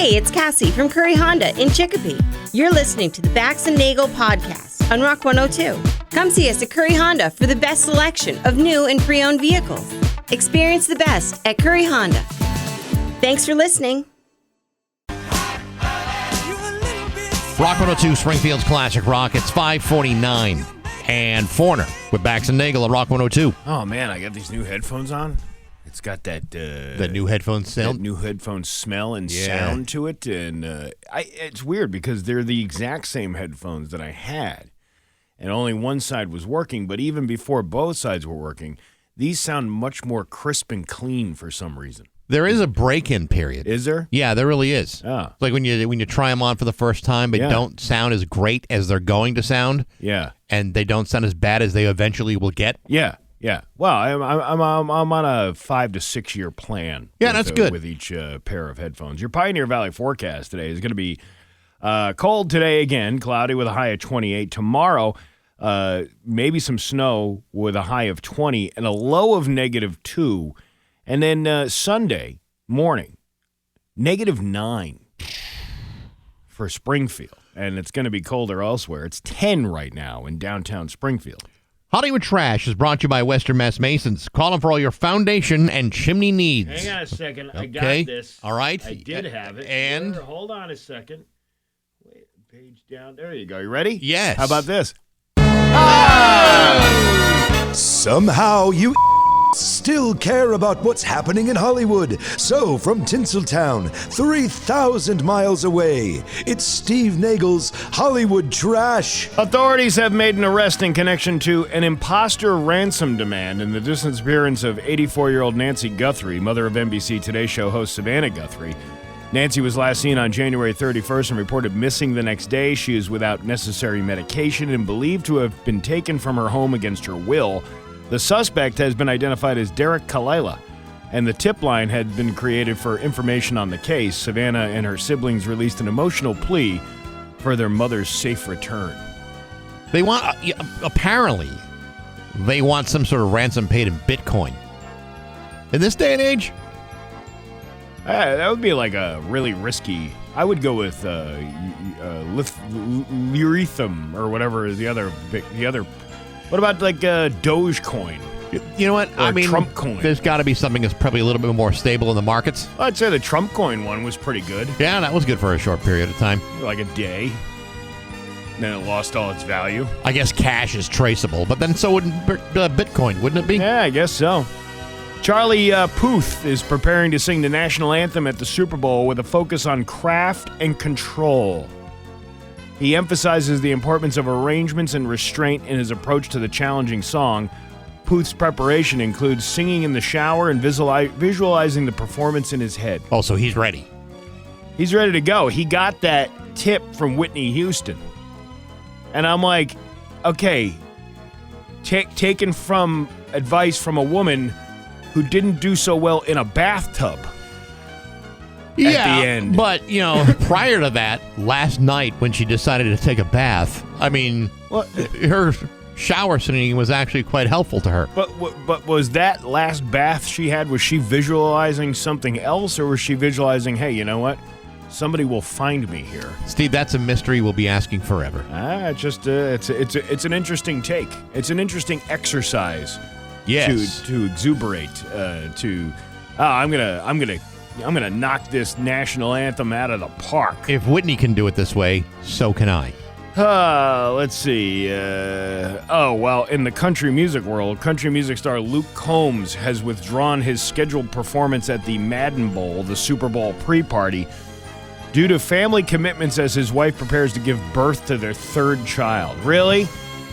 Hey, it's Cassie from Curry Honda in Chicopee. You're listening to the Bax and Nagle podcast on Rock 102. Come see us at Curry Honda for the best selection of new and pre-owned vehicles. Experience the best at Curry Honda. Thanks for listening. Rock 102, Springfield's Classic Rock. It's 5:49. And Foreigner with Bax and Nagle at Rock 102. Oh, man, I got these new headphones on. It's got that new headphone sound? That new headphone smell and sound to it. And it's weird because they're the exact same headphones that I had. And only one side was working. But even before both sides were working, these sound much more crisp and clean for some reason. There is a break-in period. Is there? Yeah, there really is. Oh. It's like when you try them on for the first time, but don't sound as great as they're going to sound. Yeah. And they don't sound as bad as they eventually will get. Yeah. Yeah. Well, I'm on a 5 to 6 year plan. Yeah, that's good. With each pair of headphones. Your Pioneer Valley forecast today is going to be cold today again, cloudy with a high of 28. Tomorrow, maybe some snow with a high of 20 and a low of -2. And then Sunday morning, -9 for Springfield. And it's going to be colder elsewhere. It's 10 right now in downtown Springfield. Hollywood Trash is brought to you by Western Mass Masons. Call them for all your foundation and chimney needs. Hang on a second. Okay. I got this. All right. I did have it. And? Hold on a second. Wait, page down. There you go. You ready? Yes. How about this? Somehow you still care about what's happening in Hollywood. So, from Tinseltown, 3,000 miles away, it's Steve Nagle's Hollywood Trash. Authorities have made an arrest in connection to an imposter ransom demand in the disappearance of 84-year-old Nancy Guthrie, mother of NBC Today Show host Savannah Guthrie. Nancy was last seen on January 31st and reported missing the next day. She is without necessary medication and believed to have been taken from her home against her will. The suspect has been identified as Derek Kalila, and the tip line had been created for information on the case. Savannah and her siblings released an emotional plea for their mother's safe return. They want, apparently, they want some sort of ransom paid in Bitcoin. In this day and age? That would be like a really risky. I would go with Lyrium or whatever is the other. What about like Dogecoin? You know what? Or Trump coin. There's got to be something that's probably a little bit more stable in the markets. I'd say the Trump coin one was pretty good. Yeah, that was good for a short period of time. Like a day. Then it lost all its value. I guess cash is traceable, but then so would Bitcoin, wouldn't it be? Yeah, I guess so. Charlie Puth is preparing to sing the national anthem at the Super Bowl with a focus on craft and control. He emphasizes the importance of arrangements and restraint in his approach to the challenging song. Puth's preparation includes singing in the shower and visualizing the performance in his head. Oh, so he's ready. He's ready to go. He got that tip from Whitney Houston. And I'm like, okay, taken from advice from a woman who didn't do so well in a bathtub. At the end. But, prior to that, last night when she decided to take a bath, I mean, her shower singing was actually quite helpful to her. But was that last bath she had, was she visualizing something else, or was she visualizing, hey, you know what? Somebody will find me here. Steve, that's a mystery we'll be asking forever. It's an interesting take. It's an interesting exercise. Yes. To exuberate. I'm gonna knock this national anthem out of the park. If Whitney can do it this way, so can I. Let's see. In the country music world, country music star Luke Combs has withdrawn his scheduled performance at the Madden Bowl, the Super Bowl pre-party, due to family commitments as his wife prepares to give birth to their third child. Really?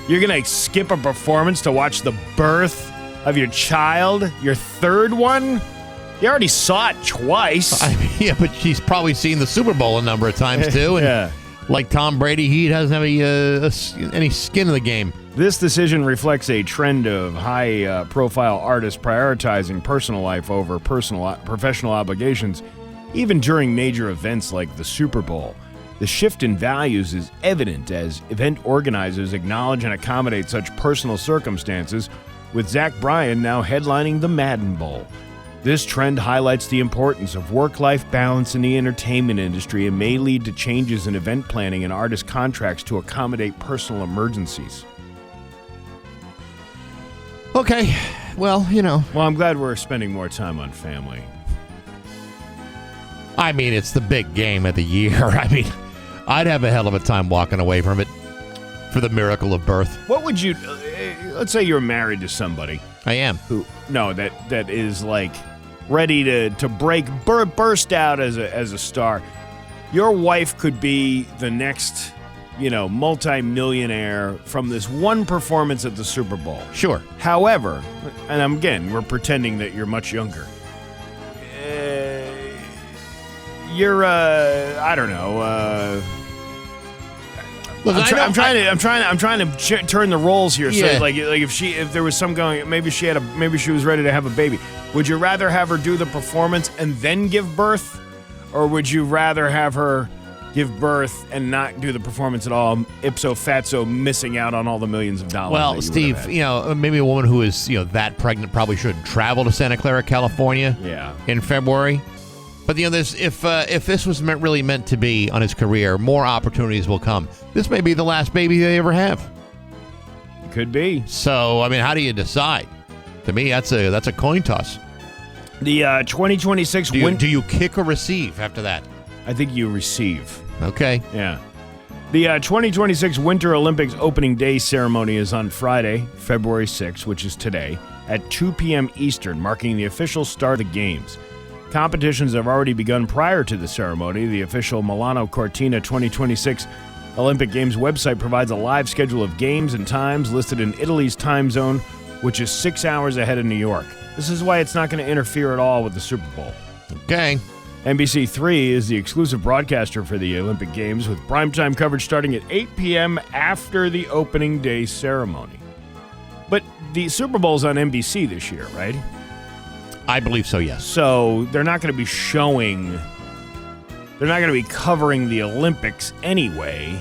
You're gonna skip a performance to watch the birth of your child? Your third one? You already saw it twice. Yeah, but she's probably seen the Super Bowl a number of times, too. And yeah. Like Tom Brady, he doesn't have any skin in the game. This decision reflects a trend of high-profile artists prioritizing personal life over professional obligations, even during major events like the Super Bowl. The shift in values is evident as event organizers acknowledge and accommodate such personal circumstances, with Zach Bryan now headlining the Madden Bowl. This trend highlights the importance of work-life balance in the entertainment industry and may lead to changes in event planning and artist contracts to accommodate personal emergencies. Okay, well, Well, I'm glad we're spending more time on family. I mean, it's the big game of the year. I mean, I'd have a hell of a time walking away from it for the miracle of birth. What would you... let's say you're married to somebody. I am. That is like ready to burst out as a star. Your wife could be the next, multi-millionaire from this one performance at the Super Bowl. Sure. However, and again, we're pretending that you're much younger. You're I don't know. Look, I'm trying to turn the roles here. So Yeah. like if there was some going, maybe she was ready to have a baby. Would you rather have her do the performance and then give birth, or would you rather have her give birth and not do the performance at all, ipso fatso, missing out on all the millions of dollars? Well, Steve, maybe a woman who is that pregnant probably shouldn't travel to Santa Clara, California. Yeah. In February. But this, if this was really meant to be on his career, more opportunities will come. This may be the last baby they ever have. It could be. So, I mean, how do you decide? To me, that's a coin toss. The 2026 do you kick or receive after that? I think you receive. Okay. Yeah. The 2026 Winter Olympics opening day ceremony is on Friday, February 6th, which is today, at 2 p.m. Eastern, marking the official start of the Games. Competitions have already begun prior to the ceremony. The official Milano Cortina 2026 Olympic Games website provides a live schedule of games and times listed in Italy's time zone, which is 6 hours ahead of New York. This is why it's not going to interfere at all with the Super Bowl. Okay. NBC3 is the exclusive broadcaster for the Olympic Games, with primetime coverage starting at 8 p.m. after the opening day ceremony. But the Super Bowl's on NBC this year, right? I believe so, yes. So they're not going to be covering the Olympics anyway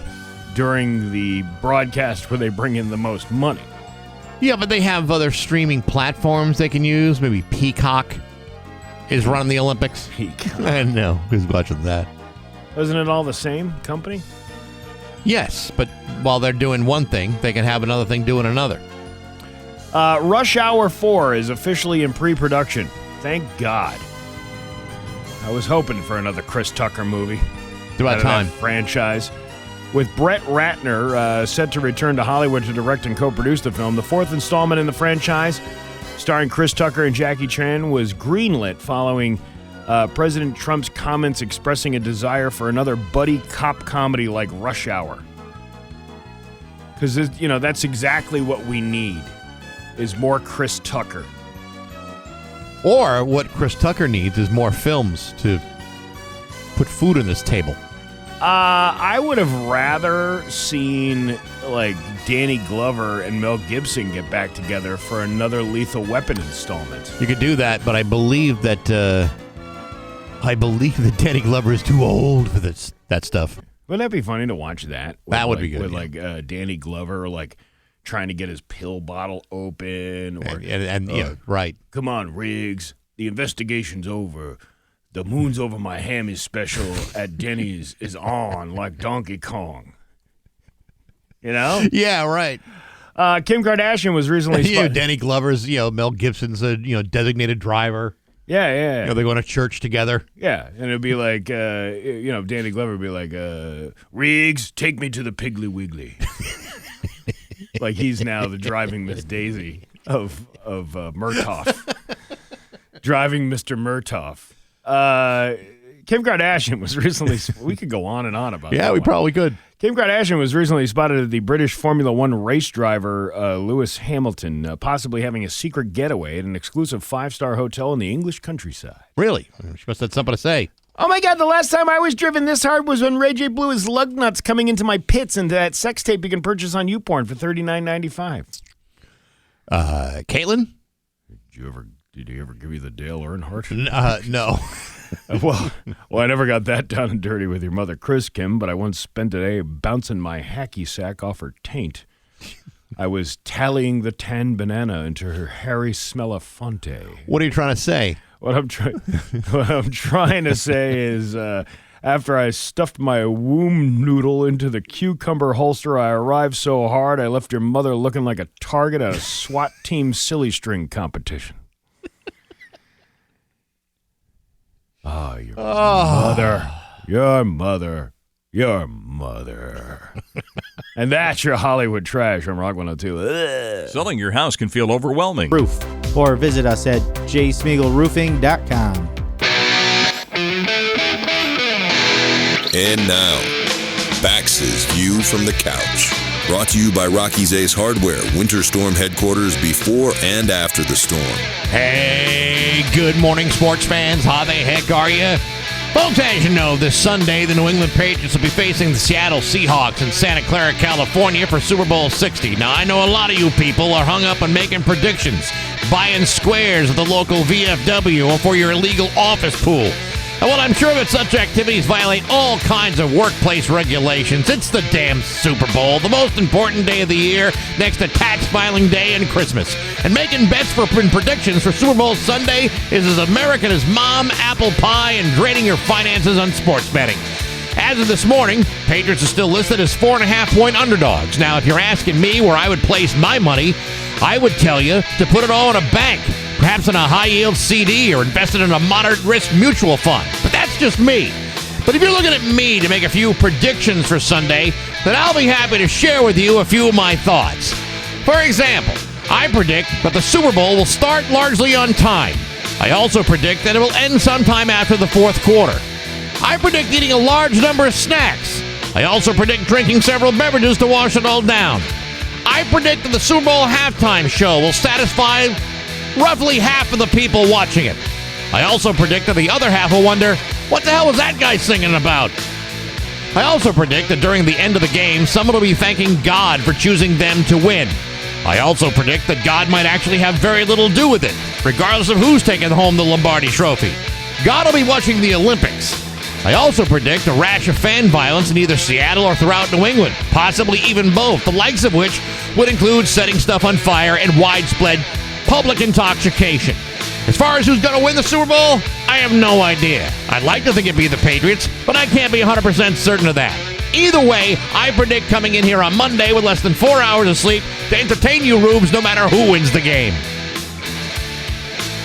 during the broadcast where they bring in the most money. Yeah, but they have other streaming platforms they can use. Maybe Peacock is running the Olympics. Peacock. I know. Who's watching that? Isn't it all the same company? Yes, but while they're doing one thing, they can have another thing doing another. Rush Hour 4 is officially in pre-production. Thank God. I was hoping for another Chris Tucker movie. It's about time. Franchise. With Brett Ratner set to return to Hollywood to direct and co-produce the film, the fourth installment in the franchise, starring Chris Tucker and Jackie Chan, was greenlit following President Trump's comments expressing a desire for another buddy cop comedy like Rush Hour. Because, that's exactly what we need, is more Chris Tucker. Or what Chris Tucker needs is more films to put food on this table. I would have rather seen, Danny Glover and Mel Gibson get back together for another Lethal Weapon installment. You could do that, but I believe that Danny Glover is too old for that stuff. Wouldn't that be funny to watch that? That would be good. With Danny Glover, trying to get his pill bottle open, or right. Come on, Riggs. The investigation's over. The moon's over my hammy special at Denny's is on like Donkey Kong. Yeah, right. Kim Kardashian was recently spotted. Danny Glover's, Mel Gibson's a designated driver. Yeah. They go to church together. Yeah, and it'd be like, Danny Glover would be like, Riggs, take me to the Piggly Wiggly. Like he's now the driving Miss Daisy of Murtaugh. Driving Mr. Murtaugh. Kim Kardashian was recently... We could go on and on about that. Yeah, we probably could. Kim Kardashian was recently spotted at the British Formula One race driver Lewis Hamilton, possibly having a secret getaway at an exclusive 5-star hotel in the English countryside. Really? She must have something to say. Oh my God, the last time I was driven this hard was when Ray J blew his lug nuts coming into my pits into that sex tape you can purchase on YouPorn for $39.95. Caitlin? Did he ever give you the Dale Earnhardt? No. Well, I never got that down and dirty with your mother, Chris Kim, but I once spent a day bouncing my hacky sack off her taint. I was tallying the tan banana into her hairy smellifonte. What are you trying to say? What I'm trying to say is, after I stuffed my womb noodle into the cucumber holster, I arrived so hard I left your mother looking like a target at a SWAT team silly string competition. Oh, your mother. And that's your Hollywood trash on Rock 102. Ugh. Selling your house can feel overwhelming. Roof. Or visit us at jsmiegelroofing.com. And now, Bax's View from the Couch. Brought to you by Rocky's Ace Hardware, Winter Storm headquarters before and after the storm. Hey, good morning, sports fans. How the heck are you? Folks, as you know, this Sunday, the New England Patriots will be facing the Seattle Seahawks in Santa Clara, California for Super Bowl 60. Now, I know a lot of you people are hung up on making predictions, buying squares at the local VFW or for your illegal office pool. And while I'm sure that such activities violate all kinds of workplace regulations, it's the damn Super Bowl, the most important day of the year, next to tax filing day and Christmas. And making bets for predictions for Super Bowl Sunday is as American as mom, apple pie, and draining your finances on sports betting. As of this morning, Patriots are still listed as 4.5-point underdogs. Now, if you're asking me where I would place my money, I would tell you to put it all in a bank, perhaps in a high-yield CD or invested in a moderate-risk mutual fund. But that's just me. But if you're looking at me to make a few predictions for Sunday, then I'll be happy to share with you a few of my thoughts. For example, I predict that the Super Bowl will start largely on time. I also predict that it will end sometime after the fourth quarter. I predict eating a large number of snacks. I also predict drinking several beverages to wash it all down. I predict that the Super Bowl halftime show will satisfy roughly half of the people watching it. I also predict that the other half will wonder, what the hell was that guy singing about? I also predict that during the end of the game, someone will be thanking God for choosing them to win. I also predict that God might actually have very little to do with it, regardless of who's taking home the Lombardi Trophy. God will be watching the Olympics. I also predict a rash of fan violence in either Seattle or throughout New England, possibly even both, the likes of which would include setting stuff on fire and widespread public intoxication. As far as who's going to win the Super Bowl, I have no idea. I'd like to think it'd be the Patriots, but I can't be 100% certain of that. Either way, I predict coming in here on Monday with less than 4 hours of sleep to entertain you rubes no matter who wins the game.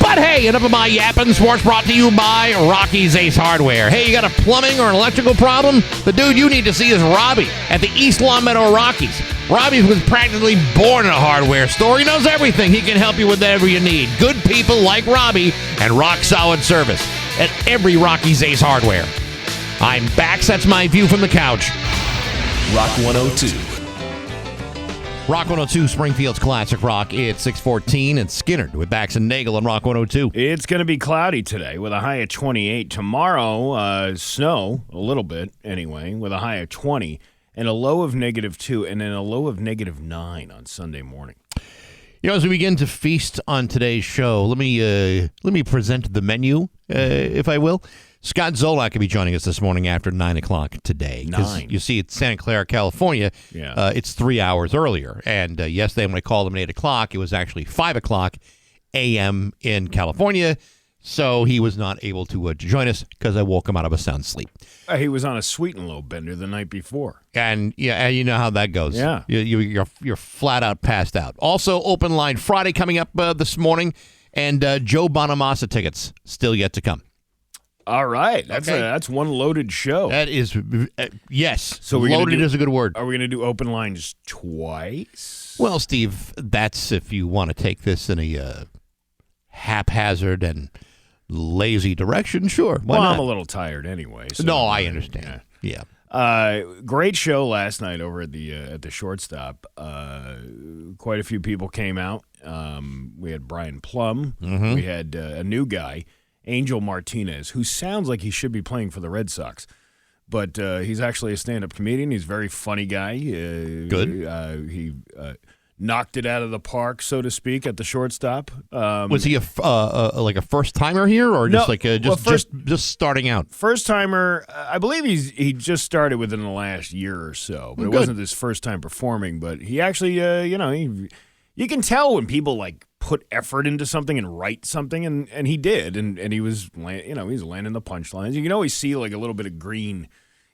But hey, enough of my yapping. Sports brought to you by Rocky's Ace Hardware. Hey, you got a plumbing or an electrical problem? The dude you need to see is Robbie at the East Long Meadow Rockies. Robbie was practically born in a hardware store. He knows everything. He can help you with whatever you need. Good people like Robbie and rock-solid service at every Rocky's Ace Hardware. I'm Bax. That's my view from the couch. Rock 102. Rock 102, Springfield's Classic Rock. It's 6:14 and Skinnerd with Bax and Nagle on Rock 102. It's going to be cloudy today with a high of 28. Tomorrow, snow, a little bit anyway, with a high of 20 and a low of -2 and then a low of -9 on Sunday morning. You know, as we begin to feast on today's show, let me present the menu, if I will. Scott Zolak will be joining us this morning after 9 o'clock today. 9. You see, it's Santa Clara, California. Yeah. It's 3 hours earlier. And yesterday when I called him at 8 o'clock, it was actually 5 o'clock a.m. in California. So he was not able to join us because I woke him out of a sound sleep. He was on a sweet and low bender the night before. And yeah, you know how that goes. Yeah. You're flat out passed out. Also, Open Line Friday coming up this morning. And Joe Bonamassa tickets still yet to come. All right. Okay. That's one loaded show. That is, yes. So loaded is a good word. Are we going to do open lines twice? Well, Steve, that's if you want to take this in a haphazard and lazy direction, sure. Why not? I'm a little tired anyway. So no, I understand. Yeah. Great show last night over at the shortstop. Quite a few people came out. We had Brian Plum. Mm-hmm. We had a new guy, Angel Martinez, who sounds like he should be playing for the Red Sox. But he's actually a stand-up comedian. He's a very funny guy. Good. He knocked it out of the park, so to speak, at the shortstop. Was he like a first-timer here, or just just starting out? First-timer, I believe he just started within the last year or so. But it wasn't his first time performing. But he actually, you can tell when people like put effort into something and write something, and he did, and he was, he's landing the punchlines. You can always see like a little bit of green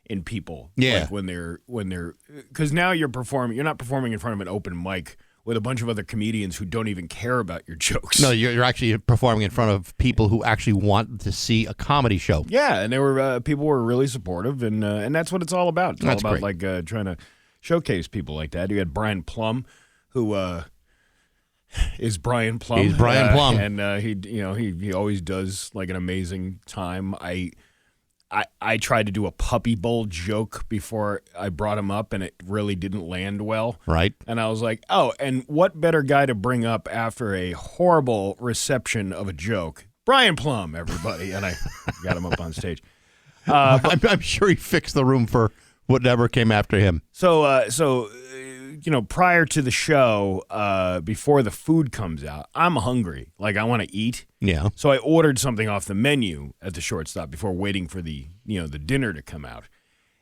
in people, like when they're because now you're not performing in front of an open mic with a bunch of other comedians who don't even care about your jokes. No, you're actually performing in front of people who actually want to see a comedy show. Yeah, and people were really supportive, and that's what it's all about. It's all about like trying to showcase people like that. You had Brian Plum, who is Brian Plum. He's Brian Plum, and he always does like an amazing time. I tried to do a puppy bowl joke before I brought him up, and it really didn't land well. Right. And I was like, oh, and what better guy to bring up after a horrible reception of a joke? Brian Plum, everybody. And I got him up on stage. I'm sure he fixed the room for whatever came after him. So prior to the show, before the food comes out, I'm hungry. Like, I want to eat. Yeah. So I ordered something off the menu at the shortstop before waiting for the dinner to come out.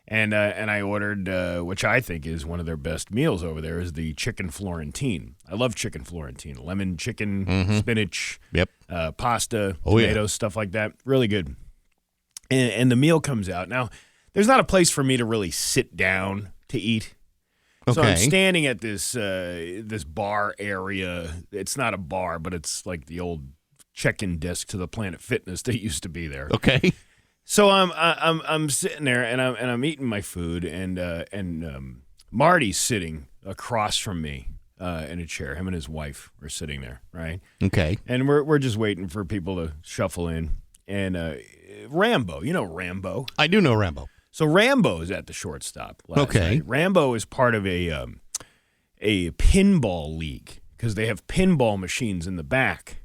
And I ordered, which I think is one of their best meals over there, is the chicken Florentine. I love chicken Florentine. Lemon chicken, spinach, pasta, tomatoes, stuff like that. Really good. And the meal comes out. Now, there's not a place for me to really sit down to eat. So I'm standing at this bar area. It's not a bar, but it's like the old check-in desk to the Planet Fitness that used to be there. Okay. So I'm sitting there and I'm eating my food, and Marty's sitting across from me in a chair. Him and his wife are sitting there, right? Okay. And we're just waiting for people to shuffle in. And Rambo, you know Rambo. I do know Rambo. So Rambo is at the shortstop last night. Rambo is part of a pinball league because they have pinball machines in the back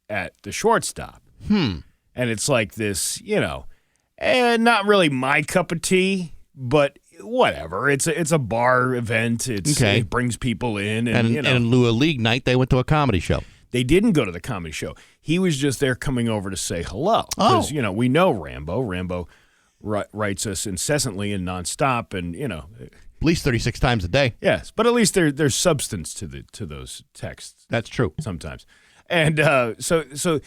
at the shortstop. And it's like this, not really my cup of tea, but whatever. It's a bar event. It brings people in, and in lieu of league night, they went to a comedy show. They didn't go to the comedy show. He was just there coming over to say hello because we know Rambo. Rambo writes us incessantly and nonstop, and at least 36 times a day. Yes, but at least there's substance to those texts. That's true. Sometimes, and so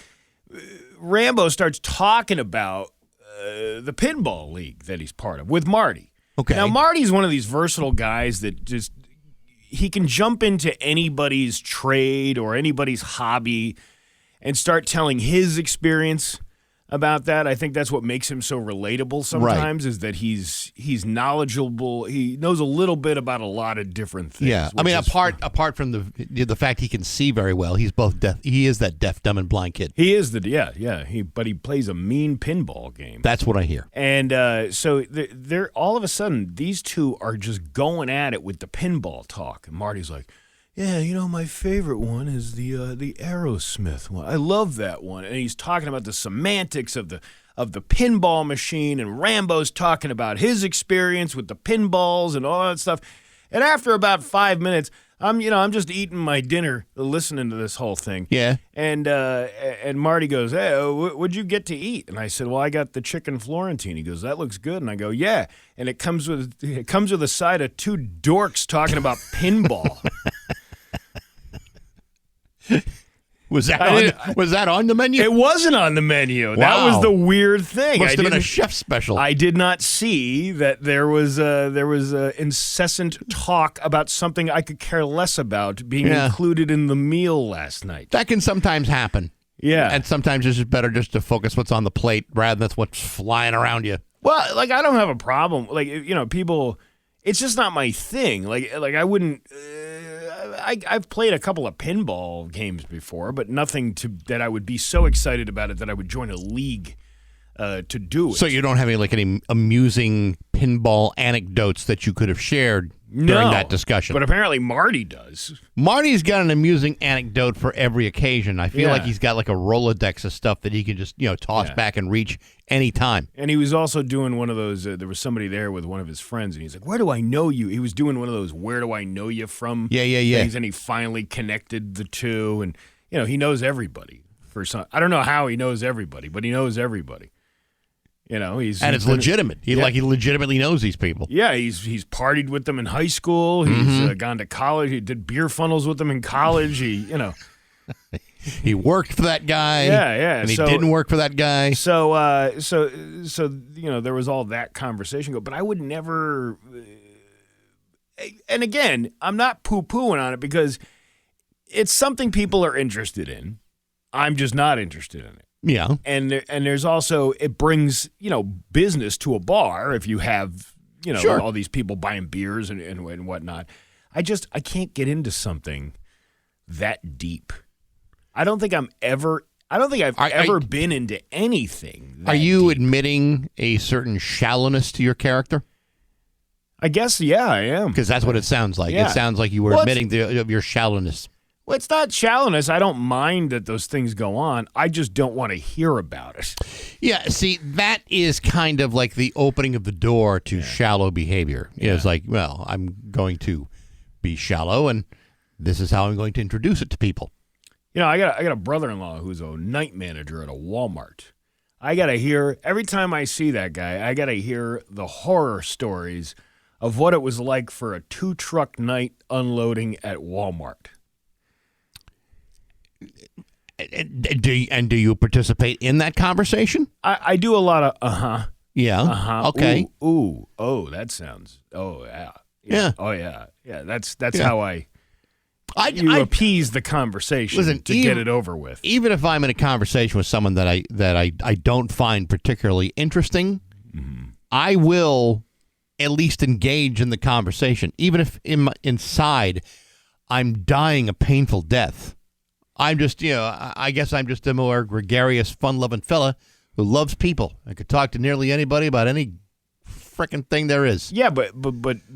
Rambo starts talking about the pinball league that he's part of with Marty. Okay. Now Marty's one of these versatile guys that just he can jump into anybody's trade or anybody's hobby and start telling his experience about that. I think that's what makes him so relatable sometimes, is that he's knowledgeable. He knows a little bit about a lot of different things. Yeah, I mean, apart from the fact he can see very well, he's both deaf. He is that deaf, dumb, and blind kid. He is but he plays a mean pinball game. That's what I hear. And so they're all of a sudden these two are just going at it with the pinball talk. And Marty's like, yeah, my favorite one is the Aerosmith one. I love that one. And he's talking about the semantics of the pinball machine, and Rambo's talking about his experience with the pinballs and all that stuff. And after about 5 minutes, I'm just eating my dinner, listening to this whole thing. Yeah. And Marty goes, hey, what'd you get to eat? And I said, well, I got the chicken Florentine. He goes, that looks good. And I go, yeah. And it comes with a side of two dorks talking about pinball. Was that on the menu? It wasn't on the menu. Wow. That was the weird thing. Must have been a chef special. I did not see that there was incessant talk about something I could care less about being included in the meal last night. That can sometimes happen. Yeah. And sometimes it's just better just to focus what's on the plate rather than what's flying around you. Well, like, I don't have a problem. Like, people, it's just not my thing. Like I wouldn't. I've played a couple of pinball games before, but nothing that I would be so excited about it that I would join a league to do it. So you don't have any amusing pinball anecdotes that you could have shared during that discussion? But apparently Marty does. Marty's got an amusing anecdote for every occasion. I feel like he's got like a Rolodex of stuff that he can just toss back and reach anytime. And he was also doing one of those, there was somebody there with one of his friends, and he's like, where do I know you? He was doing one of those, where do I know you from? Yeah. things, and he finally connected the two, and he knows everybody. I don't know how he knows everybody, but he knows everybody. it's legitimate. He legitimately knows these people. Yeah, he's partied with them in high school. He's gone to college. He did beer funnels with them in college. He worked for that guy. Yeah. And he didn't work for that guy. So there was all that conversation but I would never. And again, I'm not poo-pooing on it because it's something people are interested in. I'm just not interested in it. Yeah. And there's also, it brings, business to a bar if you have, Sure. all these people buying beers and whatnot. I can't get into something that deep. I don't think I've ever been into anything. Are you admitting a certain shallowness to your character? I guess, yeah, I am. Because that's what it sounds like. Yeah. It sounds like you were admitting of your shallowness. Well, it's not shallowness. I don't mind that those things go on. I just don't want to hear about it. Yeah, see, that is kind of like the opening of the door to shallow behavior. Yeah. It's like, well, I'm going to be shallow, and this is how I'm going to introduce it to people. I got a brother-in-law who's a night manager at a Walmart. I got to hear, every time I see that guy, I got to hear the horror stories of what it was like for a 2-truck night unloading at Walmart. Do you participate in that conversation? I do a lot of Yeah. Okay. Ooh. Oh, that sounds. Oh yeah. Oh yeah. Yeah. That's how I appease the conversation to get it over with. Even if I'm in a conversation with someone that I don't find particularly interesting, I will at least engage in the conversation, even if inside I'm dying a painful death. I'm just, I guess I'm just a more gregarious, fun-loving fella who loves people. I could talk to nearly anybody about any frickin' thing there is. Yeah, but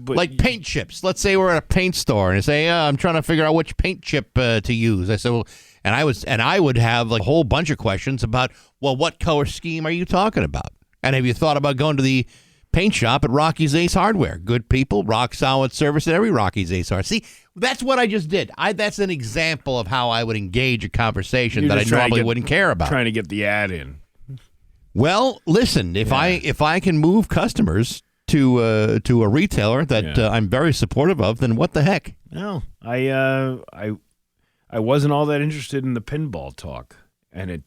like paint chips. Let's say we're at a paint store and they say, I'm trying to figure out which paint chip to use. I said, well, and I would have like a whole bunch of questions about, well, what color scheme are you talking about? And have you thought about going to the paint shop at Rocky's Ace Hardware? Good people, rock solid service at every Rocky's Ace Hardware. See, that's what I just did. That's an example of how I would engage a conversation that I normally wouldn't care about. Trying to get the ad in. Well, listen, if I can move customers to a retailer that I'm very supportive of, then what the heck? No, I wasn't all that interested in the pinball talk, and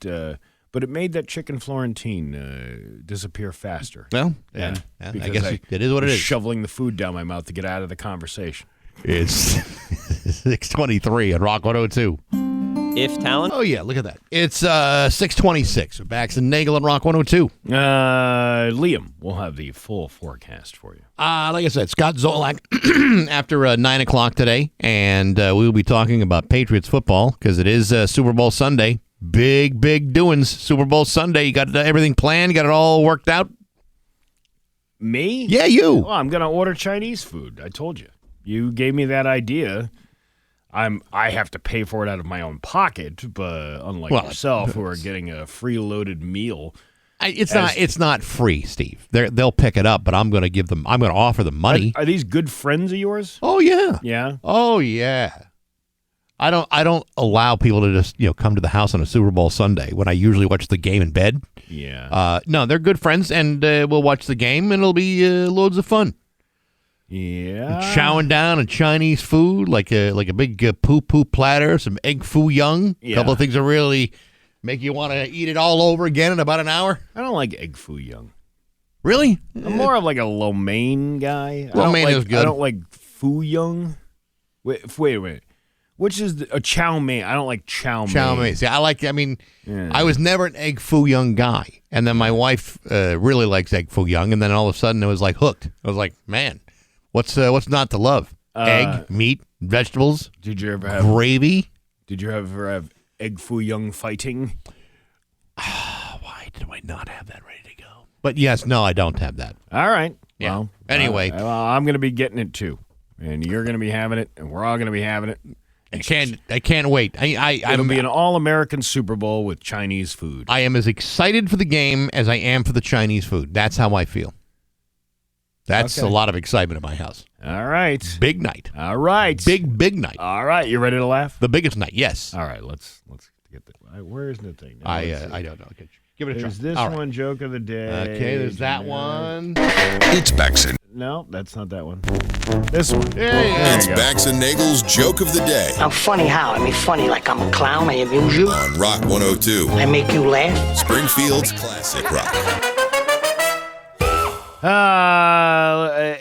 but it made that chicken Florentine disappear faster. Well, yeah, I guess it is what it is. Shoveling the food down my mouth to get out of the conversation. It's 6:23 at Rock 102. If talent? Oh, yeah, look at that. It's 6:26 with Bax and Nagle at Rock 102. Liam, we'll have the full forecast for you. Like I said, Scott Zolak after 9 o'clock today, and we will be talking about Patriots football because it is Super Bowl Sunday. Big doings. Super Bowl Sunday. You got everything planned? You got it all worked out? Me? Yeah, you. Well, I'm going to order Chinese food. I told you. You gave me that idea. I have to pay for it out of my own pocket, but unlike yourself, who are getting a free-loaded meal. It's not free, Steve. They'll pick it up, but I'm going to offer them money. Are these good friends of yours? Oh yeah. Yeah. Oh yeah. I don't allow people to just come to the house on a Super Bowl Sunday when I usually watch the game in bed. Yeah. No, they're good friends, and we'll watch the game, and it'll be loads of fun. Yeah. Chowing down on Chinese food like a big poo platter, some egg foo young. A couple of things that really make you want to eat it all over again in about an hour. I don't like egg foo young. Really? I'm more of like a lo mein guy. Lo mein is good. I don't like foo young. Wait a minute. Which is a chow mein? I don't like chow mein. Chow mein. See, I was never an egg foo young guy, and then my wife really likes egg foo young, and then all of a sudden it was like hooked. I was like, man. What's not to love? Egg, meat, vegetables. Did you ever have gravy? Did you ever have egg foo young fighting? Why do I not have that ready to go? But yes, no, I don't have that. All right. Yeah. Well, anyway, I'm going to be getting it too, and you're going to be having it, and we're all going to be having it. I can't wait. It'll be an all-American Super Bowl with Chinese food. I am as excited for the game as I am for the Chinese food. That's how I feel. That's a lot of excitement in my house. All right. Big night. All right. Big night. All right. You ready to laugh? The biggest night, yes. All right. Let's get that. Where is the thing? I don't know. Give it a try. There's this All right. one, joke of the day. Okay, there's that one. It's Bax and No, that's not that one. This one. It's Bax and Nagle's joke of the day I'm funny how? I mean, funny like I'm a clown, I amuse you, on Rock 102, I make you laugh. Springfield's classic rock.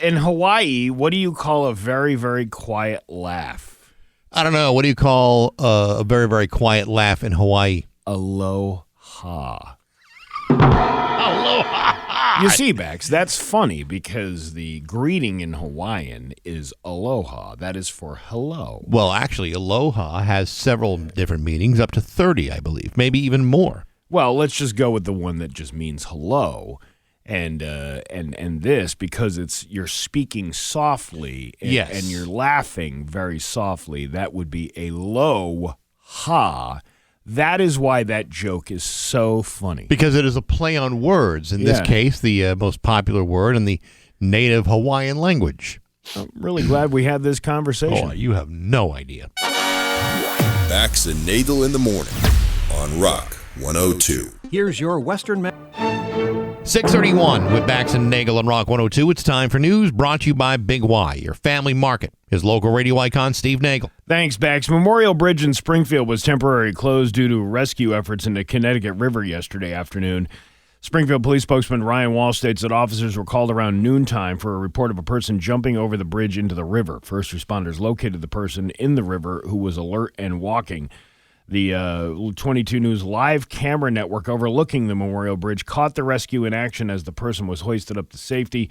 In Hawaii, what do you call a very, very quiet laugh? I don't know. What do you call a very, very quiet laugh in Hawaii? Aloha. Aloha! You see, Bax, that's funny because the greeting in Hawaiian is aloha. That is for hello. Well, actually, aloha has several different meanings, up to 30, I believe, maybe even more. Well, let's just go with the one that just means hello. And this, because you're speaking softly and, Yes. and you're laughing very softly, that would be a low ha. That is why that joke is so funny. Because it is a play on words, in this Yeah. case, the most popular word in the native Hawaiian language. I'm really glad we had this conversation. Oh, you have no idea. Bax and Nagle in the morning on Rock 102. Here's your Western 6:31 with Bax and Nagle on Rock 102. It's time for news brought to you by Big Y, your family market. His local radio icon, Steve Nagle. Thanks, Bax. Memorial Bridge in Springfield was temporarily closed due to rescue efforts in the Connecticut River yesterday afternoon. Springfield Police spokesman Ryan Walsh states that officers were called around noontime for a report of a person jumping over the bridge into the river. First responders located the person in the river who was alert and walking. The 22 News live camera network overlooking the Memorial Bridge caught the rescue in action as the person was hoisted up to safety.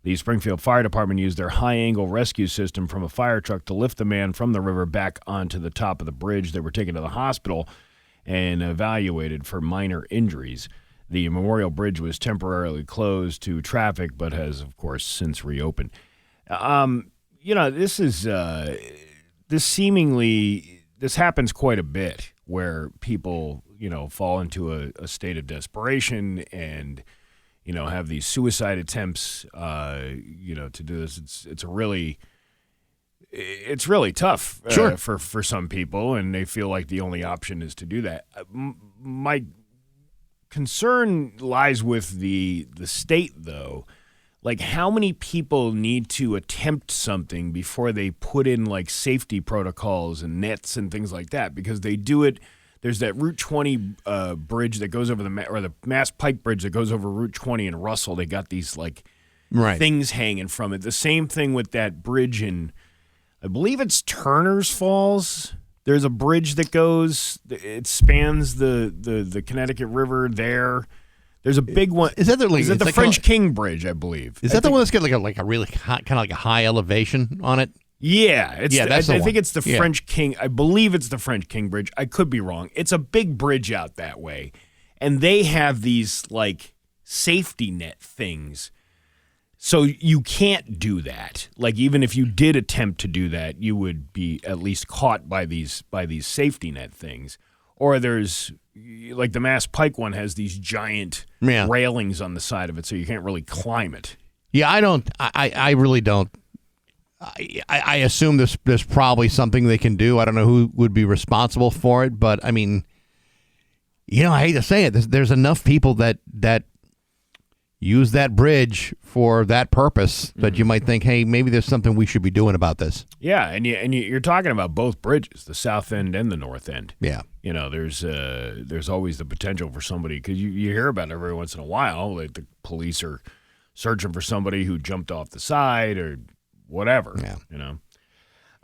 The Springfield Fire Department used their high-angle rescue system from a fire truck to lift the man from the river back onto the top of the bridge. They were taken to the hospital and evaluated for minor injuries. The Memorial Bridge was temporarily closed to traffic, but has, of course, since reopened. This happens quite a bit where people, fall into a state of desperation and, have these suicide attempts, to do this. It's really tough Sure. for some people, and they feel like the only option is to do that. My concern lies with the state, though. Like, how many people need to attempt something before they put in, like, safety protocols and nets and things like that? Because they do it. There's that Route 20 bridge that goes over the Mass Pike Bridge that goes over Route 20 in Russell. They got these, like, things hanging from it. The same thing with that bridge in, I believe it's Turner's Falls. There's a bridge that it spans the Connecticut River there. There's a big one. Is that the French King Bridge, I believe? Is that the one that's got like a really high, kind of like a high elevation on it? Yeah, that's the I one. think it's the Yeah. French King. I believe it's the French King Bridge. I could be wrong. It's a big bridge out that way, and they have these like safety net things. So you can't do that. Like, even if you did attempt to do that, you would be at least caught by these safety net things. Or there's, like, the Mass Pike one has these giant railings on the side of it, so you can't really climb it. Yeah, I really don't. I assume there's probably something they can do. I don't know who would be responsible for it, but I mean, I hate to say it. There's enough people that use that bridge for that purpose that you might think, hey, maybe there's something we should be doing about this. Yeah, and you're talking about both bridges, the south end and the north end. Yeah. There's always the potential for somebody, because you hear about it every once in a while, like the police are searching for somebody who jumped off the side or whatever. Yeah.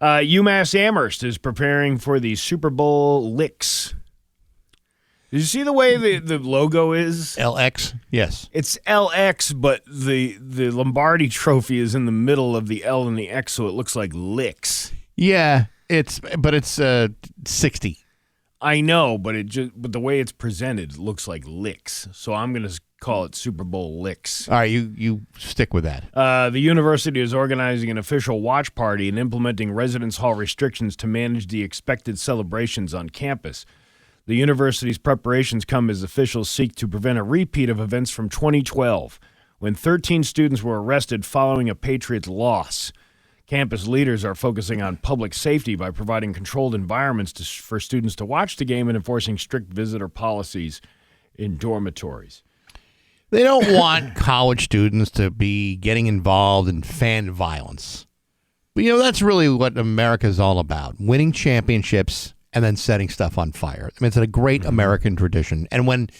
UMass Amherst is preparing for the Super Bowl Licks. Did you see the way the logo is? LX? Yes. It's LX, but the Lombardi trophy is in the middle of the L and the X, so it looks like licks. Yeah, it's 60. I know, but the way it's presented, it looks like licks. So I'm going to call it Super Bowl Licks. All right, you stick with that. The university is organizing an official watch party and implementing residence hall restrictions to manage the expected celebrations on campus. The university's preparations come as officials seek to prevent a repeat of events from 2012, when 13 students were arrested following a Patriots loss. Campus leaders are focusing on public safety by providing controlled environments for students to watch the game and enforcing strict visitor policies. in dormitories. They don't want college students to be getting involved in fan violence. But, that's really what America's all about, winning championships and then setting stuff on fire. I mean, it's a great American tradition. And when,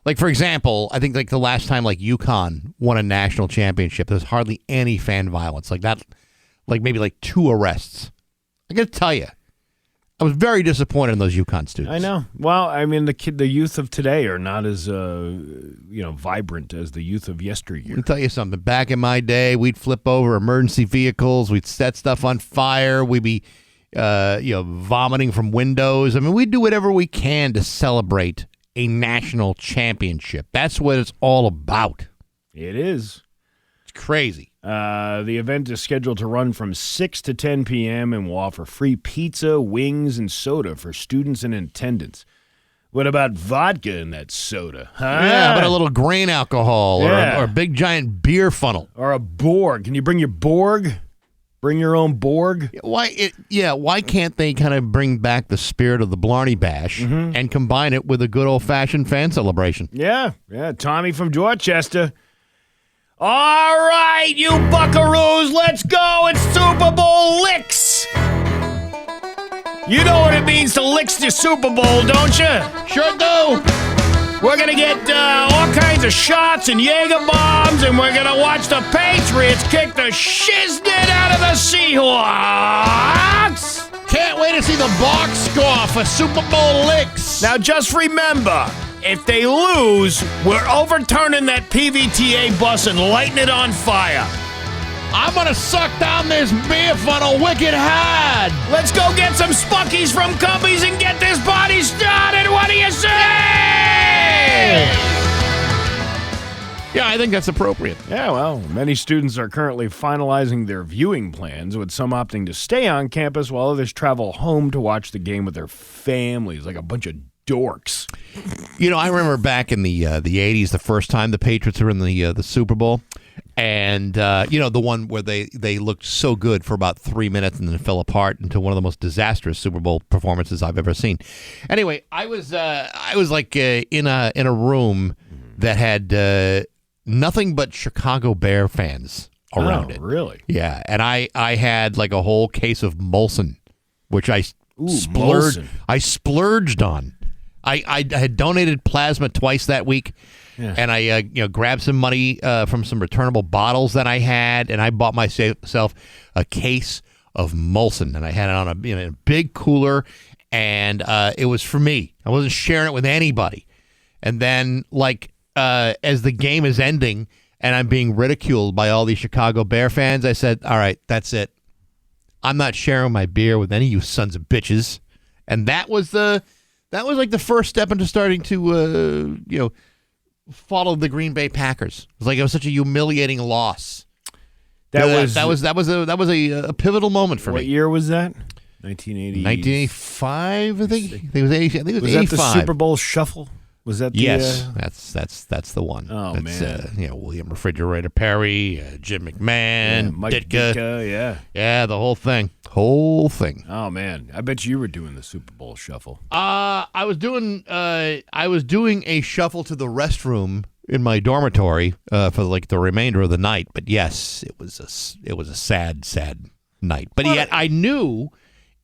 like, for example, I think, like, the last time, like, UConn won a national championship, there's hardly any fan violence. Like, that, like, maybe, like, 2 arrests. I got to tell you, I was very disappointed in those UConn students. I know. Well, I mean, the youth of today are not as vibrant as the youth of yesteryear. I'll tell you something. Back in my day, we'd flip over emergency vehicles. We'd set stuff on fire. We'd be, vomiting from windows. I mean, we'd do whatever we can to celebrate a national championship. That's what it's all about. It is. It's crazy. The event is scheduled to run from 6 to 10 p.m. and will offer free pizza, wings, and soda for students in attendance. What about vodka in that soda? Huh? Yeah, how about a little grain alcohol or a big giant beer funnel? Or a Borg. Can you bring your Borg? Bring your own Borg? Why can't they kind of bring back the spirit of the Blarney Bash and combine it with a good old-fashioned fan celebration? Yeah, Tommy from Dorchester. All right, you buckaroos, let's go. It's Super Bowl licks. You know what it means to licks the Super Bowl, don't you? Sure do. We're going to get all kinds of shots and Jaeger bombs, and we're going to watch the Patriots kick the shiznit out of the Seahawks. Can't wait to see the box score for Super Bowl licks. Now, just remember, if they lose, we're overturning that PVTA bus and lighting it on fire. I'm going to suck down this beer funnel wicked hard. Let's go get some Spuckies from Cubbies and get this party started. What do you say? Yeah, I think that's appropriate. Yeah, well, many students are currently finalizing their viewing plans, with some opting to stay on campus while others travel home to watch the game with their families, like a bunch of dorks. I remember back in the 80s, the first time the Patriots were in the Super Bowl. And, the one where they looked so good for about 3 minutes and then fell apart into one of the most disastrous Super Bowl performances I've ever seen. Anyway, I was like in a room that had nothing but Chicago Bear fans around it. Really? Yeah, and I had like a whole case of Molson, which I splurged on. I had donated plasma twice that week. Yeah. And I grabbed some money from some returnable bottles that I had, and I bought myself a case of Molson, and I had it on a big cooler, and it was for me. I wasn't sharing it with anybody. And then, as the game is ending, and I'm being ridiculed by all these Chicago Bear fans, I said, "All right, that's it. I'm not sharing my beer with any of you sons of bitches." And that was like the first step into starting to follow the Green Bay Packers. It was such a humiliating loss. That was a pivotal moment for me. What year was that? 1985, I think. It was 85. Was that the Super Bowl shuffle? Was that the, yes, that's the one. Oh, man. William Refrigerator Perry, Jim McMahon, Mike Ditka, yeah, the whole thing. Oh man, I bet you were doing the Super Bowl shuffle. I was doing a shuffle to the restroom in my dormitory for the remainder of the night. But yes, it was a sad night. But yet I knew,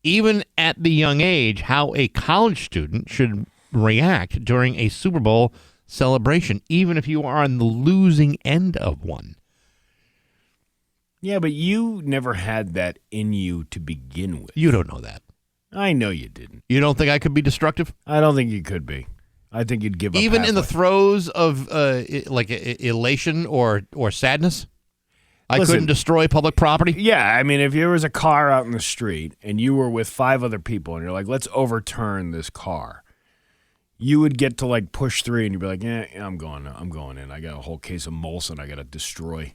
even at the young age, how a college student should react during a Super Bowl celebration, even if you are on the losing end of one. Yeah, but you never had that in you to begin with. You don't know that. I know you didn't. You don't think I could be destructive? I don't think you could be. I think you'd give up even halfway. In the throes of elation or sadness. I couldn't destroy public property? Yeah, I mean, if there was a car out in the street and you were with 5 other people and you're like, let's overturn this car, you would get to push 3 and you'd be like, yeah, I'm going in. I got a whole case of Molson I got to destroy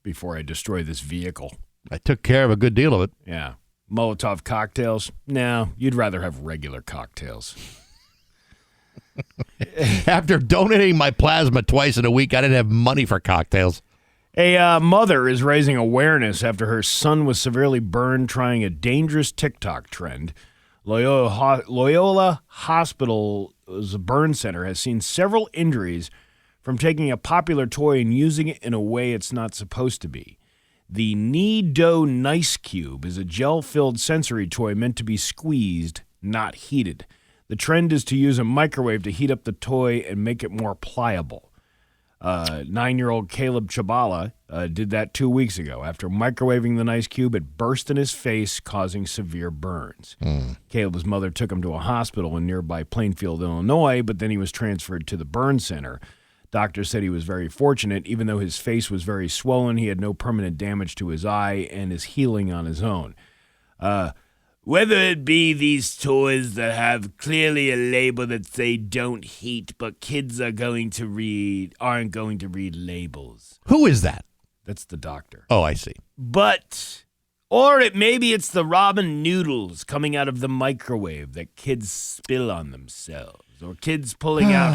before I destroy this vehicle. I took care of a good deal of it. Yeah. Molotov cocktails? No, you'd rather have regular cocktails. After donating my plasma twice in a week, I didn't have money for cocktails. A mother is raising awareness after her son was severely burned trying a dangerous TikTok trend, Loyola Hospital's burn center has seen several injuries from taking a popular toy and using it in a way it's not supposed to be. The Knee-Doh Nice Cube is a gel-filled sensory toy meant to be squeezed, not heated. The trend is to use a microwave to heat up the toy and make it more pliable. 9-year-old Caleb Chabala did that 2 weeks ago. After microwaving the Nice Cube, it burst in his face, causing severe burns. Caleb's mother took him to a hospital in nearby Plainfield, Illinois, but then he was transferred to the burn center. Doctors said he was very fortunate. Even though his face was very swollen, he had no permanent damage to his eye and is healing on his own. Whether it be these toys that have clearly a label that say don't heat, but kids aren't going to read labels. Who is that? That's the doctor. Oh, I see. Or maybe it's the ramen noodles coming out of the microwave that kids spill on themselves. Or kids pulling out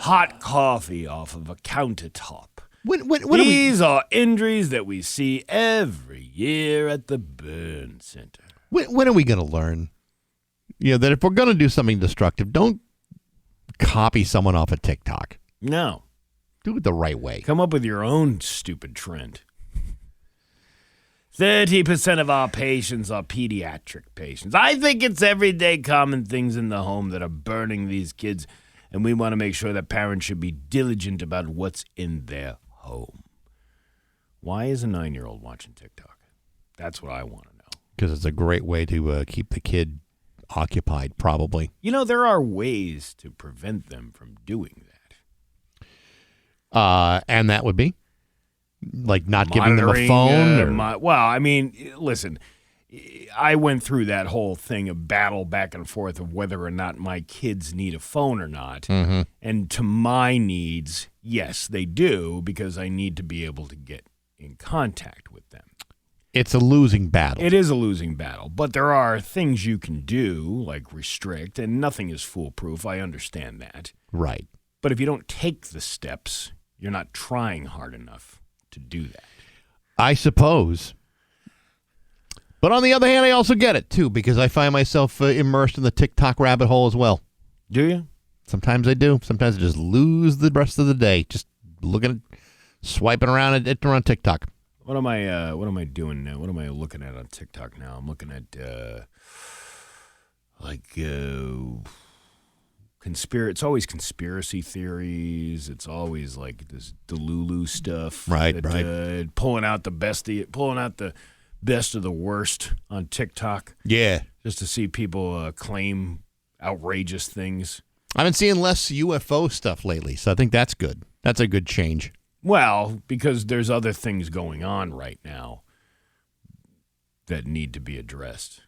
hot coffee off of a countertop. These are injuries that we see every year at the burn center. When are we going to learn? That if we're going to do something destructive, don't copy someone off of TikTok. No. Do it the right way. Come up with your own stupid trend. 30% of our patients are pediatric patients. I think it's everyday common things in the home that are burning these kids, and we want to make sure that parents should be diligent about what's in their home. Why is a 9-year-old watching TikTok? That's what I want to know. Because it's a great way to keep the kid occupied, probably. There are ways to prevent them from doing that. And that would be? Like not giving them a phone? Listen, I went through that whole thing of battle back and forth of whether or not my kids need a phone or not. Mm-hmm. And to my needs, yes, they do, because I need to be able to get in contact with them. It's a losing battle. It is a losing battle, but there are things you can do, like restrict, and nothing is foolproof. I understand that. Right. But if you don't take the steps, you're not trying hard enough to do that. I suppose. But on the other hand, I also get it, too, because I find myself immersed in the TikTok rabbit hole as well. Do you? Sometimes I do. Sometimes I just lose the rest of the day just looking at, swiping around around TikTok. What am I doing now? What am I looking at on TikTok now? I'm looking at it's always conspiracy theories. It's always like this Delulu stuff. Right. Pulling out the best of the worst on TikTok. Yeah. Just to see people claim outrageous things. I've been seeing less UFO stuff lately, so I think that's good. That's a good change. Well, because there's other things going on right now that need to be addressed.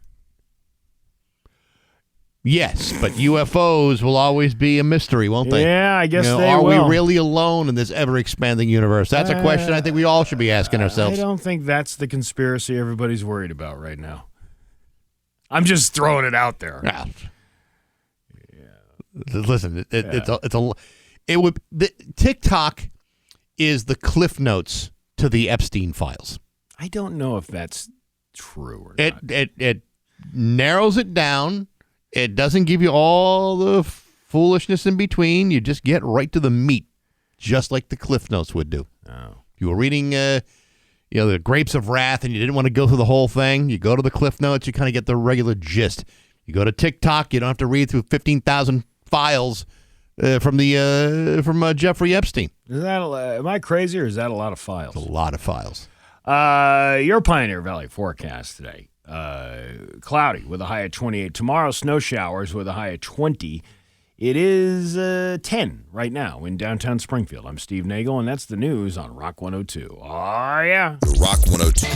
Yes, but UFOs will always be a mystery, won't they? Yeah, I guess they will. Are we really alone in this ever-expanding universe? That's a question I think we all should be asking ourselves. I don't think that's the conspiracy everybody's worried about right now. I'm just throwing it out there. Yeah. Listen, TikTok is the Cliff Notes to the Epstein files. I don't know if that's true or not. It narrows it down. It doesn't give you all the foolishness in between. You just get right to the meat, just like the Cliff Notes would do. Oh. You were reading, the Grapes of Wrath, and you didn't want to go through the whole thing. You go to the Cliff Notes, you kind of get the regular gist. You go to TikTok, you don't have to read through 15,000 files from Jeffrey Epstein. Am I crazy, or is that a lot of files? It's a lot of files. Your Pioneer Valley forecast today. Cloudy with a high of 28. Tomorrow, snow showers with a high of 20. It is 10 right now in downtown Springfield. I'm Steve Nagle, and that's the news on Rock 102. Oh, yeah. The Rock 102.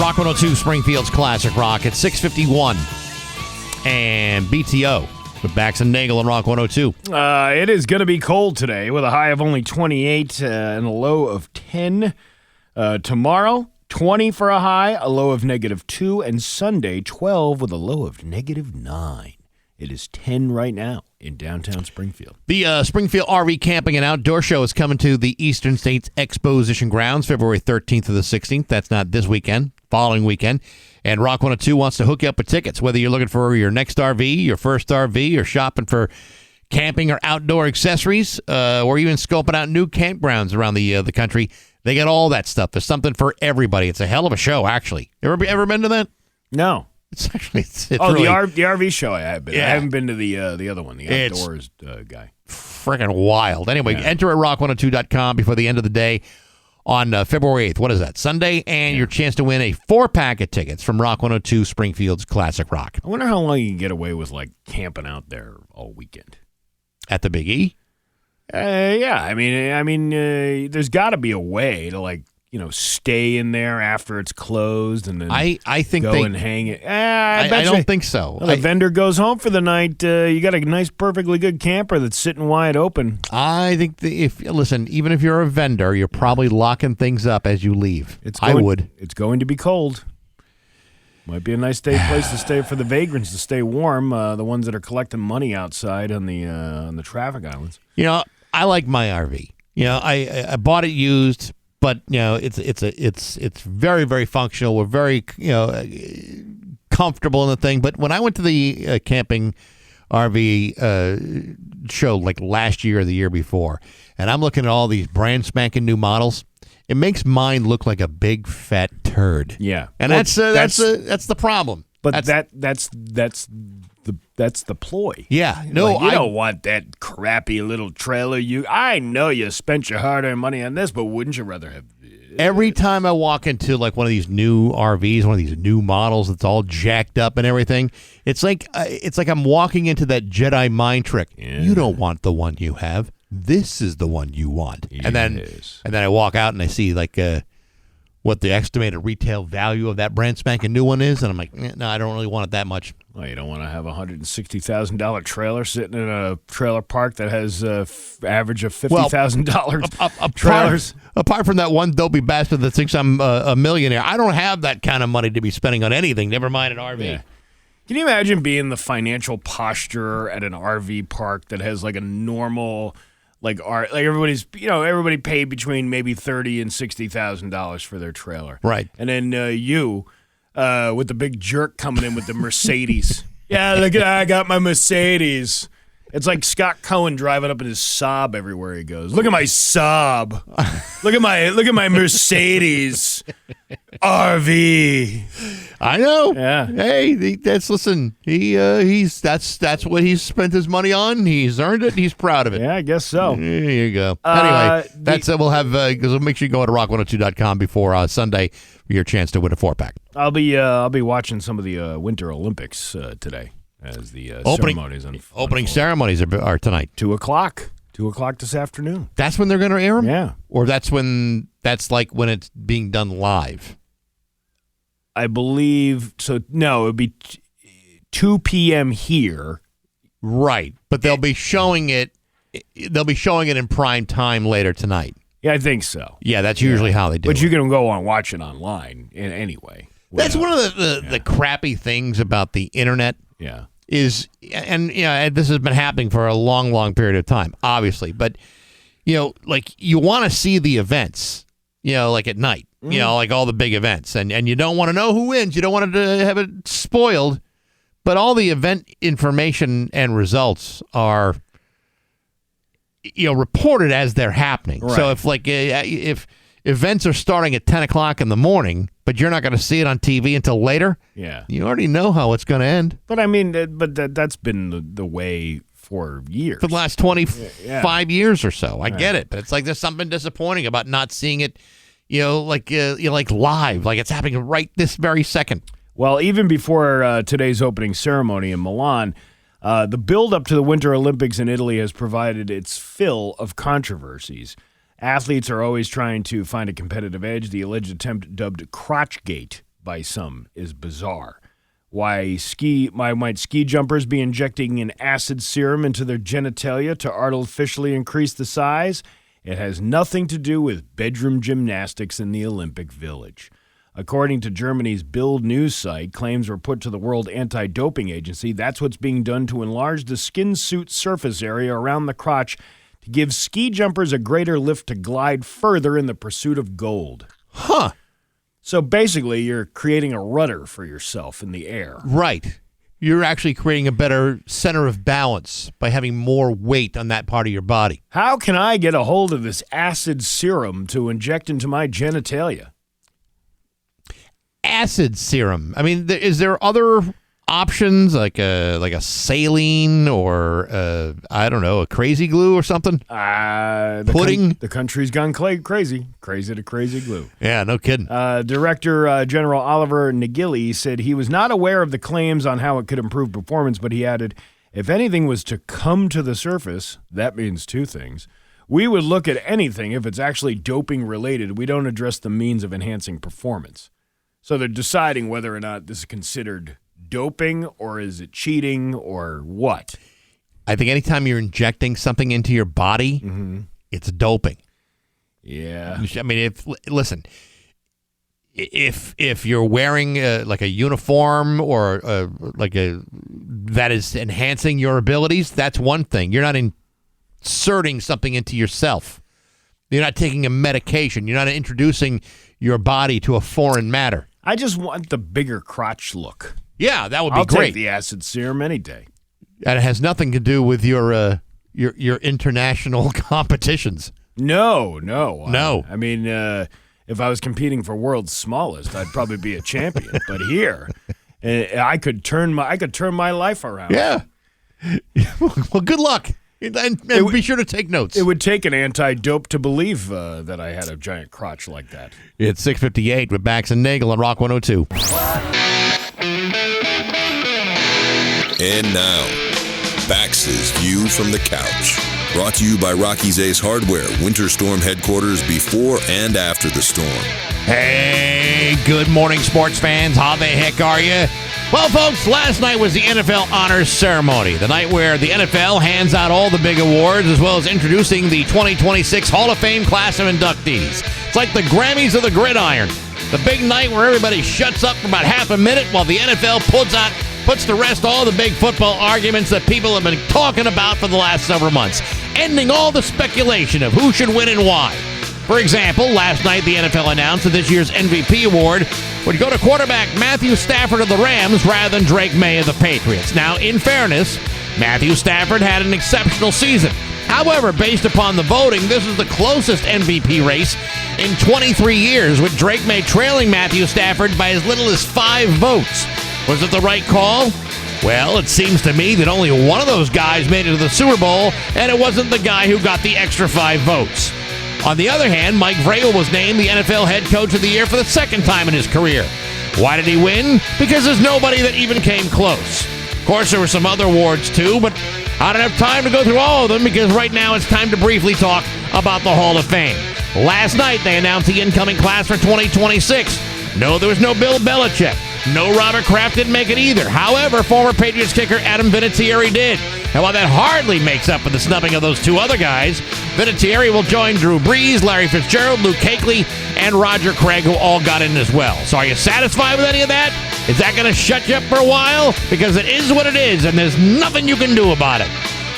Rock 102, Springfield's classic rock at 6:51. And BTO with Bax and Nagle on Rock 102. It is going to be cold today with a high of only 28 and a low of 10. Tomorrow, 20 for a high, a low of -2, and Sunday, 12 with a low of -9. It is 10 right now in downtown Springfield. The Springfield RV Camping and Outdoor Show is coming to the Eastern States Exposition Grounds February 13th to the 16th. That's not this weekend, following weekend. And Rock 102 wants to hook you up with tickets, whether you're looking for your next RV, your first RV, or shopping for camping or outdoor accessories, or even scoping out new campgrounds around the country. They got all that stuff. There's something for everybody. It's a hell of a show, actually. Ever been to that? No. It's actually it's really, the RV show I have been. Yeah. I haven't been to the other one, the outdoors guy. Freaking wild. Anyway, enter at rock102.com before the end of the day on February 8th. What is that? Sunday, and your chance to win a 4-pack of tickets from Rock 102 Springfield's Classic Rock. I wonder how long you can get away with like camping out there all weekend. At the Big E? Yeah. I mean, there's got to be a way to stay in there after it's closed and then I think go and hang it. I don't think so. Well, the vendor goes home for the night. You got a nice, perfectly good camper that's sitting wide open. I think even if you're a vendor, you're probably locking things up as you leave. I would. It's going to be cold. Might be a nice place to stay for the vagrants to stay warm. The ones that are collecting money outside on the traffic islands. I like my RV. I bought it used. But it's very, very functional. We're very comfortable in the thing. But when I went to the camping RV show like last year or the year before, and I'm looking at all these brand spanking new models, it makes mine look like a big fat turd. Yeah, and that's the problem. But that's the ploy. Yeah, no, you don't want that crappy little trailer. I know you spent your hard-earned money on this, but wouldn't you rather have? Every time I walk into like one of these new RVs, one of these new models that's all jacked up and everything, it's like I'm walking into that Jedi mind trick. Yeah. You don't want the one you have. This is the one you want. Yes. And then I walk out and I see like what the estimated retail value of that brand spanking new one is, and I'm like, no, I don't really want it that much. Well, you don't want to have a $160,000 trailer sitting in a trailer park that has average of $50,000 trailers. Apart from that one dopey bastard that thinks I'm a millionaire, I don't have that kind of money to be spending on anything, never mind an RV. Yeah. Can you imagine being the financial posture at an RV park that has like a normal... everybody paid between maybe $30,000 and $60,000 for their trailer, right? And then you, with the big jerk coming in with the Mercedes. Yeah, look at I got my Mercedes. It's like Scott Cohen driving up in his Saab everywhere he goes. Look at my Saab. Look at my Mercedes RV. I know. Yeah. Hey, that's what he's spent his money on. He's earned it. He's proud of it. Yeah, I guess so. There you go. Anyway, we'll have make sure you go to rock102.com before Sunday for your chance to win a 4-pack. I'll be watching some of the Winter Olympics today as the ceremonies opening ceremonies are tonight. 2:00. 2:00 this afternoon. That's when they're going to air them? Yeah. Or that's like when it's being done live? I believe so. No, it would be 2 p.m. here. Right. But they'll be showing it in prime time later tonight. Yeah, I think so. Yeah, that's usually how they do it. But you can go on watch it online anyway. That's one of the crappy things about the internet. Yeah. Is, and this has been happening for a long, long period of time, obviously. But, like you want to see the events, like at night, like all the big events. And you don't want to know who wins. You don't want to have it spoiled. But all the event information and results are, reported as they're happening. Right. So if events are starting at 10 o'clock in the morning, but you're not going to see it on TV until later, yeah, you already know how it's going to end. But I mean, that's been the way for years. For the last 25 years or so. I get it. But it's like there's something disappointing about not seeing it, like live, like it's happening right this very second. Well, even before today's opening ceremony in Milan, the build-up to the Winter Olympics in Italy has provided its fill of controversies. Athletes are always trying to find a competitive edge. The alleged attempt, dubbed Crotchgate by some, is bizarre. Why might ski jumpers be injecting an acid serum into their genitalia to artificially increase the size? It has nothing to do with bedroom gymnastics in the Olympic Village. According to Germany's Bild news site, claims were put to the World Anti-Doping Agency. That's what's being done to enlarge the skin suit surface area around the crotch to give ski jumpers a greater lift to glide further in the pursuit of gold. Huh. So basically, you're creating a rudder for yourself in the air. Right. You're actually creating a better center of balance by having more weight on that part of your body. How can I get a hold of this acid serum to inject into my genitalia? Acid serum. I mean, is there other options like a saline or I don't know, a crazy glue or something? Pudding. The country's gone crazy to crazy glue. Yeah, no kidding. Director General Oliver Nagili said he was not aware of the claims on how it could improve performance, but he added, if anything was to come to the surface, that means two things. We would look at anything if it's actually doping related. We don't address the means of enhancing performance. So they're deciding whether or not this is considered doping or is it cheating or what? I think anytime you're injecting something into your body, it's doping. Yeah. I mean, if you're wearing like a uniform or that is enhancing your abilities, that's one thing. You're not inserting something into yourself. You're not taking a medication. You're not introducing your body to a foreign matter. I just want the bigger crotch look. Yeah, that would be I'll great. take the acid serum any day. And it has nothing to do with your international competitions. No. No. I mean, if I was competing for world's smallest, I'd probably be a champion. But here, I could turn my life around. Yeah. Well, good luck. And be sure to take notes. It would take an anti-dope to believe that I had a giant crotch like that. It's 6:58 with Bax and Nagle on Rock 102. And now, Bax's View from the Couch. Brought to you by Rocky's Ace Hardware, Winter Storm headquarters before and after the storm. Hey, good morning, sports fans. How the heck are you? Well, folks, last night was the NFL Honors Ceremony, the night where the NFL hands out all the big awards as well as introducing the 2026 Hall of Fame class of inductees. It's like the Grammys of the gridiron, the big night where everybody shuts up for about half a minute while the NFL puts to rest all the big football arguments that people have been talking about for the last several months, ending all the speculation of who should win and why. For example, last night the NFL announced that this year's MVP award would go to quarterback Matthew Stafford of the Rams rather than Drake May of the Patriots. Now, in fairness, Matthew Stafford had an exceptional season. However, based upon the voting, this is the closest MVP race in 23 years, with Drake May trailing Matthew Stafford by as little as 5 votes. Was it the right call? Well, it seems to me that only one of those guys made it to the Super Bowl, and it wasn't the guy who got the extra 5 votes. On the other hand, Mike Vrabel was named the NFL Head Coach of the Year for the second time in his career. Why did he win? Because there's nobody that even came close. Of course, there were some other awards too, but I don't have time to go through all of them because right now it's time to briefly talk about the Hall of Fame. Last night, they announced the incoming class for 2026. No, there was no Bill Belichick. No, Robert Kraft didn't make it either. However, former Patriots kicker Adam Vinatieri did. And while that hardly makes up for the snubbing of those 2 other guys, Vinatieri will join Drew Brees, Larry Fitzgerald, Luke Kuechly, and Roger Craig, who all got in as well. So are you satisfied with any of that? Is that going to shut you up for a while? Because it is what it is, and there's nothing you can do about it.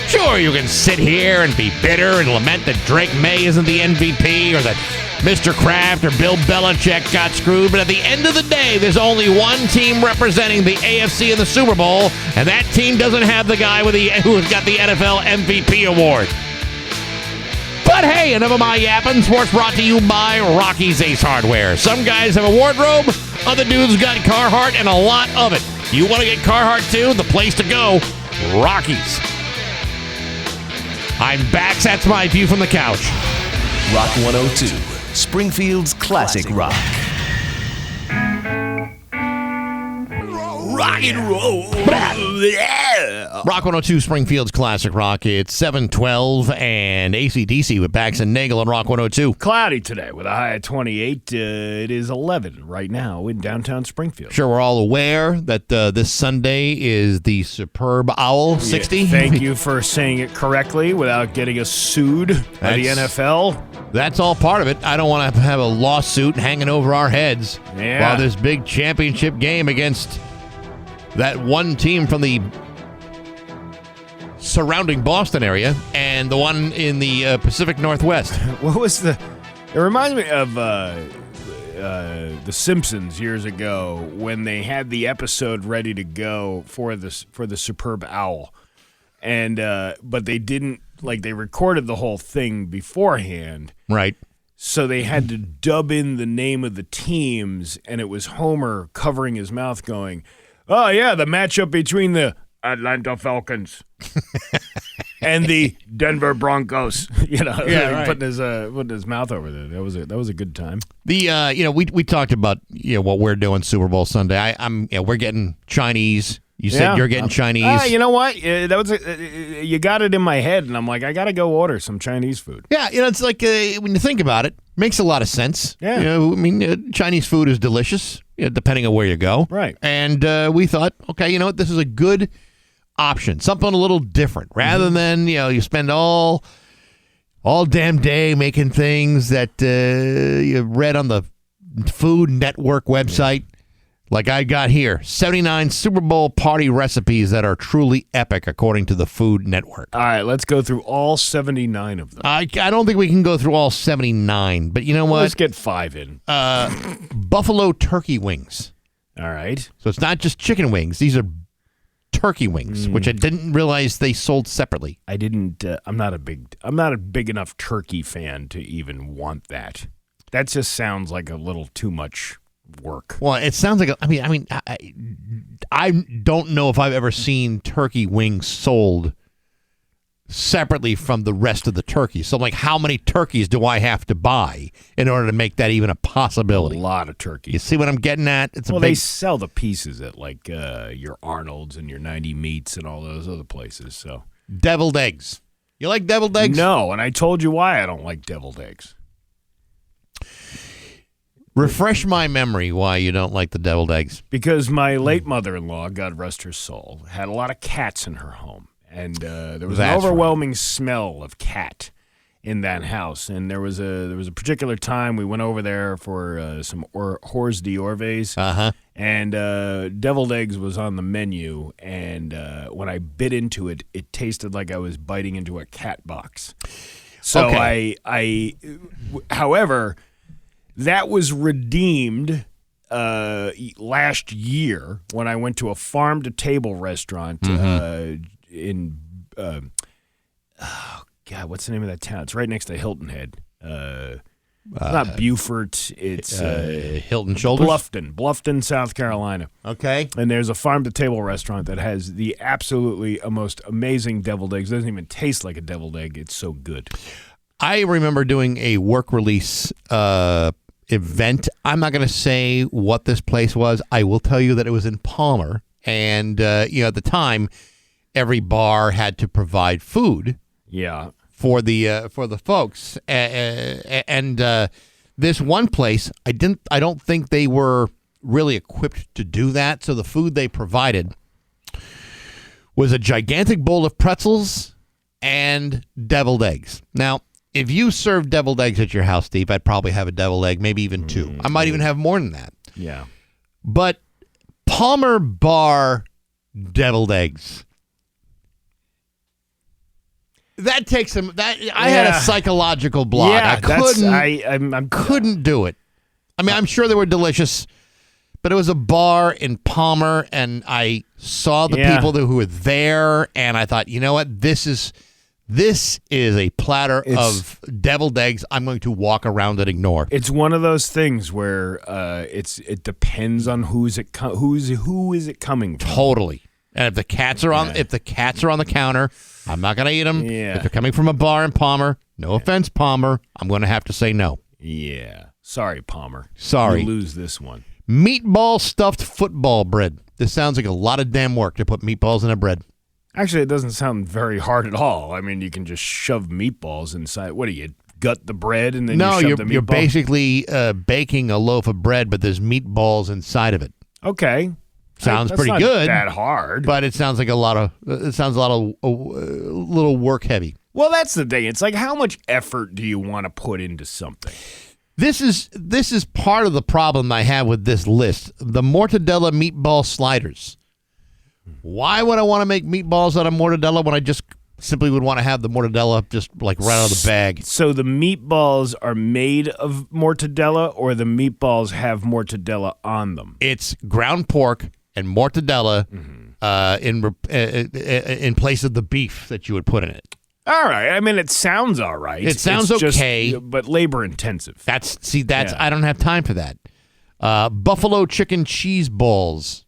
Sure, you can sit here and be bitter and lament that Drake May isn't the MVP or that Mr. Kraft or Bill Belichick got screwed, but at the end of the day, there's only one team representing the AFC in the Super Bowl, and that team doesn't have the guy who's got the NFL MVP award. But hey, enough of my yapping. Sports brought to you by Rocky's Ace Hardware. Some guys have a wardrobe, other dudes got Carhartt, and a lot of it. You want to get Carhartt too? The place to go, Rocky's. I'm Bax. That's my view from the couch. Rock 102, Springfield's classic rock. Rock and roll. Rock 102, Springfield's classic rock. It's 7:12 and AC/DC with Bax and Nagle on Rock 102. Cloudy today with a high of 28. It is 11 right now in downtown Springfield. Sure, we're all aware that this Sunday is the Superb Owl 60. Yeah, thank you for saying it correctly without getting us sued by the NFL. That's all part of it. I don't want to have a lawsuit hanging over our heads while this big championship game against that one team from the surrounding Boston area and the one in the Pacific Northwest. What was the... It reminds me of The Simpsons years ago when they had the episode ready to go for the Superb Owl. And but they didn't, like, they recorded the whole thing beforehand. Right. So they had to dub in the name of the teams, and it was Homer covering his mouth going, "Oh, yeah, the matchup between the Atlanta Falcons and the Denver Broncos." Right. putting his mouth over there. That was a good time. The we talked about what we're doing Super Bowl Sunday. We're getting Chinese. You said you're getting Chinese. You know what? That was you got it in my head, and I'm like, I got to go order some Chinese food. Yeah, it's like when you think about it, makes a lot of sense. Yeah. Chinese food is delicious, depending on where you go. Right. And we thought, okay, this is a good option, something a little different, rather than you spend all damn day making things that you read on the Food Network website. Like I got here, 79 Super Bowl party recipes that are truly epic, according to the Food Network. All right, let's go through all 79 of them. I don't think we can go through all 79, but you know what? Let's get 5 in. Buffalo turkey wings. All right. So it's not just chicken wings. These are turkey wings, which I didn't realize they sold separately. I didn't. I'm not a big enough turkey fan to even want that. That just sounds like a little too much work. Well, it sounds like I don't know if I've ever seen turkey wings sold separately from the rest of the turkey. So I'm like, how many turkeys do I have to buy in order to make that even a possibility? A lot of turkeys. You see what I'm getting at? They sell the pieces at like your Arnold's and your 90 Meats and all those other places. So deviled eggs. You like deviled eggs? No, and I told you why I don't like deviled eggs. Refresh my memory why you don't like the deviled eggs. Because my late mother-in-law, God rest her soul, had a lot of cats in her home. And there was an overwhelming smell of cat in that house. And there was a particular time we went over there for some hors d'oeuvres. Uh-huh. And deviled eggs was on the menu. And when I bit into it, it tasted like I was biting into a cat box. So okay. However, that was redeemed last year when I went to a farm-to-table restaurant in what's the name of that town? It's right next to Hilton Head. It's not Beaufort. It's Hilton Shoulders? Bluffton, South Carolina. Okay. And there's a farm-to-table restaurant that has the absolutely most amazing deviled eggs. It doesn't even taste like a deviled egg. It's so good. I remember doing a work release event. I'm not going to say what this place was. I will tell you that it was in Palmer. And, at the time, every bar had to provide food. Yeah. For the folks. And this one place, I don't think they were really equipped to do that. So the food they provided was a gigantic bowl of pretzels and deviled eggs. Now, if you serve deviled eggs at your house, Steve, I'd probably have a deviled egg, maybe even 2. I might even have more than that. Yeah. But Palmer Bar deviled eggs. That takes some. I had a psychological block. Yeah, I couldn't do it. I mean, I'm sure they were delicious, but it was a bar in Palmer, and I saw the people who were there, and I thought, you know what, this is a platter of deviled eggs I'm going to walk around and ignore. It's one of those things where it depends on who is it coming from. Totally. And if the cats are on the counter, I'm not going to eat them. Yeah. If they're coming from a bar in Palmer, no offense, Palmer, I'm going to have to say no. Yeah. Sorry, Palmer. Sorry. You lose this one. Meatball stuffed football bread. This sounds like a lot of damn work to put meatballs in a bread. Actually, it doesn't sound very hard at all. I mean, you can just shove meatballs inside. What do you gut the bread and then you shove the meatball? You're basically baking a loaf of bread, but there's meatballs inside of it. Okay. Sounds pretty not good. That hard, but it sounds like a little work heavy. Well, that's the thing. It's like, how much effort do you want to put into something? This is part of the problem I have with this list. The mortadella meatball sliders. Why would I want to make meatballs out of mortadella when I just simply would want to have the mortadella just like right out of the bag? So the meatballs are made of mortadella, or the meatballs have mortadella on them? It's ground pork and mortadella in place of the beef that you would put in it. All right. I mean, it sounds all right. It sounds It's okay. but labor intensive. I don't have time for that. Buffalo chicken cheese balls.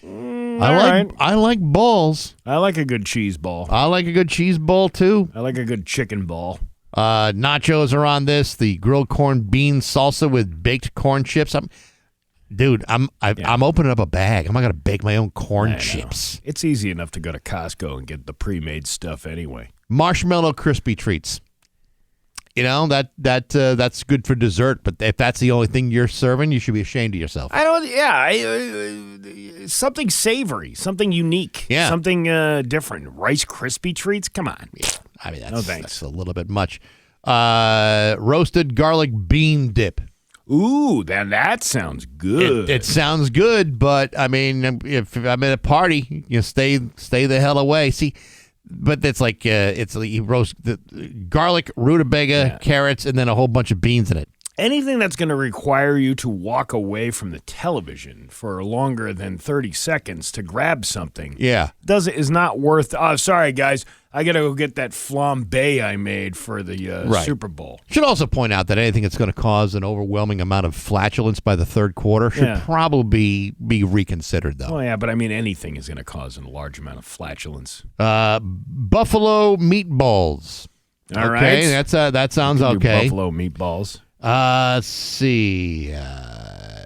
I like balls. I like a good cheese ball. I like a good cheese ball too. I like a good chicken ball. Nachos are on this. The grilled corned bean salsa with baked corn chips. I'm opening up a bag. I'm not gonna bake my own corn chips. It's easy enough to go to Costco and get the pre-made stuff anyway. Marshmallow crispy treats. You know, that's good for dessert, but if that's the only thing you're serving, you should be ashamed of yourself. Something savory, something unique, something different. Rice Krispie treats? Come on. Yeah, I mean, no thanks. That's a little bit much. Roasted garlic bean dip. Ooh, then that sounds good. It sounds good, but I mean, if I'm at a party, stay the hell away. See, but it's like you roast the garlic, rutabaga, carrots, and then a whole bunch of beans in it. Anything that's going to require you to walk away from the television for longer than 30 seconds to grab something, is not worth. Oh, sorry guys, I got to go get that flambe I made for the Super Bowl. Should also point out that anything that's going to cause an overwhelming amount of flatulence by the third quarter should probably be reconsidered, though. Well, yeah, but I mean, anything is going to cause a large amount of flatulence. Buffalo meatballs. All right, that sounds okay. Buffalo meatballs. Let's see.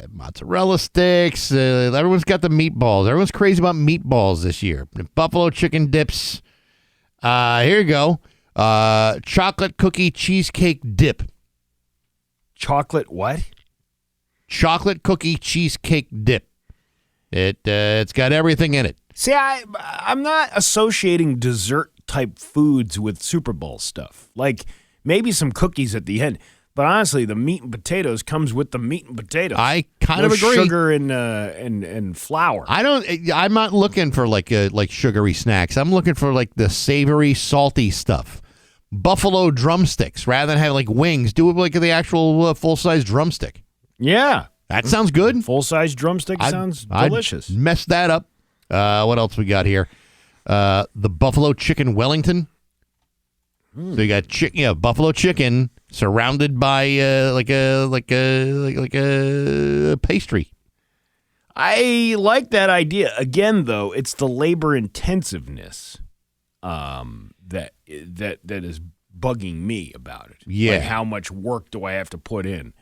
Mozzarella sticks. Everyone's got the meatballs. Everyone's crazy about meatballs this year. Buffalo chicken dips. Here you go. Chocolate cookie cheesecake dip. Chocolate what? Chocolate cookie cheesecake dip. It's got everything in it. See, I'm not associating dessert type foods with Super Bowl stuff. Like maybe some cookies at the end. But honestly, the meat and potatoes comes with the meat and potatoes. I kind of agree. Sugar and flour. I'm not looking for like sugary snacks. I'm looking for like the savory, salty stuff. Buffalo drumsticks rather than have like wings. Do it like the actual full size drumstick. Yeah, that sounds good. Full size drumstick sounds delicious. I'd mess that up. What else we got here? The buffalo chicken Wellington. So you got buffalo chicken surrounded by like a pastry. I like that idea. Again, though, it's the labor intensiveness that is bugging me about it. Yeah, like how much work do I have to put in?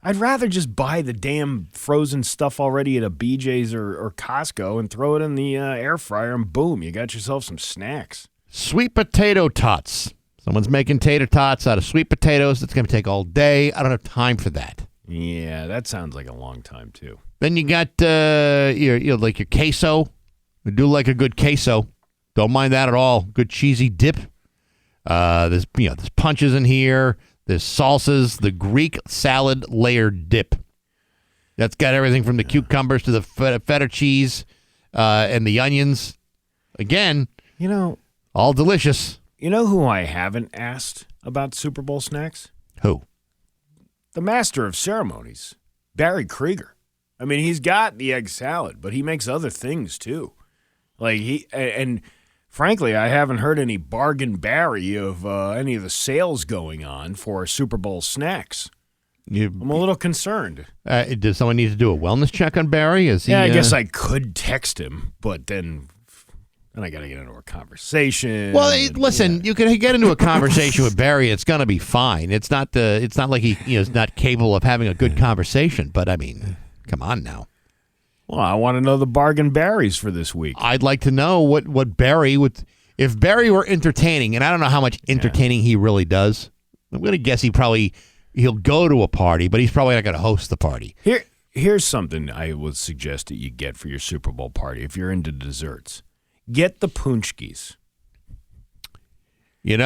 I'd rather just buy the damn frozen stuff already at a BJ's or Costco and throw it in the air fryer, and boom, you got yourself some snacks. Sweet potato tots. Someone's making tater tots out of sweet potatoes. It's going to take all day. I don't have time for that. Yeah, that sounds like a long time, too. Then you got your queso. We do like a good queso. Don't mind that at all. Good cheesy dip. There's punches in here. There's salsas. The Greek salad layered dip. That's got everything from the cucumbers to the feta cheese and the onions. Again, all delicious. You know who I haven't asked about Super Bowl snacks? Who? The master of ceremonies, Barry Krieger. I mean, he's got the egg salad, but he makes other things too. And frankly, I haven't heard any bargain Barry of any of the sales going on for Super Bowl snacks. I'm a little concerned. Does someone need to do a wellness check on Barry? I guess I could text him, but then I got to get into a conversation. Well, listen, you can get into a conversation with Barry. It's going to be fine. It's not like he is not capable of having a good conversation. But I mean, come on now. Well, I want to know the bargain Barrys for this week. I'd like to know what Barry would, if Barry were entertaining, and I don't know how much entertaining he really does. I'm going to guess he'll go to a party, but he's probably not going to host the party. Here's something I would suggest that you get for your Super Bowl party if you're into desserts. Get the punchkis. They're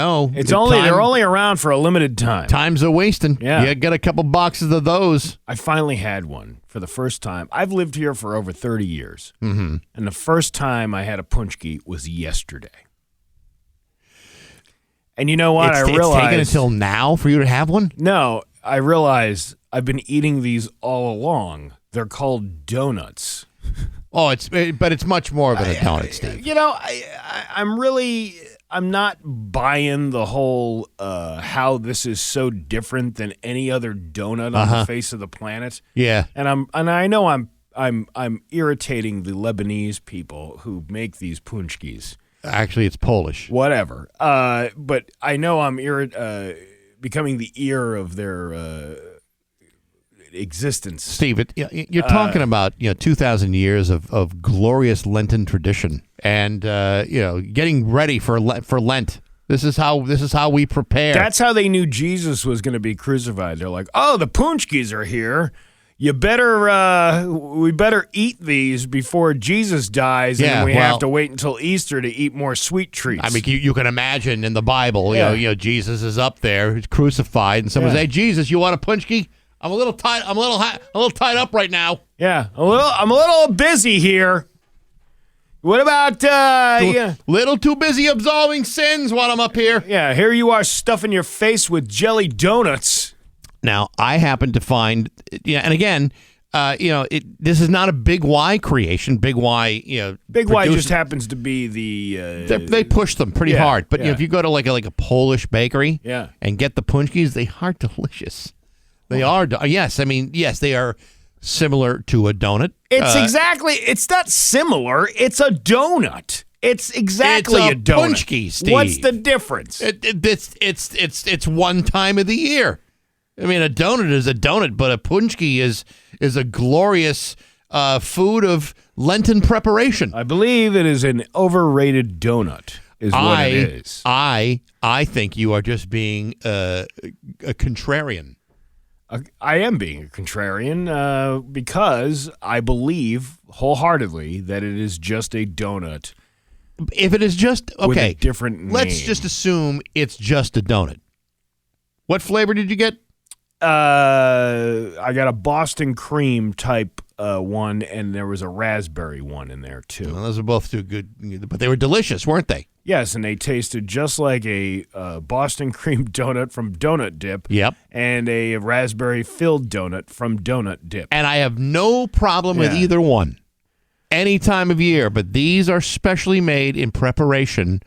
only around for a limited time. Time's a wasting. Yeah. You get a couple boxes of those. I finally had one for the first time. I've lived here for over 30 years. Mm-hmm. And the first time I had a punchki was yesterday. And you know what? I realized it's taken until now for you to have one? No, I realized I've been eating these all along. They're called donuts. Oh, but it's much more of an donut, Steve. I'm not buying the whole how this is so different than any other donut on the face of the planet. Yeah, and I know I'm irritating the Lebanese people who make these punchkis. Actually, it's Polish. Whatever. But I know I'm becoming the ear of their existence. Steve, you're talking about 2,000 years of glorious Lenten tradition, and getting ready for Lent. This is how we prepare. That's how they knew Jesus was going to be crucified. They're like, oh, the punchkis are here. We better eat these before Jesus dies, and then we have to wait until Easter to eat more sweet treats. I mean, you can imagine in the Bible, Jesus is up there, he's crucified, and someone says, "Hey, Jesus, you want a punchki? I'm a little tied. I'm a little tied up right now. Yeah, I'm a little busy here. What about little too busy absolving sins while I'm up here? Yeah, here you are stuffing your face with jelly donuts." Now, I happen to find, and again, this is not a Big Y creation. Big Y, Big Y just happens to be the. They push them pretty hard, but if you go to like a Polish bakery, and get the punchkis, they are delicious. They are. Yes, I mean, yes, they are similar to a donut. It's not similar. It's a donut. It's exactly a donut. Punchki, Steve. What's the difference? It's one time of the year. I mean, a donut is a donut, but a punchki is a glorious food of Lenten preparation. I believe it is an overrated donut. Is what it is. I think you are just being a contrarian. I am being a contrarian because I believe wholeheartedly that it is just a donut. If it is just okay, with a different name. Let's just assume it's just a donut. What flavor did you get? I got a Boston cream type one, and there was a raspberry one in there too. Well, those are both too good, but they were delicious, weren't they? Yes, and they tasted just like a Boston cream donut from Donut Dip. Yep. And a raspberry filled donut from Donut Dip. And I have no problem with either one any time of year, but these are specially made in preparation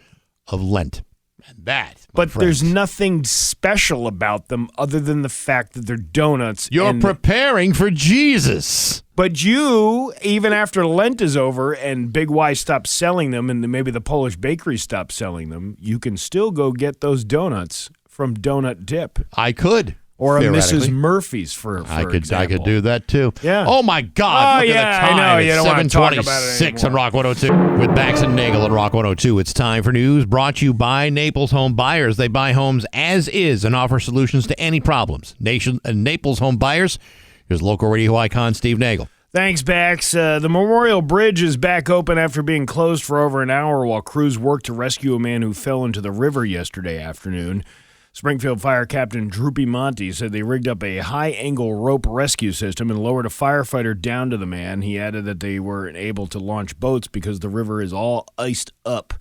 of Lent. And that, but there's nothing special about them other than the fact that they're donuts. You're preparing for Jesus. But you, even after Lent is over and Big Y stops selling them and maybe the Polish bakery stops selling them, you can still go get those donuts from Donut Dip. I could. Or a Mrs. Murphy's, for example. I could do that, too. Yeah. Oh, my God. Look at the time. I know. You don't want to talk about it 7:26 anymore. on Rock 102. With Bax and Nagle on Rock 102, it's time for news brought to you by Naples Home Buyers. They buy homes as is and offer solutions to any problems. Naples Home Buyers. Here's local radio icon Steve Nagle. Thanks, Bax. The Memorial Bridge is back open after being closed for over an hour while crews worked to rescue a man who fell into the river yesterday afternoon. Springfield Fire Captain Droopy Monty said they rigged up a high-angle rope rescue system and lowered a firefighter down to the man. He added that they weren't able to launch boats because the river is all iced up.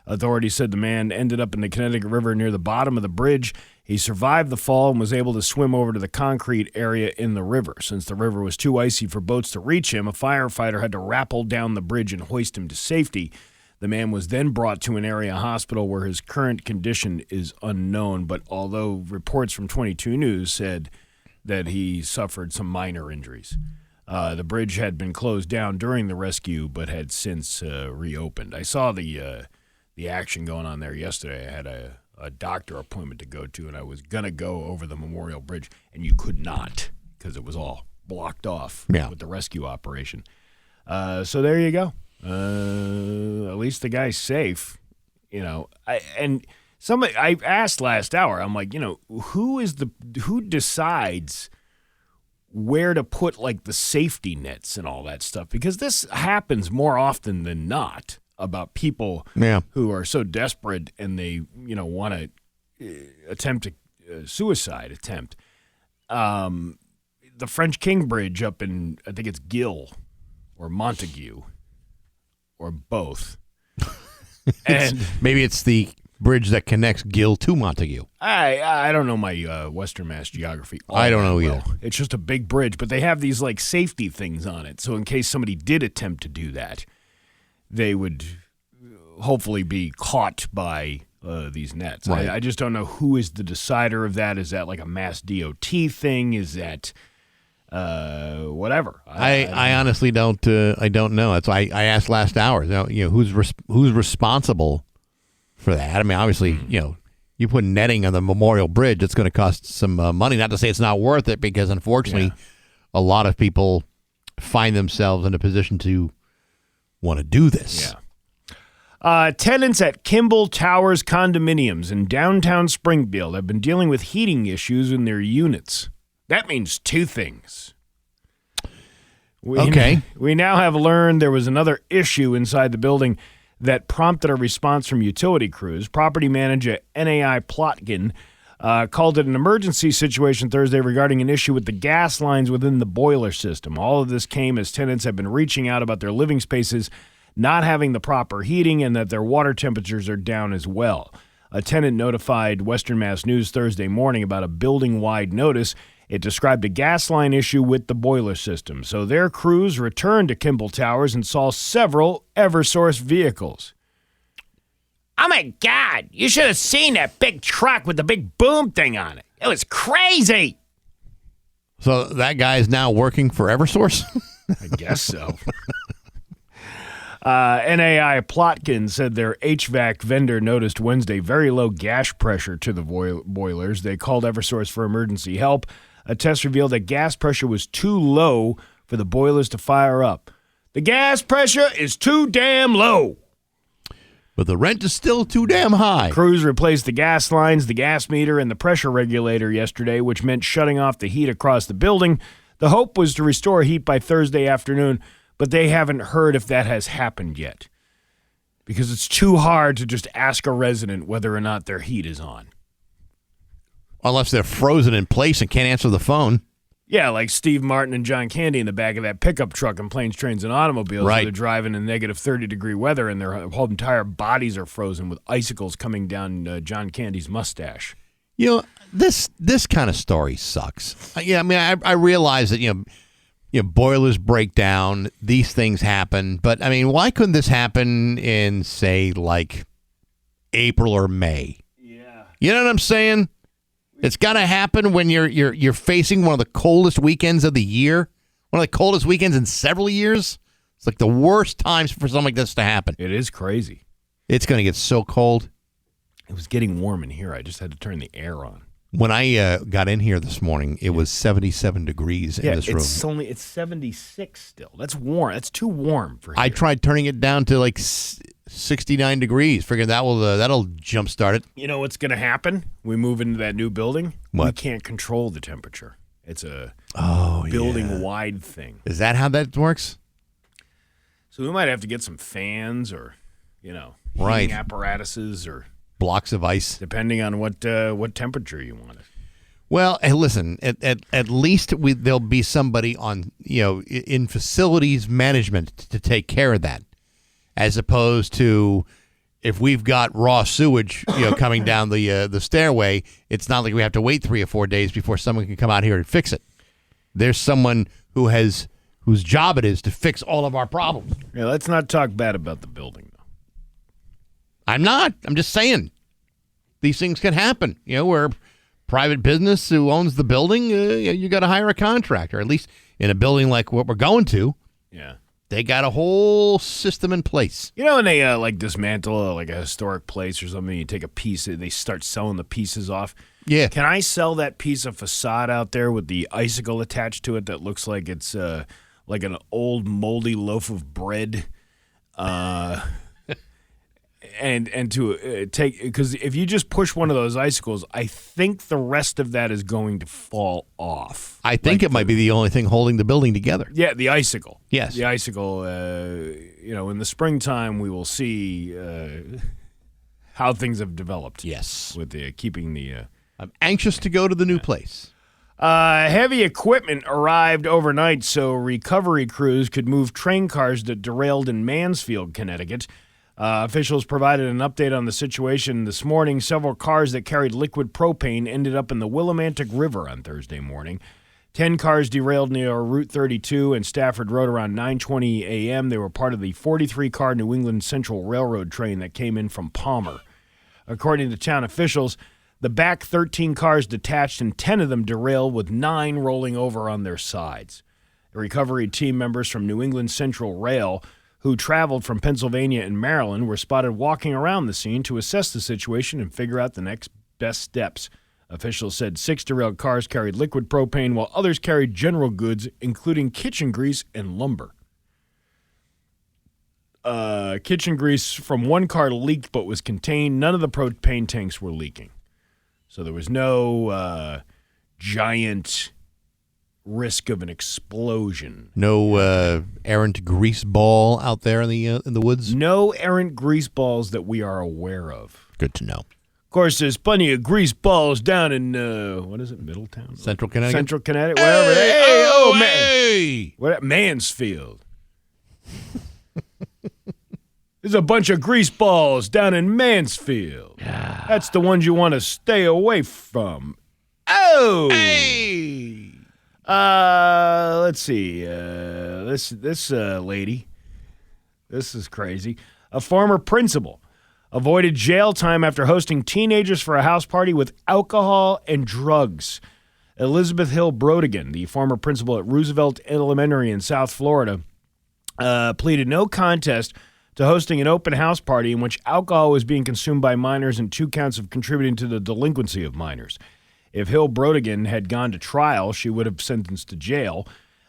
Authorities said the man ended up in the Connecticut River near the bottom of the bridge. He survived the fall and was able to swim over to the concrete area in the river. Since the river was too icy for boats to reach him, a firefighter had to rappel down the bridge and hoist him to safety. The man was then brought to an area hospital where his current condition is unknown, but although reports from 22 News said that he suffered some minor injuries. The bridge had been closed down during the rescue, but had since reopened. I saw the action going on there yesterday. I had a doctor appointment to go to, and I was going to go over the Memorial Bridge, and you could not because it was all blocked off with the rescue operation. So there you go. At least the guy's safe, I asked last hour, I'm like, who decides where to put like the safety nets and all that stuff? Because this happens more often than not. about people who are so desperate and they, want to attempt a suicide attempt. The French King Bridge up in, I think it's Gill or Montague or both. And maybe it's the bridge that connects Gill to Montague. I don't know my Western Mass geography. I don't know either. It's just a big bridge, but they have these like safety things on it. So in case somebody did attempt to do that, they would hopefully be caught by these nets. Right. I just don't know who is the decider of that. Is that like a Mass DOT thing? Is that whatever? I honestly don't. I don't know. That's why I asked last hour. Who's responsible for that? I mean, obviously, you put netting on the Memorial Bridge, it's going to cost some money. Not to say it's not worth it, because unfortunately, a lot of people find themselves in a position to want to do this. Yeah. Tenants at Kimball Towers condominiums in downtown Springfield have been dealing with heating issues in their units. That means two things. We now have learned there was another issue inside the building that prompted a response from utility crews. Property manager NAI Plotkin called it an emergency situation Thursday regarding an issue with the gas lines within the boiler system. All of this came as tenants have been reaching out about their living spaces not having the proper heating and that their water temperatures are down as well. A tenant notified Western Mass News Thursday morning about a building-wide notice. It described a gas line issue with the boiler system. So their crews returned to Kimball Towers and saw several Eversource vehicles. Oh, my God. You should have seen that big truck with the big boom thing on it. It was crazy. So that guy is now working for Eversource? I guess so. NAI Plotkin said their HVAC vendor noticed Wednesday very low gas pressure to the boilers. They called Eversource for emergency help. A test revealed that gas pressure was too low for the boilers to fire up. The gas pressure is too damn low. But the rent is still too damn high. Crews replaced the gas lines, the gas meter, and the pressure regulator yesterday, which meant shutting off the heat across the building. The hope was to restore heat by Thursday afternoon, but they haven't heard if that has happened yet, because it's too hard to just ask a resident whether or not their heat is on. Unless they're frozen in place and can't answer the phone. Yeah, like Steve Martin and John Candy in the back of that pickup truck in Planes, Trains, and Automobiles. Right. They're driving in negative 30-degree weather, and their whole entire bodies are frozen with icicles coming down John Candy's mustache. This kind of story sucks. I realize that, boilers break down, these things happen, but why couldn't this happen in, say, like April or May? Yeah. You know what I'm saying? It's got to happen when you're facing one of the coldest weekends of the year, one of the coldest weekends in several years. It's like the worst times for something like this to happen. It is crazy. It's going to get so cold. It was getting warm in here. I just had to turn the air on. When I got in here this morning, it was 77 degrees in this room. It's 76 still. That's warm. That's too warm for here. I tried turning it down to like 69 degrees. Figuring that'll jumpstart it. You know what's going to happen? We move into that new building. What? We can't control the temperature. It's a building-wide thing. Is that how that works? So we might have to get some fans or, right, heating apparatuses or blocks of ice, depending on what temperature you want it. Well, hey, listen. At least there'll be somebody on in facilities management to take care of that, as opposed to if we've got raw sewage coming down the stairway. It's not like we have to wait 3 or 4 days before someone can come out here and fix it. There's someone whose job it is to fix all of our problems. Yeah, let's not talk bad about the building, though. I'm not. I'm just saying these things can happen. Where private business who owns the building, you got to hire a contractor. At least in a building like what we're going to. Yeah. They got a whole system in place. When they dismantle like a historic place or something, you take a piece, they start selling the pieces off. Yeah. Can I sell that piece of facade out there with the icicle attached to it that looks like it's like an old moldy loaf of bread? and to take, because if you just push one of those icicles, I think the rest of that is going to fall off. I think it might be the only thing holding the building together. Yeah, the icicle. Yes. The icicle, in the springtime we will see how things have developed. Yes. With keeping the... I'm anxious to go to the new place. Heavy equipment arrived overnight so recovery crews could move train cars that derailed in Mansfield, Connecticut. Officials provided an update on the situation this morning. Several cars that carried liquid propane ended up in the Willimantic River on Thursday morning. 10 cars derailed near Route 32 and Stafford Road around 9:20 a.m. They were part of the 43-car New England Central Railroad train that came in from Palmer. According to town officials, the back 13 cars detached and 10 of them derailed, with 9 rolling over on their sides. The recovery team members from New England Central Rail, who traveled from Pennsylvania and Maryland, were spotted walking around the scene to assess the situation and figure out the next best steps. Officials said 6 derailed cars carried liquid propane, while others carried general goods, including kitchen grease and lumber. Kitchen grease from one car leaked but was contained. None of the propane tanks were leaking. So there was no giant risk of an explosion. No errant grease ball out there in the woods? No errant grease balls that we are aware of. Good to know. Of course, there's plenty of grease balls down in, what is it, Middletown? Central Connecticut? Central Connecticut, wherever. Hey, man. Hey! What, Mansfield. There's a bunch of grease balls down in Mansfield. That's the ones you want to stay away from. Oh! Hey! Let's see. This lady, this is crazy. A former principal avoided jail time after hosting teenagers for a house party with alcohol and drugs. Elizabeth Hill Brodigan, the former principal at Roosevelt Elementary in South Florida, pleaded no contest to hosting an open house party in which alcohol was being consumed by minors and 2 counts of contributing to the delinquency of minors. If Hill Brodigan had gone to trial, she would have sentenced to jail.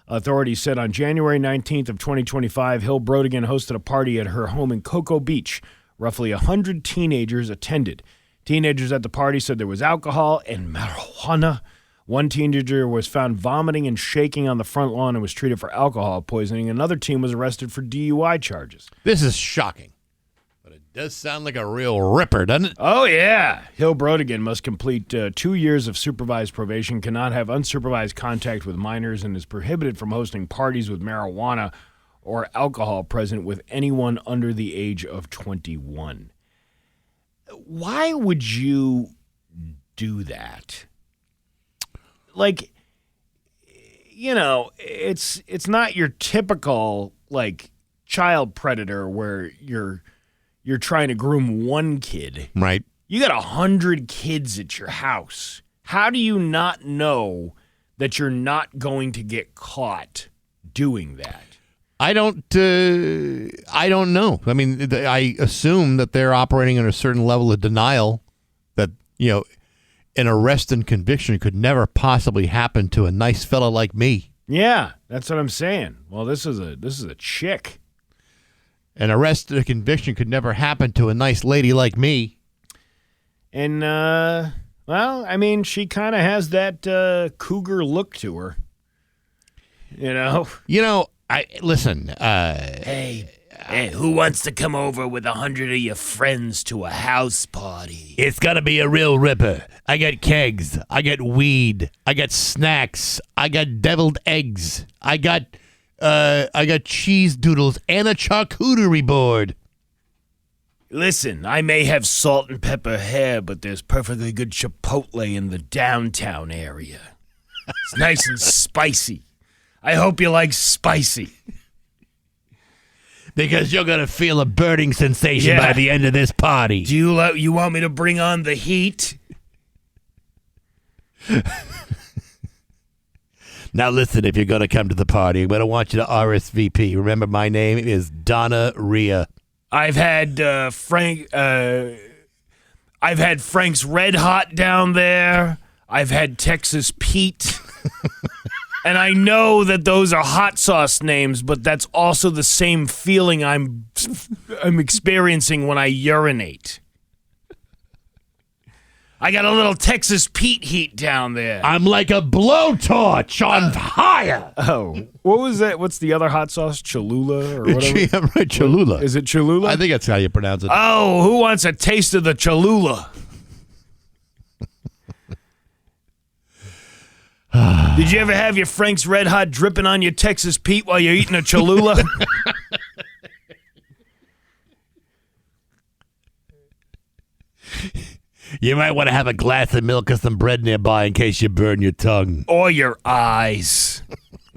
Authorities said on January 19th of 2025, Hill Brodigan hosted a party at her home in Cocoa Beach. Roughly 100 teenagers attended. Teenagers at the party said there was alcohol and marijuana. One teenager was found vomiting and shaking on the front lawn and was treated for alcohol poisoning. Another teen was arrested for DUI charges. This is shocking, but it does sound like a real ripper, doesn't it? Oh, yeah. Hill Brodigan must complete 2 years of supervised probation, cannot have unsupervised contact with minors, and is prohibited from hosting parties with marijuana or alcohol present with anyone under the age of 21. Why would you do that? Like, it's not your typical, like, child predator where you're trying to groom one kid. Right. You got 100 kids at your house. How do you not know that you're not going to get caught doing that? I don't know. I mean, I assume that they're operating on a certain level of denial that, an arrest and conviction could never possibly happen to a nice fella like me. Yeah, that's what I'm saying. Well, this is a chick. An arrest and a conviction could never happen to a nice lady like me. And, well, I mean, she kind of has that cougar look to her. Listen. Hey, who wants to come over with 100 of your friends to a house party? It's got to be a real ripper. I got kegs. I got weed. I got snacks. I got deviled eggs. I got cheese doodles and a charcuterie board. Listen, I may have salt and pepper hair, but there's perfectly good Chipotle in the downtown area. It's nice and spicy. I hope you like spicy. Because you're going to feel a burning sensation by the end of this party. Do you want me to bring on the heat? Now listen, if you're going to come to the party, I'm going to want you to RSVP. Remember, my name is Donna Rhea. I've had Frank's Red Hot down there. I've had Texas Pete. And I know that those are hot sauce names, but that's also the same feeling I'm experiencing when I urinate. I got a little Texas Pete heat down there. I'm like a blowtorch on fire. Oh, what was that? What's the other hot sauce? Cholula or whatever? Yeah, right, Cholula. Is it Cholula? I think that's how you pronounce it. Oh, who wants a taste of the Cholula? Did you ever have your Frank's Red Hot dripping on your Texas Pete while you're eating a Cholula? You might want to have a glass of milk or some bread nearby in case you burn your tongue. Or your eyes.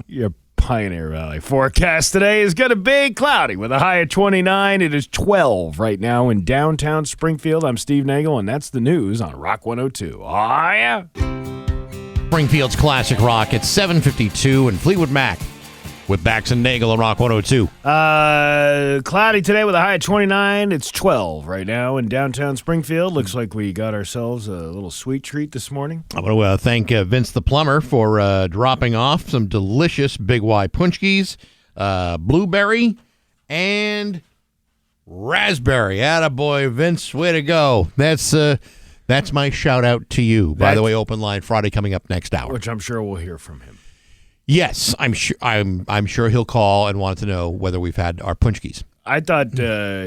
Your Pioneer Valley forecast today is going to be cloudy with a high of 29. It is 12 right now in downtown Springfield. I'm Steve Nagle, and that's the news on Rock 102. Oh, yeah. Springfield's Classic Rock at 7:52 and Fleetwood Mac with Bax and Nagle on Rock 102. Cloudy today with a high of 29. It's 12 right now in downtown Springfield. Looks like we got ourselves a little sweet treat this morning. I want to thank Vince the Plumber for dropping off some delicious Big Y punchkis, blueberry, and raspberry. Attaboy, Vince. Way to go. That's my shout out to you. By the way, Open Line Friday coming up next hour. Which I'm sure we'll hear from him. Yes, I'm sure he'll call and want to know whether we've had our punchkis. I thought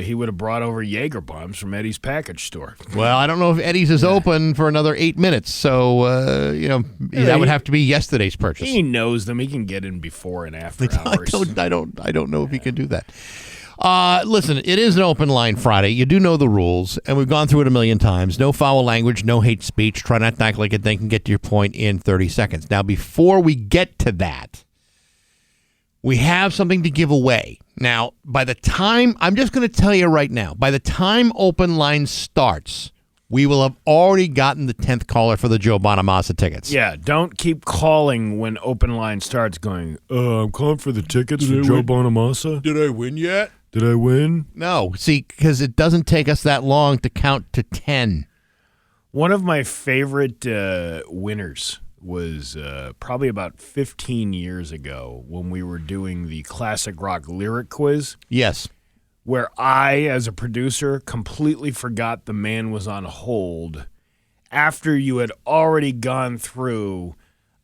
he would have brought over Jaeger bombs from Eddie's package store. Well, I don't know if Eddie's is open for another 8 minutes, so that would have to be yesterday's purchase. He knows them. He can get in before and after hours. I don't know if he can do that. Listen, it is an Open Line Friday. You do know the rules, and we've gone through it a million times. No foul language, no hate speech. Try not to act like it. They can get to your point in 30 seconds. Now, before we get to that, we have something to give away. Now, by the time, I'm just going to tell you right now, by the time Open Line starts, we will have already gotten the 10th caller for the Joe Bonamassa tickets. Yeah, don't keep calling when Open Line starts going, I'm calling for the tickets for Joe Bonamassa. Did I win yet? Did I win? No, see, because it doesn't take us that long to count to 10. One of my favorite winners was probably about 15 years ago when we were doing the Classic Rock Lyric Quiz. Yes. Where I, as a producer, completely forgot the man was on hold after you had already gone through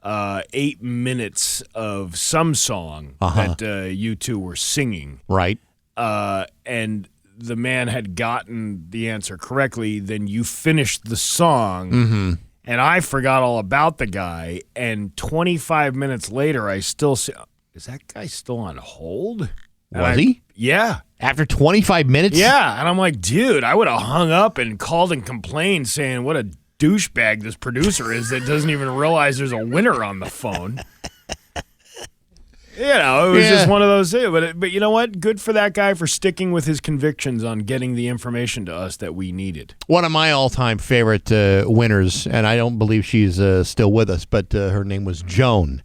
8 minutes of some song that you two were singing. Right. And the man had gotten the answer correctly. Then you finished the song, and I forgot all about the guy. And 25 minutes later, I still say, is that guy still on hold? Was he? Yeah. After 25 minutes? Yeah. And I'm like, dude, I would have hung up and called and complained saying what a douchebag this producer is that doesn't even realize there's a winner on the phone. It was just one of those things. But you know what? Good for that guy for sticking with his convictions on getting the information to us that we needed. One of my all-time favorite winners, and I don't believe she's still with us, but her name was Joan.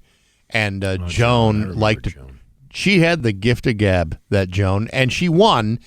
And Joan liked to... Joan. She had the gift of gab, that Joan, and she won.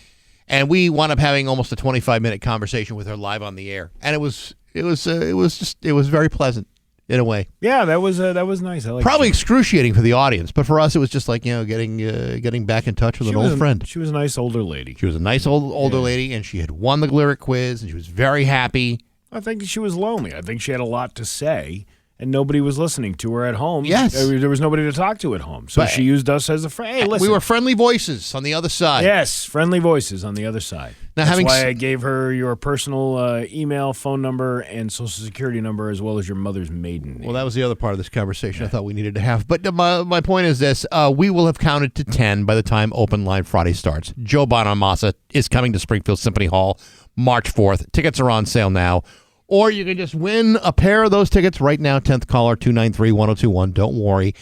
And we wound up having almost a 25-minute conversation with her live on the air. And it was very pleasant. In a way, yeah, that was nice. I probably excruciating for the audience, but for us, it was just like getting back in touch with an old friend. She was a nice older lady. She was a nice older lady, and she had won the lyric quiz, and she was very happy. I think she was lonely. I think she had a lot to say, and nobody was listening to her at home. Yes, there was nobody to talk to at home, so she used us as a friend. Hey, listen, we were friendly voices on the other side. Yes, friendly voices on the other side. Now, that's why I gave her your personal email, phone number, and social security number, as well as your mother's maiden name. Well, that was the other part of this conversation I thought we needed to have. But my point is this. We will have counted to 10 by the time Open Line Friday starts. Joe Bonamassa is coming to Springfield Symphony Hall March 4th. Tickets are on sale now. Or you can just win a pair of those tickets right now. 10th caller, 293-1021. Don't worry.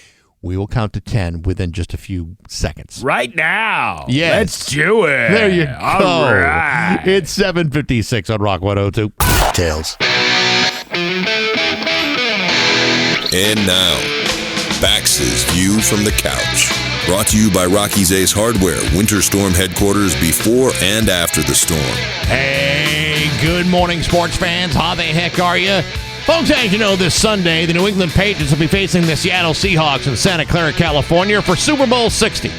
We will count to 10 within just a few seconds. Right now. Yes. Let's do it. There you go. All right. It's 7:56 on Rock 102. Tails. And now, Bax's View from the Couch. Brought to you by Rocky's Ace Hardware, Winter Storm headquarters before and after the storm. Hey, good morning, sports fans. How the heck are you? Folks, as you know, this Sunday, the New England Patriots will be facing the Seattle Seahawks in Santa Clara, California for Super Bowl 60.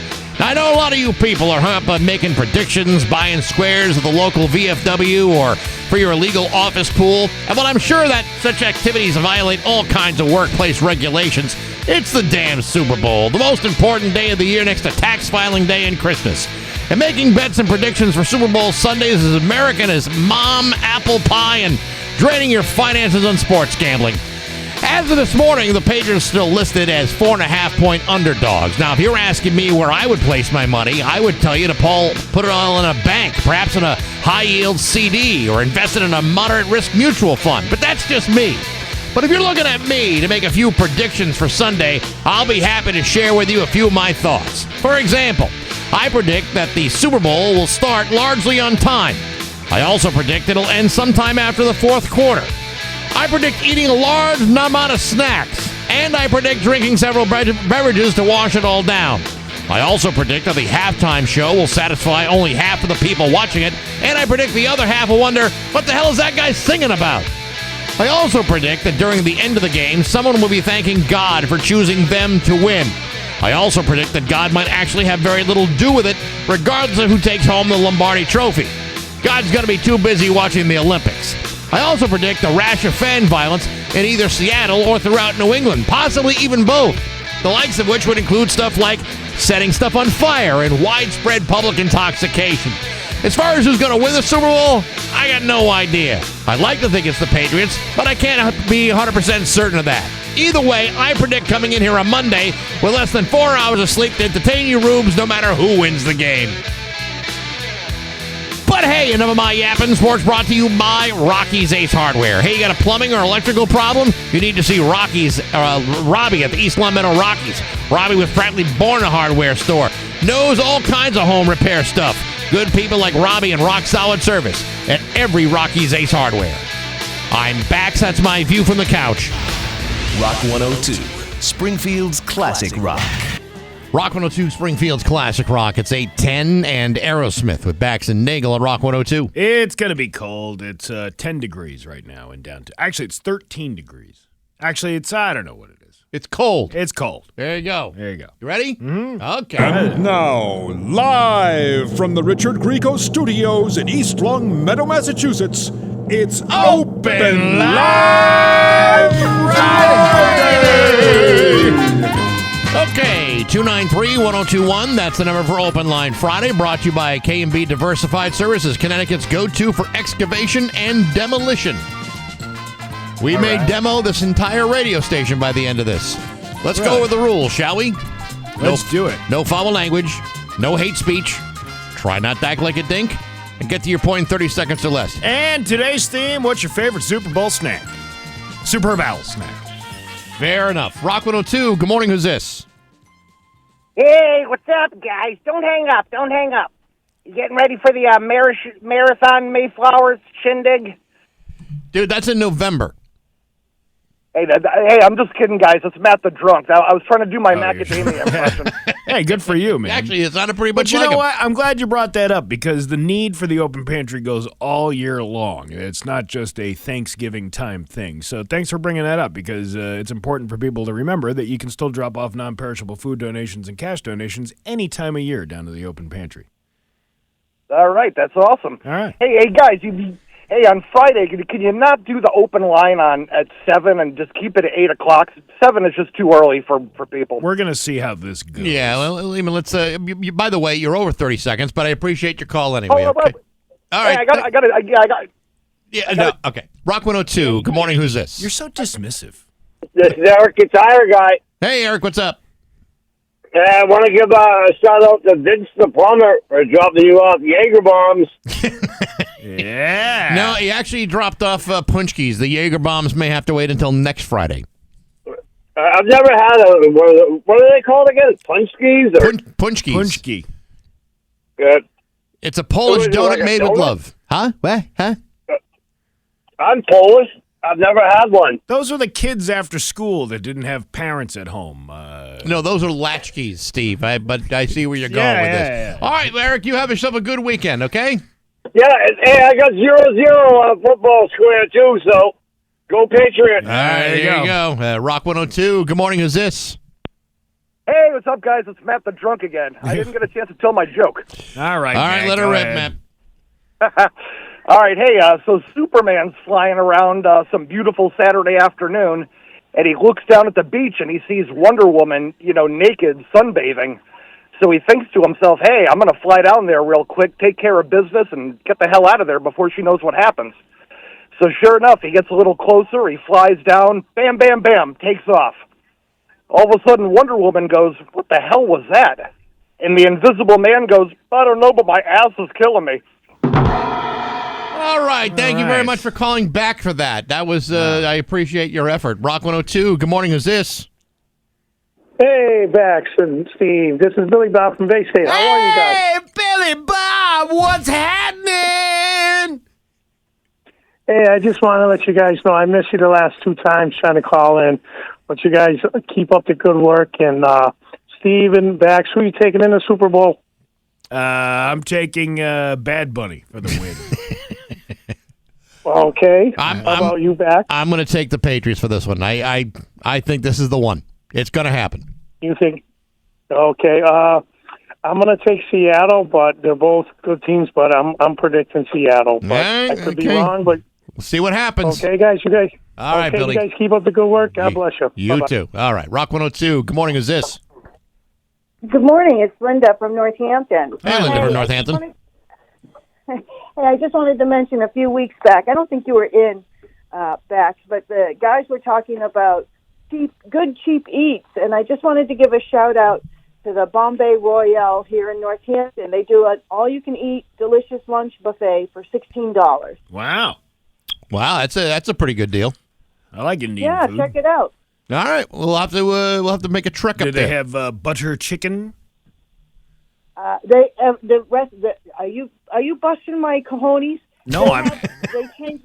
Now, I know a lot of you people are hung up on making predictions, buying squares at the local VFW or for your illegal office pool. And while I'm sure that such activities violate all kinds of workplace regulations, it's the damn Super Bowl, the most important day of the year next to tax filing day and Christmas. And making bets and predictions for Super Bowl Sundays is as American as mom, apple pie, and draining your finances on sports gambling. As of this morning, the Patriots still listed as 4.5-point underdogs. Now, if you're asking me where I would place my money, I would tell you to put it all in a bank, perhaps in a high-yield CD, or invest it in a moderate-risk mutual fund. But that's just me. But if you're looking at me to make a few predictions for Sunday, I'll be happy to share with you a few of my thoughts. For example, I predict that the Super Bowl will start largely on time. I also predict it'll end sometime after the fourth quarter. I predict eating a large amount of snacks, and I predict drinking several beverages to wash it all down. I also predict that the halftime show will satisfy only half of the people watching it, and I predict the other half will wonder, what the hell is that guy singing about? I also predict that during the end of the game, someone will be thanking God for choosing them to win. I also predict that God might actually have very little to do with it, regardless of who takes home the Lombardi Trophy. God's going to be too busy watching the Olympics. I also predict a rash of fan violence in either Seattle or throughout New England, possibly even both, the likes of which would include stuff like setting stuff on fire and widespread public intoxication. As far as who's going to win the Super Bowl, I got no idea. I'd like to think it's the Patriots, but I can't be 100% certain of that. Either way, I predict coming in here on Monday with less than 4 hours of sleep to entertain you rubes no matter who wins the game. But hey, enough of my yapping. Sports brought to you by Rocky's Ace Hardware. Hey, you got a plumbing or electrical problem? You need to see Robbie at the East Long Meadow Rockies. Robbie was practically born a hardware store. Knows all kinds of home repair stuff. Good people like Robbie and rock solid service at every Rocky's Ace Hardware. I'm Bax. That's my view from the couch. Rock 102, Springfield's classic rock. Rock 102, Springfield's classic rock. It's 8:10 and Aerosmith with Bax and Nagle on Rock 102. It's going to be cold. It's 10 degrees right now in downtown. Actually, it's 13 degrees. Actually, I don't know what it is. It's cold. It's cold. There you go. There you go. You ready? Mm-hmm. Okay. And now, live from the Richard Grieco Studios in East Long Meadow, Massachusetts, it's Open Live Friday! Okay, 293-1021. That's the number for Open Line Friday, brought to you by K&B Diversified Services, Connecticut's go-to for excavation and demolition. We may demo this entire radio station by the end of this. Let's go over the rules, shall we? Let's do it. No foul language, no hate speech, try not to act like a dink, and get to your point in 30 seconds or less. And today's theme, what's your favorite Super Bowl snack? Super Bowl snack. Fair enough. Rock 102, good morning, who's this? Hey, what's up, guys? Don't hang up. Don't hang up. You getting ready for the Marathon Mayflowers shindig? Dude, that's in November. Hey, I'm just kidding, guys. It's Matt the Drunk. I was trying to do my macadamia impression. Hey, good for you, man. Actually, it sounded pretty much But you like know him. what? I'm glad you brought that up because the need for the open pantry goes all year long. It's not just a Thanksgiving time thing. So thanks for bringing that up because it's important for people to remember that you can still drop off non-perishable food donations and cash donations any time of year down to the open pantry. All right, that's awesome. All right. Hey, guys, hey, on Friday, can you not do the open line at 7 and just keep it at 8 o'clock? 7 is just too early for people. We're going to see how this goes. Yeah, well, I mean, let's. By the way, you're over 30 seconds, but I appreciate your call anyway. Oh, okay. All right. Hey, I got it. Yeah, no, okay. Rock 102. Good morning. Who's this? You're so dismissive. This is Eric, the tire guy. Hey, Eric. What's up? I want to give a shout out to Vince the plumber for dropping you off Jaeger bombs. Yeah. No, he actually dropped off Punchkis. The Jaeger bombs may have to wait until next Friday. I've never had what are they called again? Punchkis? Punchkis. Punchki. Good. It's a Polish Is it donut like a made with donut? love. Huh? What? Huh? I'm Polish. I've never had one. Those are the kids after school that didn't have parents at home. No, those are latchkeys, Steve. But I see where you're going with this. Yeah. All right, Eric, you have yourself a good weekend, okay? Yeah, hey, I got 0-0 on football square too, so Go Patriots! All right, there you go. Rock 102. Good morning. Who's this? Hey, what's up, guys? It's Matt the Drunk again. I didn't get a chance to tell my joke. All right, let her rip, Matt. All right, hey, so Superman's flying around some beautiful Saturday afternoon, and he looks down at the beach and he sees Wonder Woman, naked, sunbathing. So he thinks to himself, hey, I'm going to fly down there real quick, take care of business, and get the hell out of there before she knows what happens. So sure enough, he gets a little closer, he flies down, bam, bam, bam, takes off. All of a sudden, Wonder Woman goes, what the hell was that? And the Invisible Man goes, I don't know, but my ass is killing me. All right. Thank you very much for calling back for that. That was, I appreciate your effort. Rock 102. Good morning. Who's this? Hey, Bax and Steve. This is Billy Bob from Bay State. How are you guys? Hey, Billy Bob. What's happening? Hey, I just want to let you guys know I missed you the last 2 times trying to call in. But you guys keep up the good work. And Steve and Bax, who are you taking in the Super Bowl? I'm taking Bad Bunny for the win. Okay. How about you, Bax? I'm going to take the Patriots for this one. I think this is the one. It's going to happen. You think? Okay. I'm going to take Seattle, but they're both good teams. But I'm predicting Seattle. But I could be wrong. But we'll see what happens. Okay, guys. You guys. All right, Billy. You guys keep up the good work. God bless you. You Bye-bye. too. All right. Rock 102. Good morning. Who's this? Good morning. It's Linda from Northampton. Hey, Linda from Northampton. Hey, I just wanted to mention a few weeks back, I don't think you were in, Bax, but the guys were talking about good cheap eats, and I just wanted to give a shout-out to the Bombay Royale here in Northampton. They do an all-you-can-eat delicious lunch buffet for $16. Wow. Wow, that's a pretty good deal. I like Indian food. Yeah, check it out. All right, we'll have to make a trek up there. Do they have butter chicken? Are you busting my cojones? No, I'm. They change.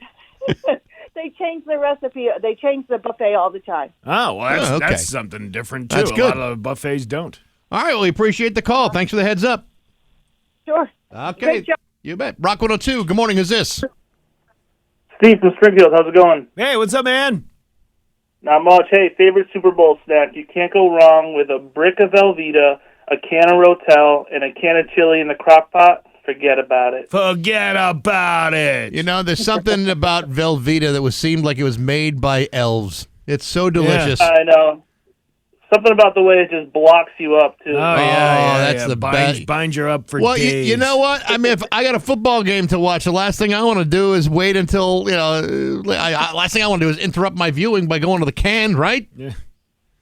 They change the recipe. They change the buffet all the time. Oh, well, okay. That's something different too. That's good. A lot of buffets don't. All right, well, we appreciate the call. Thanks for the heads up. Sure. Okay, Great job. you bet. Rock 102. Good morning. Who's this? Steve from Springfield, how's it going? Hey, what's up, man? Not much. Hey, favorite Super Bowl snack. You can't go wrong with a brick of Velveeta, a can of Rotel, and a can of chili in the crock pot. Forget about it. Forget about it. You know, there's something about Velveeta that seemed like it was made by elves. It's so delicious. I know. Something about the way it just blocks you up, too. Oh, yeah, that's the best. Binds you up for well, days. you know what? I mean, if I got a football game to watch, the last thing I want to do is wait until, last thing I want to do is interrupt my viewing by going to the can, right? Yeah.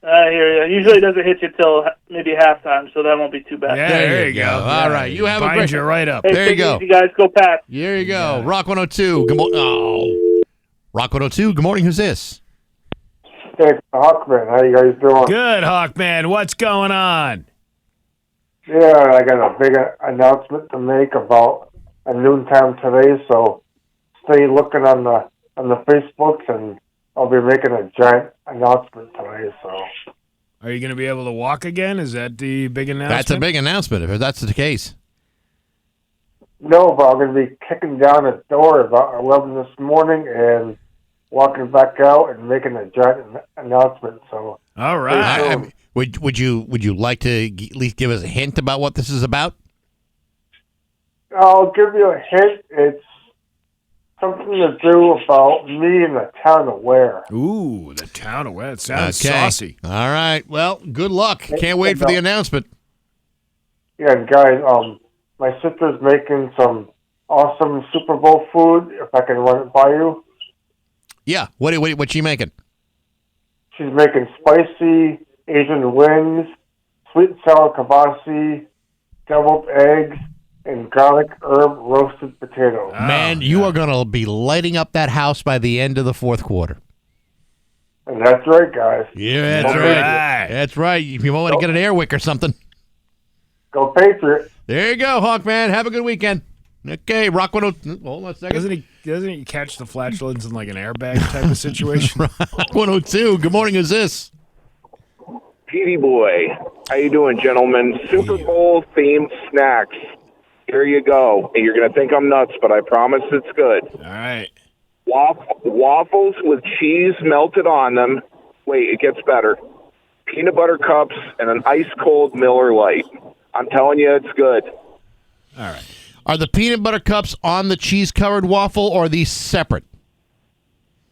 I hear you. Usually it doesn't hit you till maybe halftime, so that won't be too bad. Yeah, there you go. All right, you have a great. Binds you right up. Hey, there you go. You guys go Pats. There you go. Rock 102. Good morning. Oh. Rock 102. Good morning. Who's this? Hey, Hawkman, how you guys doing? Good, Hawkman. What's going on? Yeah, I got a big announcement to make about a noontime today, so stay looking on the Facebooks, and I'll be making a giant announcement today. So, are you going to be able to walk again? Is that the big announcement? That's a big announcement. If that's the case. No, but I'm going to be kicking down a door about 11 this morning and walking back out and making a giant announcement. So, all right. Would you like to at least give us a hint about what this is about? I'll give you a hint. It's something to do about me in the town of Ware. Ooh, the town of Ware. It sounds Okay. saucy. All right. Well, good luck. Can't wait for the announcement. Yeah, and guys, my sister's making some awesome Super Bowl food. If I can run it by you. Yeah. What's she making? She's making spicy Asian wings, sweet and sour kibasi, deviled eggs, and garlic herb roasted potatoes. Man, you are going to be lighting up that house by the end of the fourth quarter. And that's right, guys. Yeah, that's right. That's right. If you want to get an Airwick or something. Go Patriots. There you go, Hawkman. Have a good weekend. Okay, Rock 102. Hold on a second. Doesn't he catch the flatulence in like an airbag type of situation? Rock 102. Good morning. Who's this? Petey Boy. How you doing, gentlemen? Super Bowl themed snacks. Here you go. And you're going to think I'm nuts, but I promise it's good. All right. Waffles with cheese melted on them. Wait, it gets better. Peanut butter cups and an ice-cold Miller Lite. I'm telling you, it's good. All right. Are the peanut butter cups on the cheese-covered waffle, or are these separate?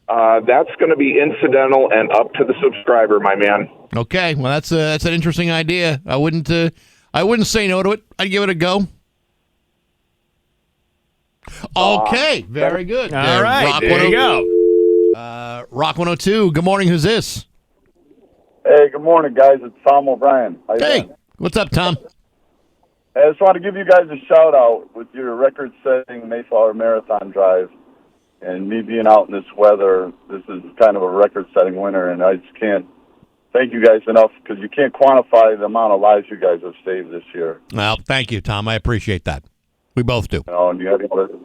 That's going to be incidental and up to the subscriber, my man. Okay, well that's an interesting idea. I wouldn't say no to it. I'd give it a go. Okay, very good. All right, Rock there you go. Rock 102. Good morning. Who's this? Hey, good morning, guys. It's Tom O'Brien. How you Hey, doing? what's up, Tom? I just want to give you guys a shout out with your record-setting Mayflower Marathon drive. And me being out in this weather, this is kind of a record-setting winter, and I just can't thank you guys enough because you can't quantify the amount of lives you guys have saved this year. Well, thank you, Tom. I appreciate that. We both do. You know, and you got to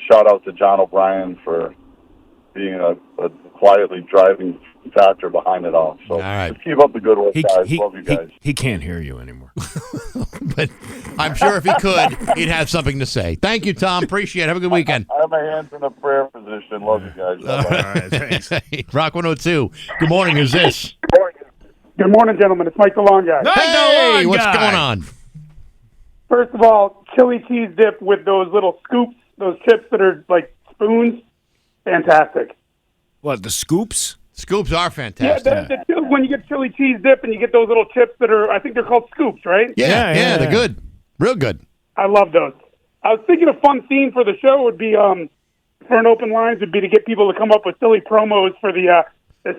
shout out to John O'Brien for being a quietly driving factor behind it all. So just keep up the good work, guys. Love you guys. He can't hear you anymore. But I'm sure if he could, he'd have something to say. Thank you, Tom. Appreciate it. Have a good weekend. I have my hands in a prayer position. Love you guys. All right, thanks. Rock 102. Good morning. Who's this? Good morning, gentlemen. It's Mike the Long Guy. Hey, what's going on? First of all, chili cheese dip with those little scoops, those chips that are like spoons, fantastic. What, the scoops? Scoops are fantastic. Yeah, when you get chili cheese dip and you get those little chips that are, I think they're called scoops, right? Yeah, they're good. Real good. I love those. I was thinking a fun theme for the show would be, for an open lines, would be to get people to come up with silly promos for the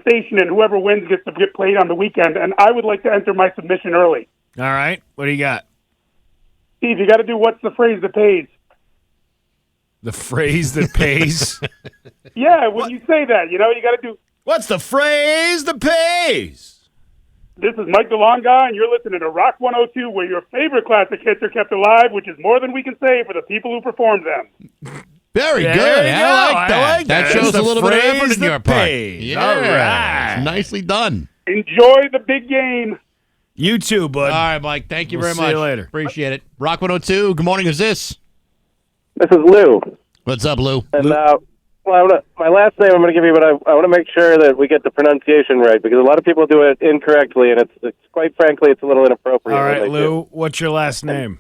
station, and whoever wins gets to get played on the weekend. And I would like to enter my submission early. All right. What do you got? Steve, you got to do what's the phrase that pays. The phrase that pays? Yeah, when you say that, you got to do. What's the phrase that pays? This is Mike the Long Guy, and you're listening to Rock 102, where your favorite classic hits are kept alive, which is more than we can say for the people who performed them. Very There good. you I go. like that. I like that. That shows That's a the little bit of effort phrase in your that part. pays. Yeah. All right. Nicely done. Enjoy the big game. You too, bud. All right, Mike. Thank you We'll very see much. you later. Appreciate it. Rock 102. Good morning. Who's this? This is Lou. What's up, Lou? And my last name I'm going to give you, but I want to make sure that we get the pronunciation right because a lot of people do it incorrectly, and it's quite frankly, it's a little inappropriate. All when right, they Lou, do. what's your last name?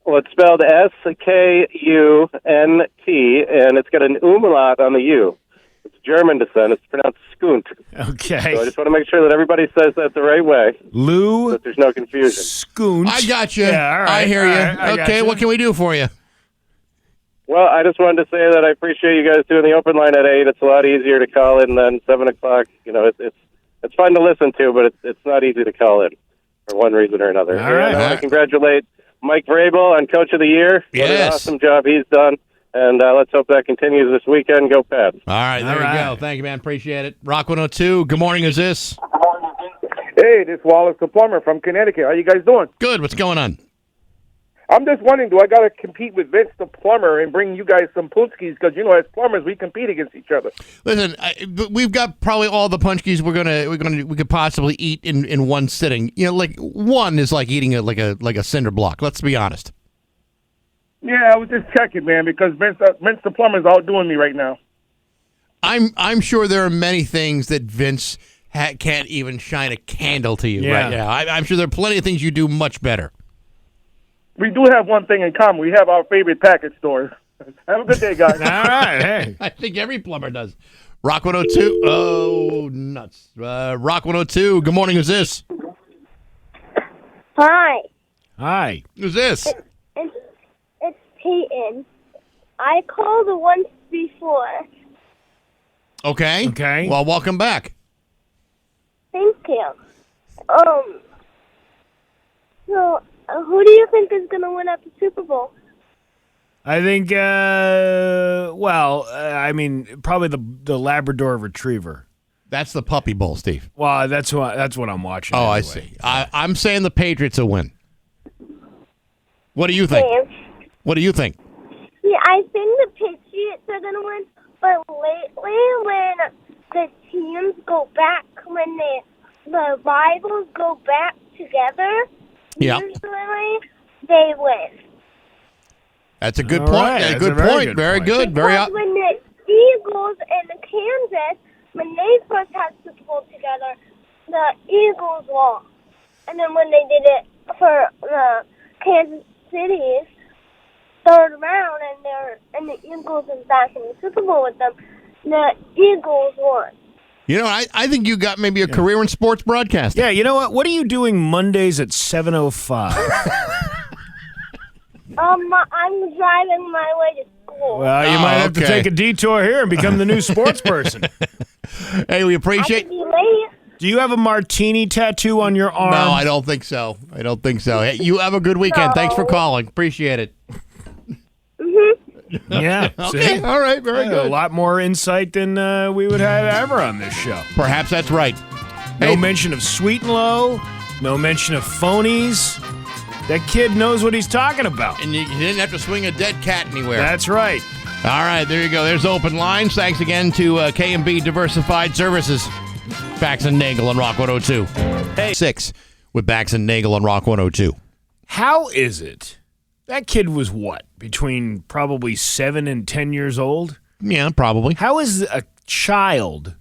Well, it's spelled S-K-U-N-T, and it's got an umlaut on the U. It's German descent. It's pronounced Skunt. Okay. So I just want to make sure that everybody says that the right way. Lou. So that there's no confusion. Skunt. I got you. Yeah, all right. I hear all you. right, I got Okay, you. what can we do for you? Well, I just wanted to say that I appreciate you guys doing the open line at 8. It's a lot easier to call in than 7 o'clock. You know, it's fun to listen to, but it's not easy to call in for one reason or another. All right. And I want to congratulate Mike Vrabel on Coach of the Year. What an Yes. awesome job he's done. And let's hope that continues this weekend. Go Pats. All right, there you go. Thank you, man. Appreciate it. Rock 102. Good morning. Who's this? Hey, this is Wallace the plumber from Connecticut. How you guys doing? Good. What's going on? I'm just wondering, do I got to compete with Vince the plumber and bring you guys some punchkis? Because, as plumbers, we compete against each other. Listen, we've got probably all the punchkis we could possibly eat in one sitting. Like one is like eating like a cinder block. Let's be honest. Yeah, I was just checking, man, because Vince the plumber's outdoing me right now. I'm sure there are many things that Vince can't even shine a candle to you right now. I'm sure there are plenty of things you do much better. We do have one thing in common. We have our favorite package store. Have a good day, guys. All right, hey. I think every plumber does. Rock 102. Oh, nuts. Rock 102. Good morning. Who's this? Hi. Hi. Who's this? It's Peyton. I called once before. Okay. Okay. Well, welcome back. Thank you. So, who do you think is going to win at the Super Bowl? I think, probably the Labrador Retriever. That's the Puppy Bowl, Steve. Well, that's what I'm watching. Oh, anyway. I see. I'm saying the Patriots will win. What do you think? Thanks. What do you think? Yeah, I think the Patriots are going to win, but lately when the teams go back, when the rivals go back together, usually they win. That's a good All point. right. A That's good a very point. good Very point. good. Very Because when the Eagles Eagles and the Kansas, when they first had Super Bowl together, the Eagles lost. And then when they did it for the Kansas City's third round, and the Eagles is back in the Super Bowl with them, the Eagles won. You know, I think you got maybe a career in sports broadcasting. Yeah, you know what? What are you doing Mondays at 7:05? I'm driving my way to school. Well, you might have to okay. take a detour here and become the new sports person. Hey, we I appreciate. could be late. Do you have a martini tattoo on your arm? No, I don't think so. Hey, you have a good weekend. No. Thanks for calling. Appreciate it. Yeah. Okay. See? All right. Very A good. lot more insight than we would have ever on this show. Perhaps that's right. No Hey. mention of Sweet and Low. No mention of phonies. That kid knows what he's talking about. And you didn't have to swing a dead cat anywhere. That's right. All right, there you go. There's open lines. Thanks again to K&B Diversified Services. Bax and Nagle on Rock 102. Hey. 6 with Bax and Nagle on Rock 102. How is it? That kid was what? Between probably 7 and 10 years old? Yeah, probably. How is a child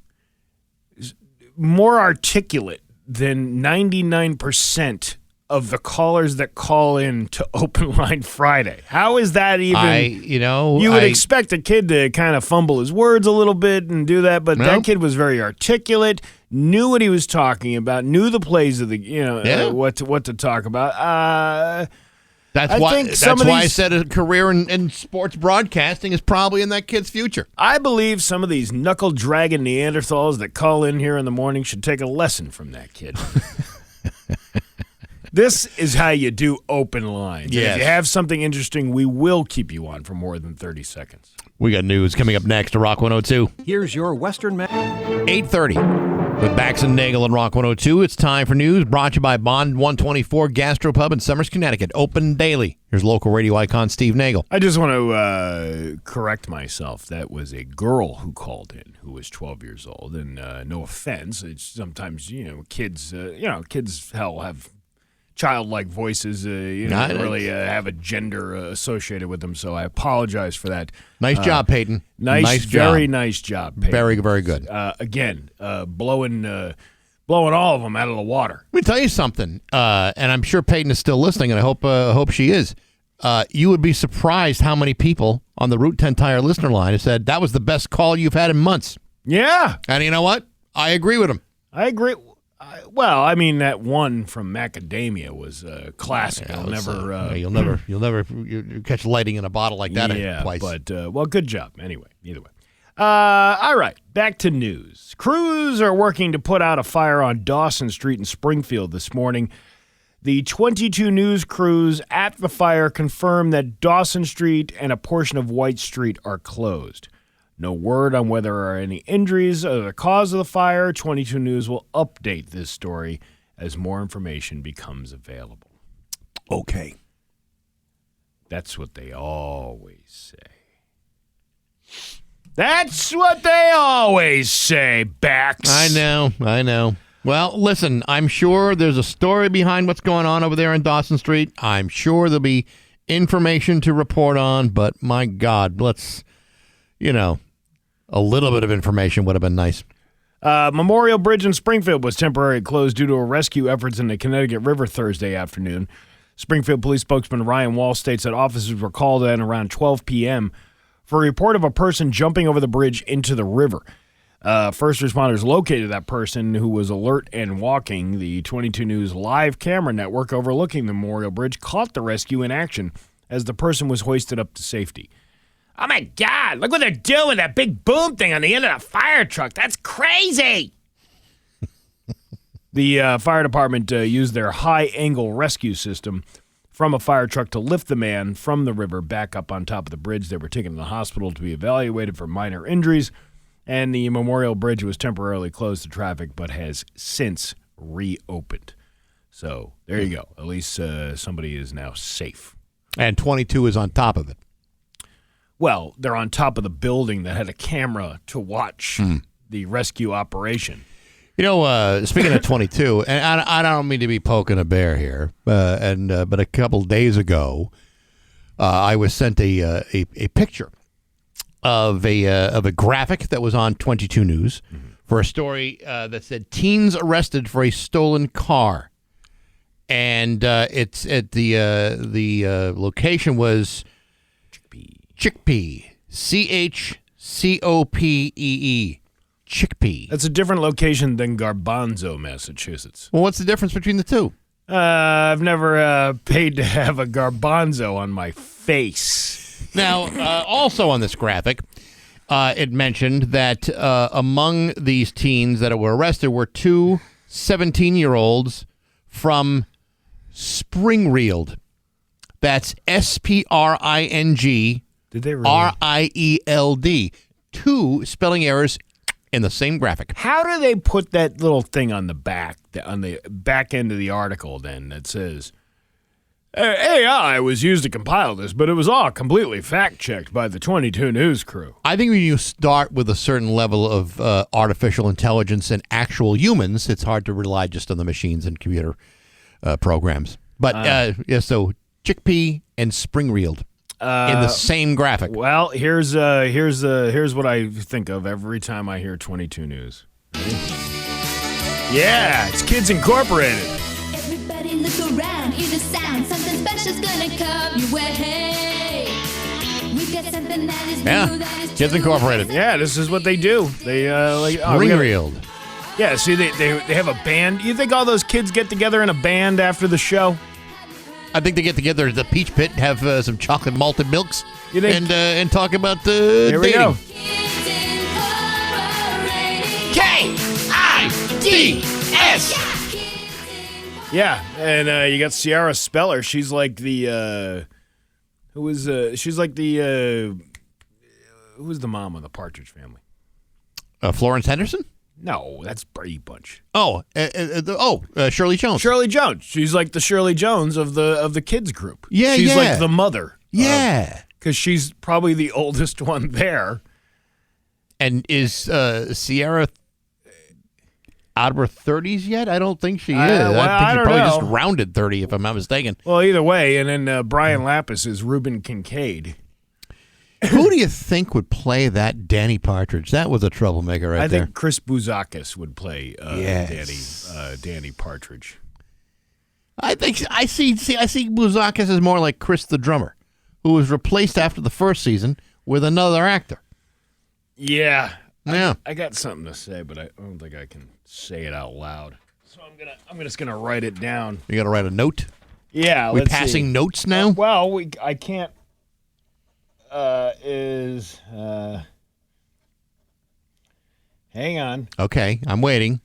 more articulate than 99% of the callers that call in to Open Line Friday? How is that even? You would expect a kid to kind of fumble his words a little bit and do that, but that kid was very articulate, knew what he was talking about, knew the plays of the, what to talk about. That's why I said a career in sports broadcasting is probably in that kid's future. I believe some of these knuckle-dragging Neanderthals that call in here in the morning should take a lesson from that kid. This is how you do open lines. Yes. If you have something interesting, we will keep you on for more than 30 seconds. We got news coming up next to Rock 102. Here's your Western 8:30 with Bax and Nagle on Rock 102. It's time for news brought to you by Bond 124 Gastropub in Somers, Connecticut. Open daily. Here's local radio icon Steve Nagle. I just want to correct myself. That was a girl who called in who was 12 years old. And no offense, it's sometimes, kids, kids, hell, have childlike voices, don't really have a gender associated with them, so I apologize for that. Nice job, Peyton. Very nice job, Peyton. Very, very good. Again, blowing all of them out of the water. Let me tell you something, and I'm sure Peyton is still listening, and I hope she is. You would be surprised how many people on the Route 10 Tire listener line have said that was the best call you've had in months. Yeah. And you know what? I agree with him. I agree. Well, I mean, that one from Macadamia was classic. You'll never catch lightning in a bottle like that twice. But good job. Anyway, either way. All right, back to news. Crews are working to put out a fire on Dawson Street in Springfield this morning. The 22 news crews at the fire confirmed that Dawson Street and a portion of White Street are closed. No word on whether there are any injuries or the cause of the fire. 22 News will update this story as more information becomes available. Okay. That's what they always say. That's what they always say, Bax. I know. Well, listen, I'm sure there's a story behind what's going on over there in Dawson Street. I'm sure there'll be information to report on, but my God, let's, a little bit of information would have been nice. Memorial Bridge in Springfield was temporarily closed due to rescue efforts in the Connecticut River Thursday afternoon. Springfield Police spokesman Ryan Wall states that officers were called in around 12 p.m. for a report of a person jumping over the bridge into the river. First responders located that person who was alert and walking. The 22 News live camera network overlooking the Memorial Bridge caught the rescue in action as the person was hoisted up to safety. Oh, my God, look what they're doing, that big boom thing on the end of the fire truck. That's crazy. The fire department used their high-angle rescue system from a fire truck to lift the man from the river back up on top of the bridge. They were taken to the hospital to be evaluated for minor injuries, and the Memorial Bridge was temporarily closed to traffic but has since reopened. So there you go. At least somebody is now safe. And 22 is on top of it. Well, they're on top of the building that had a camera to watch the rescue operation. Speaking of 22, and I don't mean to be poking a bear here, but a couple days ago, I was sent a picture of a graphic that was on 22 News for a story that said teens arrested for a stolen car, and it's at the location was Chickpea, CHCOPEE. Chickpea. That's a different location than Garbanzo, Massachusetts. Well, what's the difference between the two? I've never paid to have a garbanzo on my face. Now, also on this graphic, it mentioned that among these teens that were arrested were two 17-year-olds from Springfield. That's SPRING Did they really? RIELD. Two spelling errors in the same graphic. How do they put that little thing on the back, on the back end of the article then that says, AI was used to compile this, but it was all completely fact-checked by the 22 News crew? I think when you start with a certain level of artificial intelligence and actual humans, it's hard to rely just on the machines and computer programs. But, so Chickpea and Springfield in the same graphic. Well, here's what I think of every time I hear 22 News. Ready? Yeah, it's Kids Incorporated. Everybody look around, hear the sound. Something special's gonna come your way. We got something that is new, that is Kids Incorporated. Yeah, this is what they do. They Springfield. Yeah, see, they have a band. You think all those kids get together in a band after the show? I think they get together at the Peach Pit, have some chocolate malted milks, You think? and talk about Here we dating. go. K-I-D-S. Yeah, and you got Sierra Speller. She's like the who was she's like the who was the mom of the Partridge Family? Florence Henderson? No, that's Brady Bunch. Shirley Jones. Shirley Jones. She's like the Shirley Jones of the kids group. Yeah, she's yeah. like the mother. Yeah, because she's probably the oldest one there. And is Sierra out of her 30s yet? I don't think she is. Well, I think I she don't probably know. just rounded 30, if I'm not mistaken. Well, either way, and then Brian Lapis is Reuben Kincaid. Who do you think would play that Danny Partridge? That was a troublemaker right I there. think Chris Bouzakis would play Yes. Danny Partridge. I see Bouzakis as more like Chris the drummer, who was replaced after the first season with another actor. Yeah. Yeah. I got something to say, but I don't think I can say it out loud. So I'm just gonna write it down. You got to write a note? Yeah. We let's passing see. notes now? Well, I can't. Hang on. Okay, I'm waiting.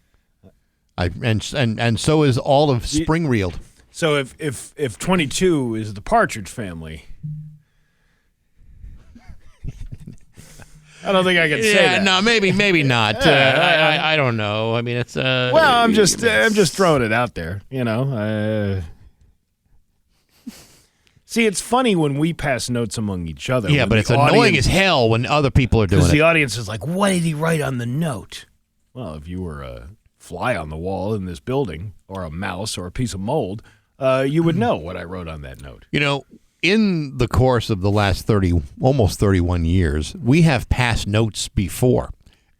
And so is all of Springfield. So if 22 is the Partridge Family, I don't think I can say that. No, maybe not. I don't know. I mean, it's Well, I'm just throwing it out there. You know. See, it's funny when we pass notes among each other. Yeah, when but the it's annoying audience- as hell when other people are doing Because it. the audience is like, what did he write on the note? Well, if you were a fly on the wall in this building, or a mouse, or a piece of mold, you would know what I wrote on that note. You know, in the course of the last almost 31 years, we have passed notes before.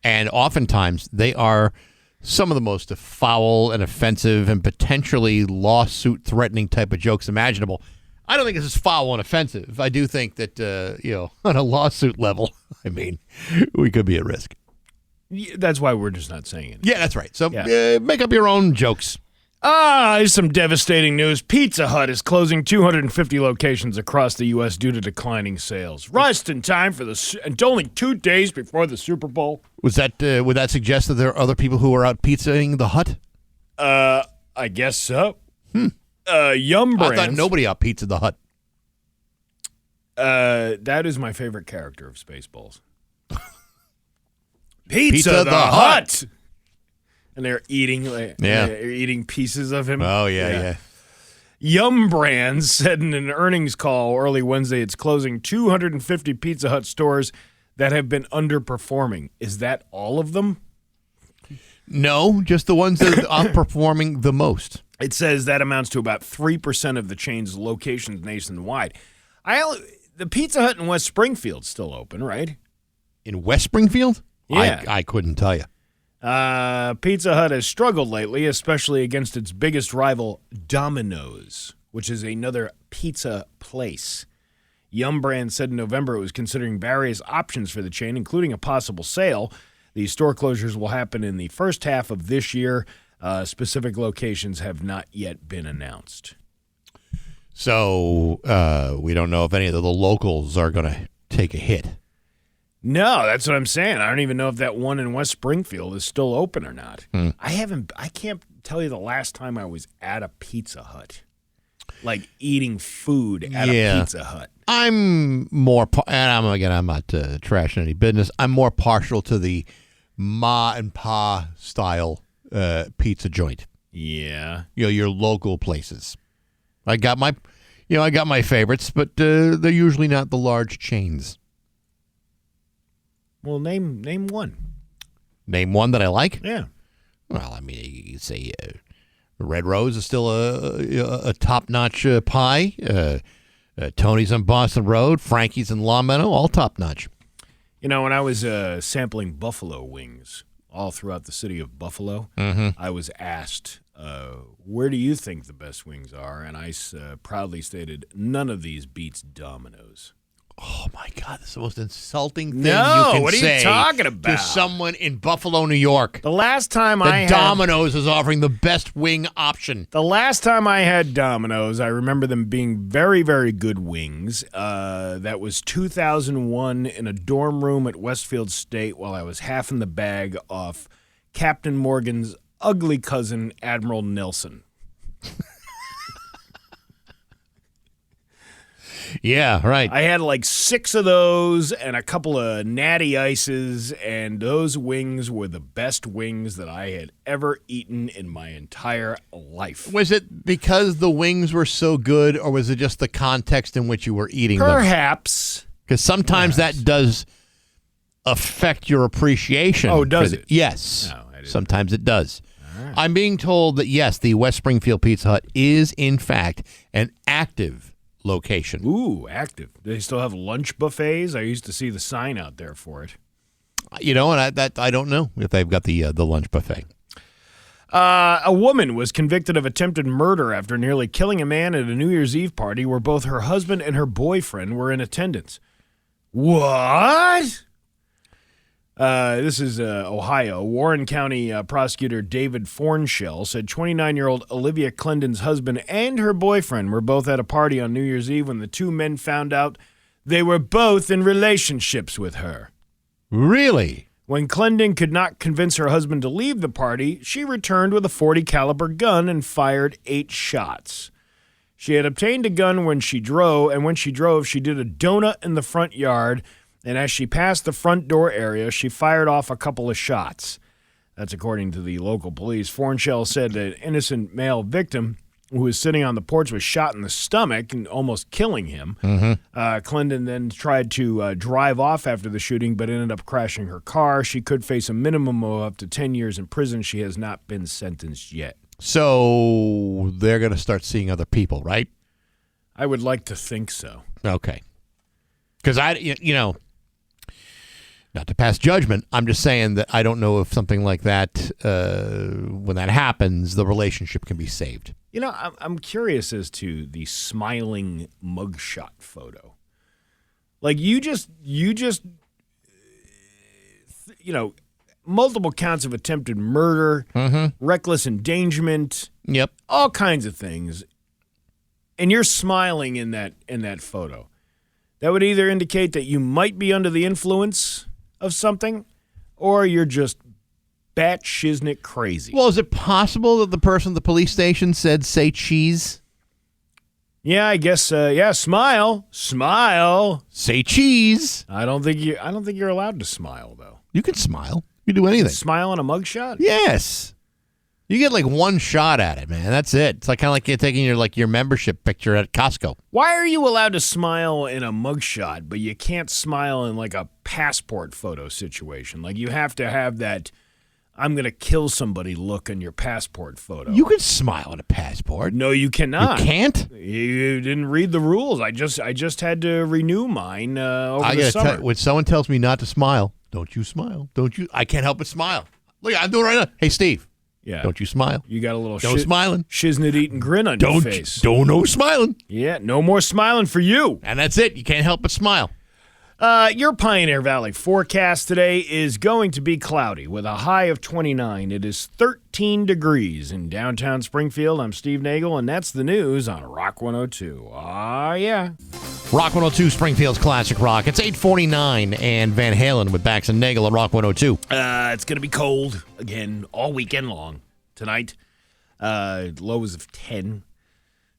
And oftentimes they are some of the most foul and offensive and potentially lawsuit-threatening type of jokes imaginable. I don't think this is foul and offensive. I do think that, on a lawsuit level, I mean, we could be at risk. That's why we're just not saying it. Yeah, that's right. So make up your own jokes. Here's some devastating news. Pizza Hut is closing 250 locations across the U.S. due to declining sales. Just in time for and only 2 days before the Super Bowl. Would that suggest that there are other people who are out pizzaing the Hut? I guess so. Yum Brands. I thought nobody out pizza the Hut. That is my favorite character of Spaceballs. Pizza the Hut. And they're eating, they're eating pieces of him. Oh yeah. Yum Brands said in an earnings call early Wednesday it's closing 250 Pizza Hut stores that have been underperforming. Is that all of them? No, just the ones that are outperforming the most. It says that amounts to about 3% of the chain's locations nationwide. The Pizza Hut in West Springfield's still open, right? In West Springfield? Yeah. I couldn't tell you. Pizza Hut has struggled lately, especially against its biggest rival, Domino's, which is another pizza place. Yum Brand said in November it was considering various options for the chain, including a possible sale. The store closures will happen in the first half of this year. Specific locations have not yet been announced. So we don't know if any of the locals are going to take a hit. No, that's what I'm saying. I don't even know if that one in West Springfield is still open or not. I can't tell you the last time I was at a Pizza Hut. Like eating food at a Pizza Hut. I'm more, and I'm not trashing any business. I'm more partial to the ma and pa style pizza joint. Yeah. Your local places. I got my favorites, but they're usually not the large chains. Well, name one. Name one that I like? Yeah. Well, I mean, you could say Red Rose is still a top-notch pie. Tony's on Boston Road, Frankie's in Long Meadow, all top-notch. You know, when I was sampling buffalo wings all throughout the city of Buffalo, I was asked, where do you think the best wings are? And I proudly stated, none of these beats Domino's. Oh, my God. That's the most insulting thing no, you can what are say you talking about? to someone in Buffalo, New York. The last time Domino's is offering the best wing option. The last time I had Domino's, I remember them being very, very good wings. That was 2001 in a dorm room at Westfield State while I was half in the bag off Captain Morgan's ugly cousin, Admiral Nelson. Yeah, right. I had like 6 of those and a couple of natty ices, and those wings were the best wings that I had ever eaten in my entire life. Was it because the wings were so good, or was it just the context in which you were eating them? Perhaps. Because sometimes that does affect your appreciation. Oh, does it? Yes. No, I didn't. Sometimes it does. I'm being told that, yes, the West Springfield Pizza Hut is, in fact, an active location. Ooh, active. They still have lunch buffets? I used to see the sign out there for it. You know, and I don't know if they've got the lunch buffet. A woman was convicted of attempted murder after nearly killing a man at a New Year's Eve party where both her husband and her boyfriend were in attendance. What? This is Ohio. Warren County prosecutor David Fornshell said 29-year-old Olivia Clendon's husband and her boyfriend were both at a party on New Year's Eve when the two men found out they were both in relationships with her. Really? When Clendon could not convince her husband to leave the party, she returned with a .40 caliber gun and fired 8 shots. She had obtained a gun when she drove, and when she drove, she did a donut in the front yard. And as she passed the front door area, she fired off a couple of shots. That's according to the local police. Fornshell said that an innocent male victim who was sitting on the porch was shot in the stomach and almost killing him. Clendon then tried to drive off after the shooting, but ended up crashing her car. She could face a minimum of up to 10 years in prison. She has not been sentenced yet. So they're going to start seeing other people, right? I would like to think so. Okay. Because not to pass judgment, I'm just saying that I don't know if something like that, when that happens, the relationship can be saved. You know, I'm curious as to the smiling mugshot photo. Like you just, multiple counts of attempted murder, reckless endangerment, all kinds of things, and you're smiling in that photo. That would either indicate that you might be under the influence of something, or you're just bat-shiznick crazy. Well, is it possible that the person at the police station said, say cheese? Yeah, I guess, smile. Say cheese. I don't think you're allowed to smile, though. You can smile. You can do anything. Smile on a mugshot? Yes. You get like one shot at it, man. That's it. It's like kind of like you're taking your membership picture at Costco. Why are you allowed to smile in a mugshot, but you can't smile in like a passport photo situation? Like you have to have that I'm going to kill somebody look on your passport photo. You can smile on a passport. No, you cannot. You can't? You didn't read the rules. I just had to renew mine over I the gotta summer. when someone tells me not to smile, don't you smile. Don't you? I can't help but smile. Look, I'm doing it right now. Hey, Steve. Yeah. Don't you smile. You got a little smiling. shiznit-eating grin on your face. Don't no smiling. Yeah, no more smiling for you. And that's it. You can't help but smile. Your Pioneer Valley forecast today is going to be cloudy with a high of 29. It is 13 degrees in downtown Springfield. I'm Steve Nagle, and that's the news on Rock 102. Yeah. Rock 102, Springfield's Classic Rock. It's 8:49, and Van Halen with Bax and Nagle on Rock 102. It's going to be cold again all weekend long. Tonight, lows of 10.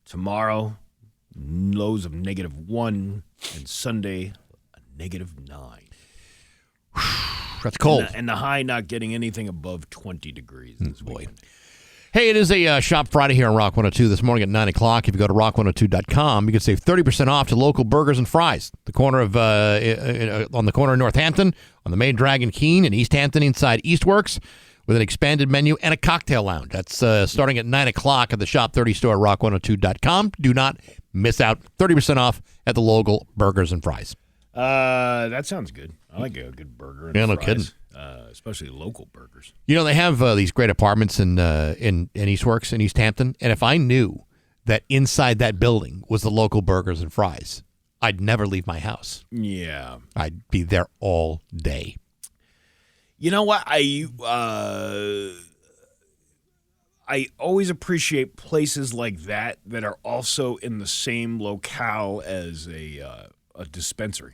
Tomorrow, lows of -1. And Sunday, -9. That's cold. And the high not getting anything above 20 degrees this weekend. Hey, it is a Shop Friday here on Rock 102 this morning at 9 o'clock. If you go to rock102.com, you can save 30% off to local burgers and fries. The corner of on the corner of Northampton, on the main drag in Keene, and East Hampton inside Eastworks, with an expanded menu and a cocktail lounge. That's starting at 9 o'clock at the Shop 30 store at rock102.com. Do not miss out. 30% off at the local burgers and fries. That sounds good. I like a good burger and Yeah, no fries, kidding. especially local burgers. You know, they have these great apartments in Eastworks in East Hampton, and if I knew that inside that building was the local burgers and fries, I'd never leave my house. Yeah. I'd be there all day. You know what? I always appreciate places like that are also in the same locale as a dispensary.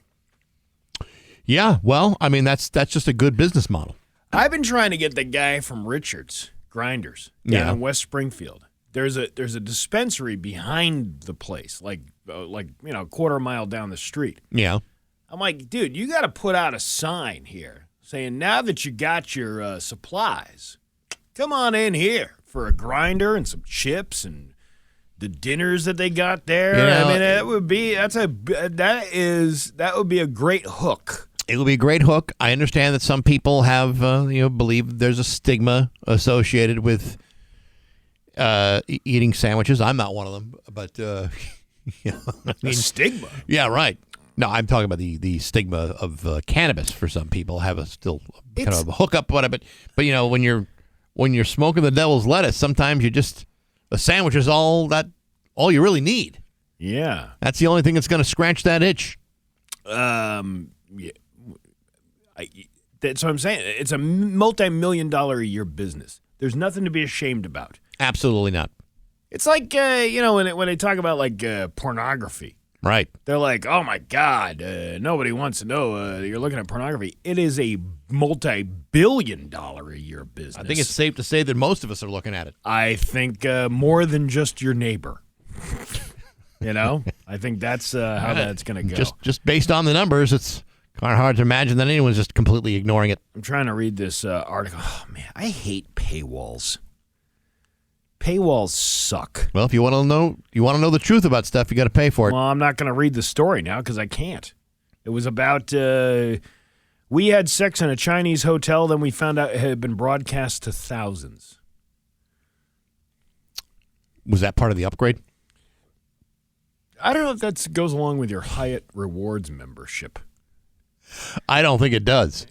Yeah, well, I mean, that's just a good business model. I've been trying to get the guy from Richards Grinders down in West Springfield. There's a dispensary behind the place, like a quarter mile down the street. Yeah. I'm like, dude, you got to put out a sign here saying, now that you got your supplies, come on in here for a grinder and some chips and the dinners that they got there. You know, I mean, that would be a great hook. It will be a great hook. I understand that some people have, believe there's a stigma associated with eating sandwiches. I'm not one of them, but A stigma? Yeah, right. No, I'm talking about the stigma of cannabis. For some people, have a still kind of a hookup, whatever. But when you're smoking the devil's lettuce, sometimes a sandwich is all you really need. Yeah, that's the only thing that's going to scratch that itch. Yeah. That's what I'm saying. It's a multi-million-dollar a year business. There's nothing to be ashamed about. Absolutely not. It's like when they talk about pornography. Right. They're like, oh my God, nobody wants to know you're looking at pornography. It is a multi-billion-dollar a year business. I think it's safe to say that most of us are looking at it. I think more than just your neighbor. I think that's how that's going to go. Just based on the numbers, it's kind of hard to imagine that anyone's just completely ignoring it. I'm trying to read this article. Oh, man, I hate paywalls. Paywalls suck. Well, if you want to know the truth about stuff, you got to pay for it. Well, I'm not going to read the story now because I can't. It was about we had sex in a Chinese hotel, then we found out it had been broadcast to thousands. Was that part of the upgrade? I don't know if that goes along with your Hyatt Rewards membership. I don't think it does.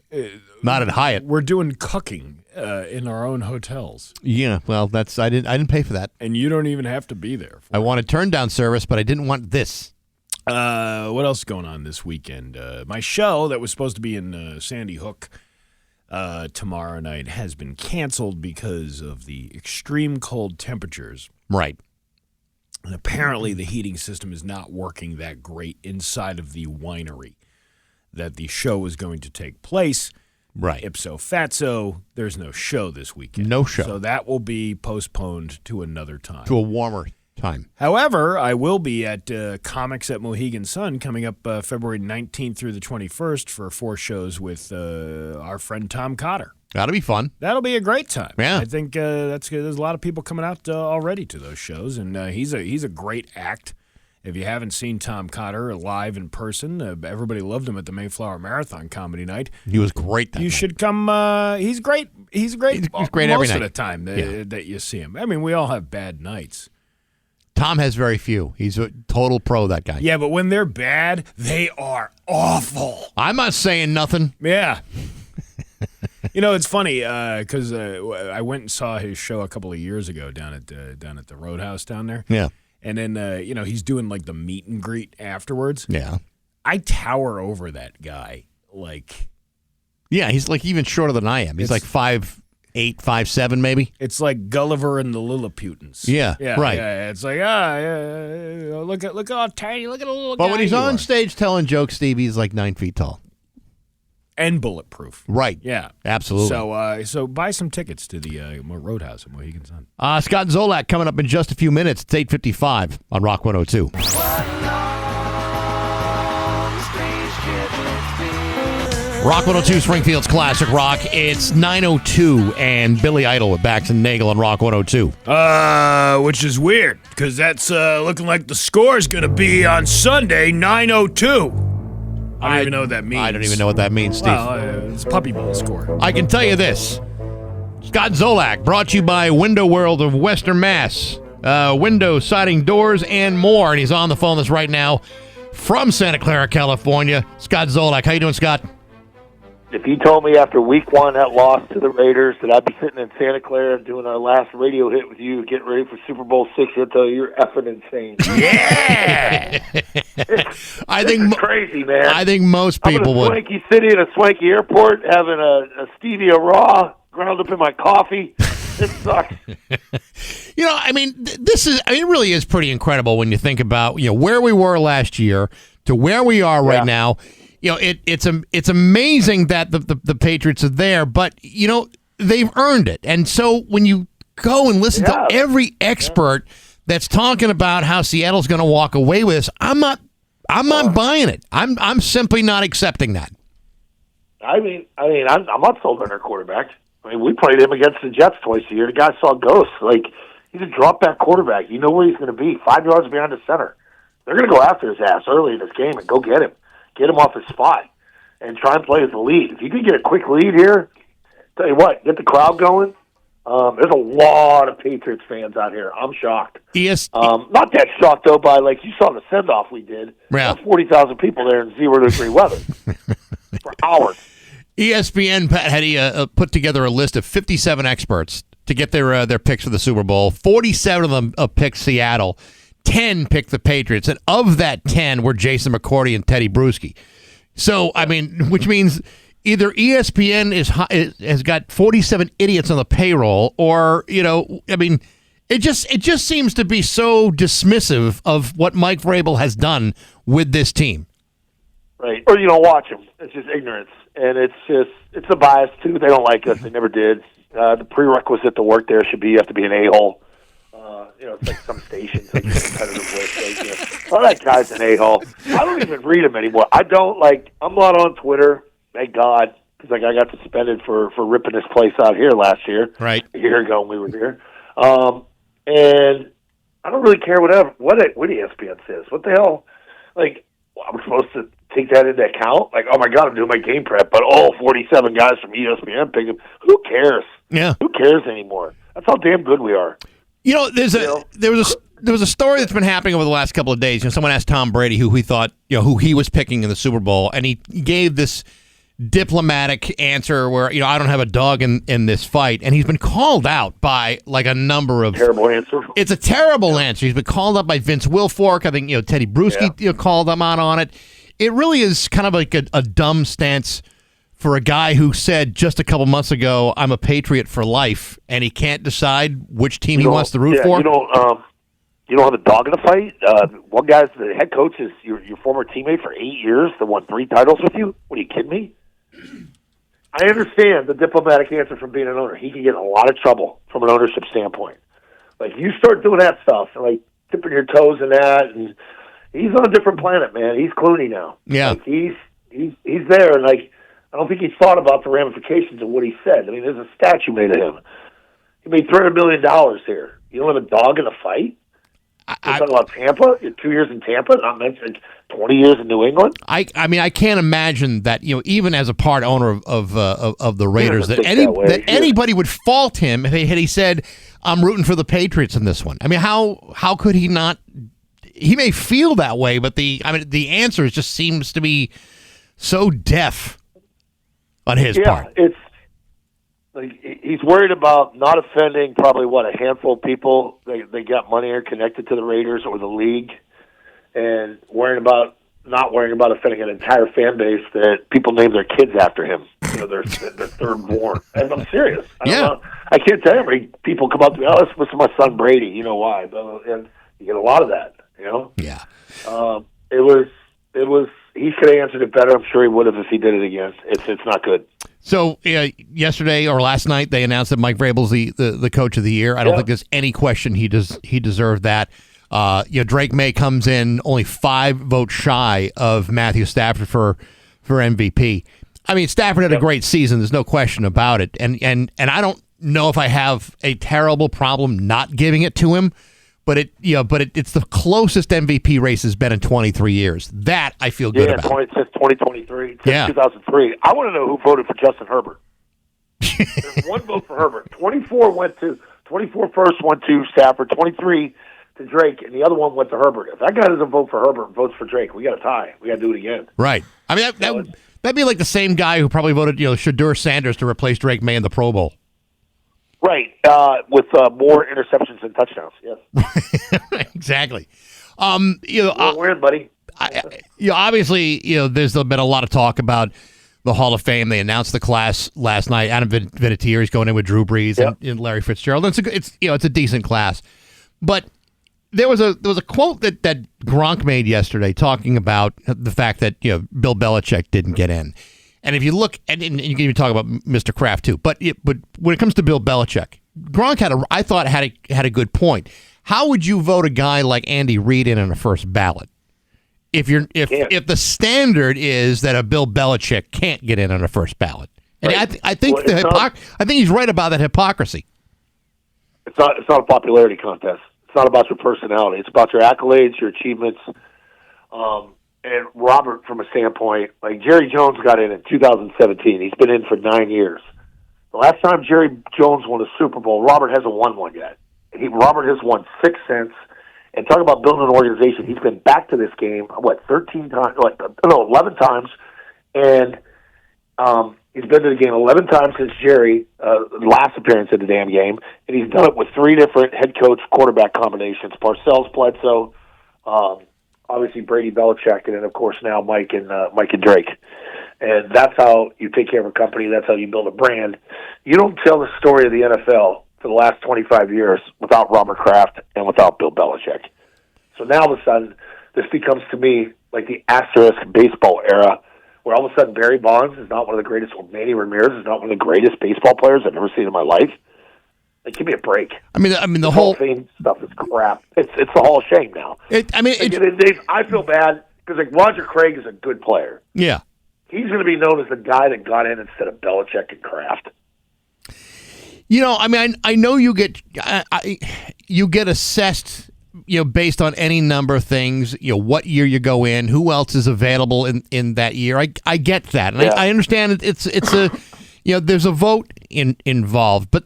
Not at Hyatt. We're doing cucking in our own hotels. Yeah, well, I didn't pay for that. And you don't even have to be there. I wanted turn down service, but I didn't want this. What else is going on this weekend? My show that was supposed to be in Sandy Hook tomorrow night has been canceled because of the extreme cold temperatures. Right. And apparently the heating system is not working that great inside of the winery that the show was going to take place. Right. Ipso fatso, there's no show this weekend. No show. So that will be postponed to another time. To a warmer time. However, I will be at Comics at Mohegan Sun coming up February 19th through the 21st for 4 shows with our friend Tom Cotter. That'll be fun. That'll be a great time. Yeah. I think that's good. There's a lot of people coming out already to those shows, and he's a great act. If you haven't seen Tom Cotter live in person, everybody loved him at the Mayflower Marathon Comedy Night. He was great that You night. should come. He's great. He's great. He's great most every night. of the time that you see him. I mean, we all have bad nights. Tom has very few. He's a total pro, that guy. Yeah, but when they're bad, they are awful. I'm not saying nothing. Yeah. It's funny because I went and saw his show a couple of years ago down at the Roadhouse down there. Yeah. And then he's doing like the meet and greet afterwards. Yeah. I tower over that guy. Like, yeah, he's like even shorter than I am. He's like 5'8", 5'7", maybe. It's like Gulliver and the Lilliputans. Yeah, right. Yeah, it's like look how tiny, look at a little guy. But when he's you on are. stage telling jokes, Steve, he's like 9 feet tall. And bulletproof. Right. Yeah. Absolutely. So buy some tickets to the Roadhouse in Mohegan Sun. Scott Zolak coming up in just a few minutes. It's 8:55 on Rock 102. Rock 102, Springfield's Classic Rock. It's 9:02 and Billy Idol with Bax and Nagle on Rock 102. Which is weird because that's looking like the score's going to be on Sunday, 9:02. I don't even know what that means. I don't even know what that means, Steve. Well, it's Puppy Bowl score. I can tell you this. Scott Zolak, brought to you by Window World of Western Mass. Window, siding, doors, and more. And he's on the phone with us right now from Santa Clara, California. Scott Zolak. How you doing, Scott? If you told me after week one that loss to the Raiders that I'd be sitting in Santa Clara doing our last radio hit with you, getting ready for Super Bowl 6, I'd tell you you're effing insane. Yeah! I think it's crazy, man. I think most people I'm in a would. swanky city at a swanky airport having a stevia raw ground up in my coffee. It sucks. I mean, it really is pretty incredible when you think about, where we were last year to where we are right now. It's amazing that the Patriots are there, but they've earned it. And so when you go and listen to every expert that's talking about how Seattle's going to walk away with this, I'm not buying it. I'm simply not accepting that. I mean, I'm not sold on their quarterback. I mean, we played him against the Jets twice a year. The guy saw ghosts. Like, he's a drop-back quarterback. You know where he's going to be, 5 yards behind the center. They're going to go after his ass early in this game and go get him. Get him off his spot and try and play as the lead. If you can get a quick lead here, tell you what, get the crowd going. There's a lot of Patriots fans out here. I'm shocked. Not that shocked, though, by, like, you saw the send-off we did. Yeah. 40,000 people there in 0-degree weather for hours. ESPN, Pat, had put together a list of 57 experts to get their picks for the Super Bowl. 47 of them picked Seattle. 10 picked the Patriots, and of that 10 were Jason McCourty and Teddy Bruschi. So, I mean, which means either ESPN has got 47 idiots on the payroll, or it just seems to be so dismissive of what Mike Vrabel has done with this team. Right, or you don't watch them. It's just ignorance, and it's a bias too. They don't like us. They never did. The prerequisite to work there should be you have to be an a-hole. It's like some stations, like competitive list. Well, that guy's an a-hole. I don't even read him anymore. I'm not on Twitter, thank God, because I got suspended for ripping this place out here last year. Right. A year ago when we were here. And I don't really care what ESPN says. What the hell? Like, I'm supposed to take that into account? Like, oh my God, I'm doing my game prep, but 47 guys from ESPN picked him. Who cares? Yeah. Who cares anymore? That's how damn good we are. There was a story that's been happening over the last couple of days. Someone asked Tom Brady who he thought, who he was picking in the Super Bowl, and he gave this diplomatic answer where, I don't have a dog in this fight, and he's been called out by like a number of terrible answer. It's a terrible answer. He's been called out by Vince Wilfork. I think Teddy Bruschi called him out on it. It really is kind of like a dumb stance for a guy who said just a couple months ago, I'm a Patriot for life, and he can't decide which team he wants to root for? You don't have a dog in the fight? One guy's the head coach is your former teammate for 8 years that won 3 titles with you? What, are you kidding me? I understand the diplomatic answer from being an owner. He can get in a lot of trouble from an ownership standpoint. Like, you start doing that stuff, like dipping your toes in that, and he's on a different planet, man. He's Clooney now. Yeah. Like, he's there, and like, I don't think he thought about the ramifications of what he said. I mean, there's a statue made of him. He made $300 million here. You don't have a dog in a fight? You're talking about Tampa? 2 years in Tampa, not mentioning 20 years in New England? I mean, I can't imagine that, even as a part owner of the Raiders, that anybody would fault him if he said, I'm rooting for the Patriots in this one. I mean, how could he not? He may feel that way, but the answer just seems to be so deaf on his part. It's like he's worried about not offending probably a handful of people they got money or connected to the Raiders or the league, and not worrying about offending an entire fan base that people name their kids after him. Their third born. And I'm serious. I don't know. I can't tell you how many people come up to me. Oh, this was my son Brady. You know why? And you get a lot of that. Yeah. It was. He could have answered it better. I'm sure he would have if he did it again. It's not good. So yesterday or last night, they announced that Mike Vrabel's the coach of the year. I don't think there's any question he deserved that. Drake May comes in only 5 votes shy of Matthew Stafford for MVP. I mean, Stafford had a great season. There's no question about it. And I don't know if I have a terrible problem not giving it to him, but it's the closest MVP race has been in 23 years. That I feel good about. Since 2023, since 2003. I want to know who voted for Justin Herbert. There's one vote for Herbert. 24 first went to Stafford, 23 to Drake, and the other one went to Herbert. If that guy doesn't vote for Herbert and votes for Drake, we got a tie. We got to do it again. Right. I mean, that'd be like the same guy who probably voted, Shadur Sanders to replace Drake May in the Pro Bowl. Right, with more interceptions than touchdowns. Yes, exactly. Weird, buddy. Obviously, there's been a lot of talk about the Hall of Fame. They announced the class last night. Adam Vinatieri's going in with Drew Brees and Larry Fitzgerald. It's a decent class, but there was a quote that Gronk made yesterday talking about the fact that Bill Belichick didn't get in. And if you look, and you can even talk about Mr. Kraft too, but when it comes to Bill Belichick, Gronk had a good point. How would you vote a guy like Andy Reid in on a first ballot if the standard is that a Bill Belichick can't get in on a first ballot? And right. I think I think he's right about that hypocrisy. It's not a popularity contest. It's not about your personality. It's about your accolades, your achievements. And Robert, from a standpoint, like Jerry Jones got in 2017. He's been in for 9 years. The last time Jerry Jones won a Super Bowl, Robert hasn't won one yet. Robert has won 6 since. And talk about building an organization. He's been back to this game, 13 times? 11 times. And he's been to the game 11 times since Jerry, last appearance at the damn game. And he's done it with 3 different head coach quarterback combinations. Parcells, Bledsoe, obviously Brady, Belichick, and then of course now Mike and Drake. And that's how you take care of a company. That's how you build a brand. You don't tell the story of the NFL for the last 25 years without Robert Kraft and without Bill Belichick. So now all of a sudden, this becomes to me like the asterisk baseball era, where all of a sudden Barry Bonds is not one of the greatest, or Manny Ramirez is not one of the greatest baseball players I've ever seen in my life. Like, give me a break. I mean, the whole Fame stuff is crap. It's the Hall of Shame now. I feel bad because like Roger Craig is a good player. Yeah, he's going to be known as the guy that got in instead of Belichick and Kraft. I know you get assessed, based on any number of things. What year you go in, who else is available in that year. I get that, and I understand it's a there's a vote involved, but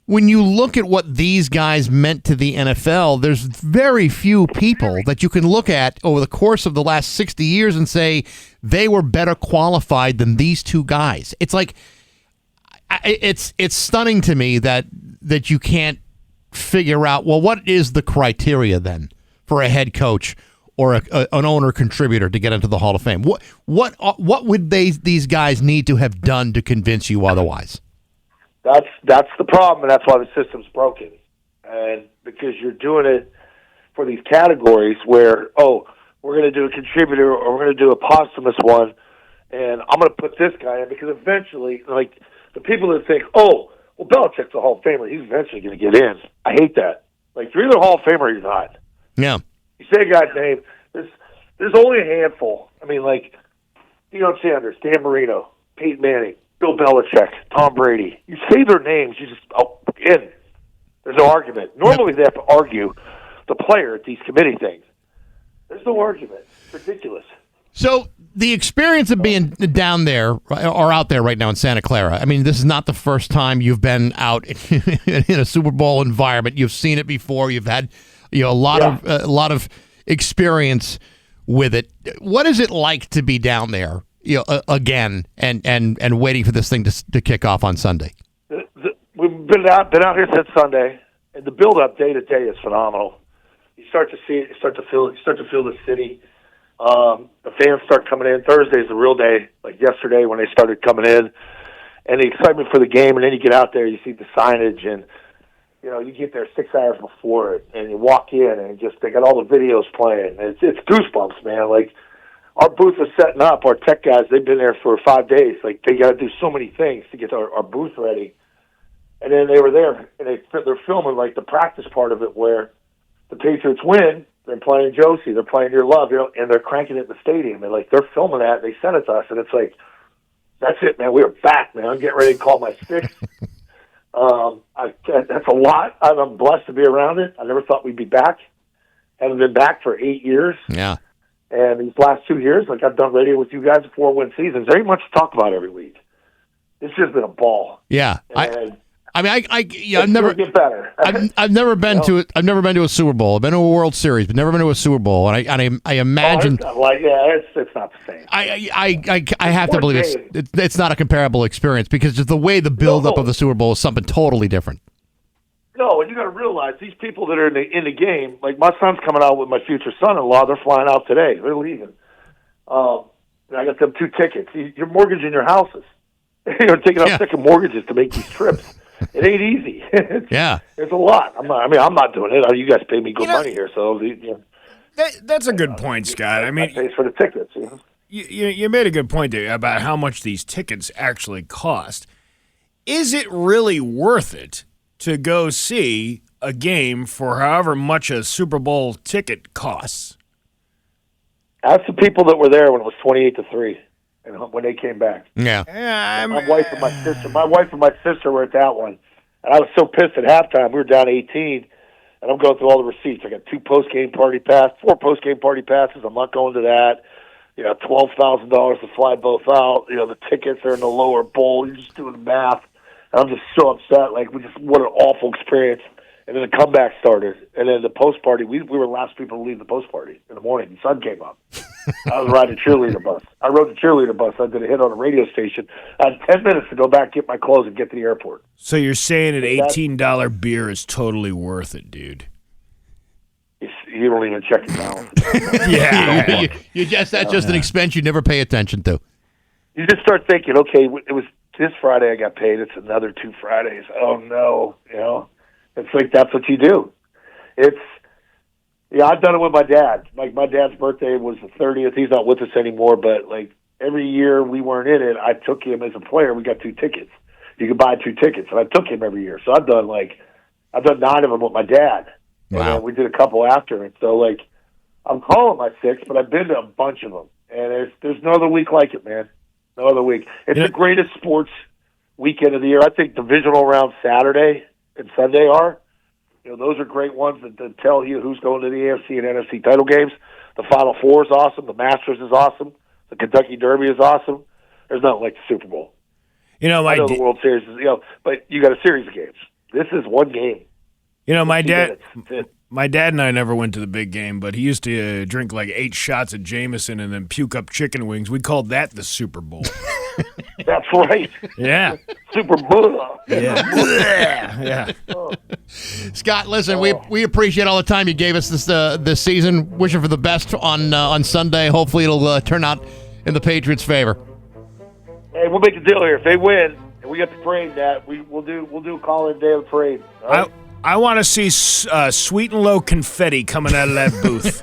when you look at what these guys meant to the NFL, there's very few people that you can look at over the course of the last 60 years and say they were better qualified than these two guys. It's like it's stunning to me that you can't figure out, well, what is the criteria then for a head coach or an owner contributor to get into the Hall of Fame? What would these guys need to have done to convince you otherwise? That's the problem, and that's why the system's broken. And because you're doing it for these categories where, we're going to do a contributor or we're going to do a posthumous one, and I'm going to put this guy in because eventually, like, the people that think, Belichick's a Hall of Famer, he's eventually going to get in. I hate that. Like, you're either a Hall of Famer or you're not. Yeah. You say a guy's name, there's only a handful. I mean, like, Deion Sanders, Dan Marino, Peyton Manning, Bill Belichick, Tom Brady. You say their names, you just in. There's no argument. Normally they have to argue the player at these committee things. There's no argument. It's ridiculous. So the experience of being down there or out there right now in Santa Clara, I mean, this is not the first time you've been out in a Super Bowl environment. You've seen it before. You've had a lot of experience with it. What is it like to be down there again and waiting for this thing to kick off on Sunday? We've been out here since Sunday, and the build-up day to day is phenomenal. You start to see it. You start to feel the city. The fans start coming in. Thursday's the real day, like yesterday when they started coming in, and the excitement for the game. And then you get out there, you see the signage, and you get there 6 hours before it, and you walk in, and they got all the videos playing. It's goosebumps, man. Like our booth was setting up. Our tech guys, they've been there for 5 days. Like they got to do so many things to get our booth ready. And then they were there, and they're filming like the practice part of it, where the Patriots win. They're playing Josie. They're playing Your Love, and they're cranking it in the stadium. And they're filming that. And they sent it to us, and it's like, that's it, man. We're back, man. I'm getting ready to call my six. That's a lot. I'm blessed to be around it. I never thought we'd be back. Haven't been back for 8 years. Yeah. And these last 2 years, I've done radio with you guys 4-win seasons. There ain't much to talk about every week. It's just been a ball. Yeah. I've never get better. I've never been to it. I've never been to a Super Bowl. I've been to a World Series, but never been to a Super Bowl. And I imagine it's not the same. I have to believe it's not a comparable experience because just the way the build up of the Super Bowl is something totally different. No, and you got to realize these people that are in the game. Like my son's coming out with my future son-in-law. They're flying out today. They're leaving. And I got them 2 tickets. You're mortgaging your houses. You're taking out second mortgages to make these trips. It ain't easy. It's a lot. I'm not doing it. You guys pay me good money here, so that's a good point, Scott. I mean, pays for the tickets. You made a good point there about how much these tickets actually cost. Is it really worth it to go see a game for however much a Super Bowl ticket costs? Ask the people that were there when it was 28-3. And when they came back, my wife and my sister were at that one, and I was so pissed at halftime. We were down 18, and I'm going through all the receipts. I got 4 post-game party passes. I'm not going to that. $12,000 to fly both out. The tickets are in the lower bowl. You're just doing the math, and I'm just so upset. What an awful experience. And then the comeback started, and then the post party. We were the last people to leave the post party in the morning. The sun came up. I was riding a cheerleader bus. I rode the cheerleader bus. I did a hit on a radio station. I had 10 minutes to go back, get my clothes, and get to the airport. So you're saying an $18 beer is totally worth it, dude? You don't even check your balance. That's just an expense you never pay attention to. You just start thinking, okay, it was this Friday I got paid. It's another 2 Fridays. Oh no, It's like that's what you do. I've done it with my dad. My dad's birthday was the 30th. He's not with us anymore, but every year we weren't in it, I took him as a player. We got 2 tickets. You could buy 2 tickets, and I took him every year. So I've done 9 of them with my dad. Wow. And we did a couple after, and so I'm calling my 6, but I've been to a bunch of them, and there's no other week like it, man. No other week. It's the greatest sports weekend of the year. I think divisional round Saturday and Sunday are. Those are great ones that tell you who's going to the AFC and NFC title games. The Final Four is awesome. The Masters is awesome. The Kentucky Derby is awesome. There's nothing like the Super Bowl. I know the World Series is, but you got a series of games. This is one game. My dad and I never went to the big game, but he used to drink 8 shots of Jameson and then puke up chicken wings. We called that the Super Bowl. That's right. Yeah. Super Bowl. Yeah. Scott, listen, we appreciate all the time you gave us this season. Wishing for the best on Sunday. Hopefully it'll turn out in the Patriots' favor. Hey, we'll make a deal here. If they win and we get the parade, we'll do a call-in day of the parade. Right? I want to see sweet and low confetti coming out of that booth.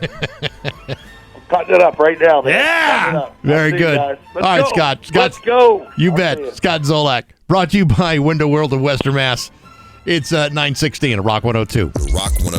I'm cutting it up right now, man. Yeah. Very good. All right, Scott. Let's go. You bet. Scott Zolak. Brought to you by Window World of Western Mass. It's 9:16 at Rock 102. Rock 102.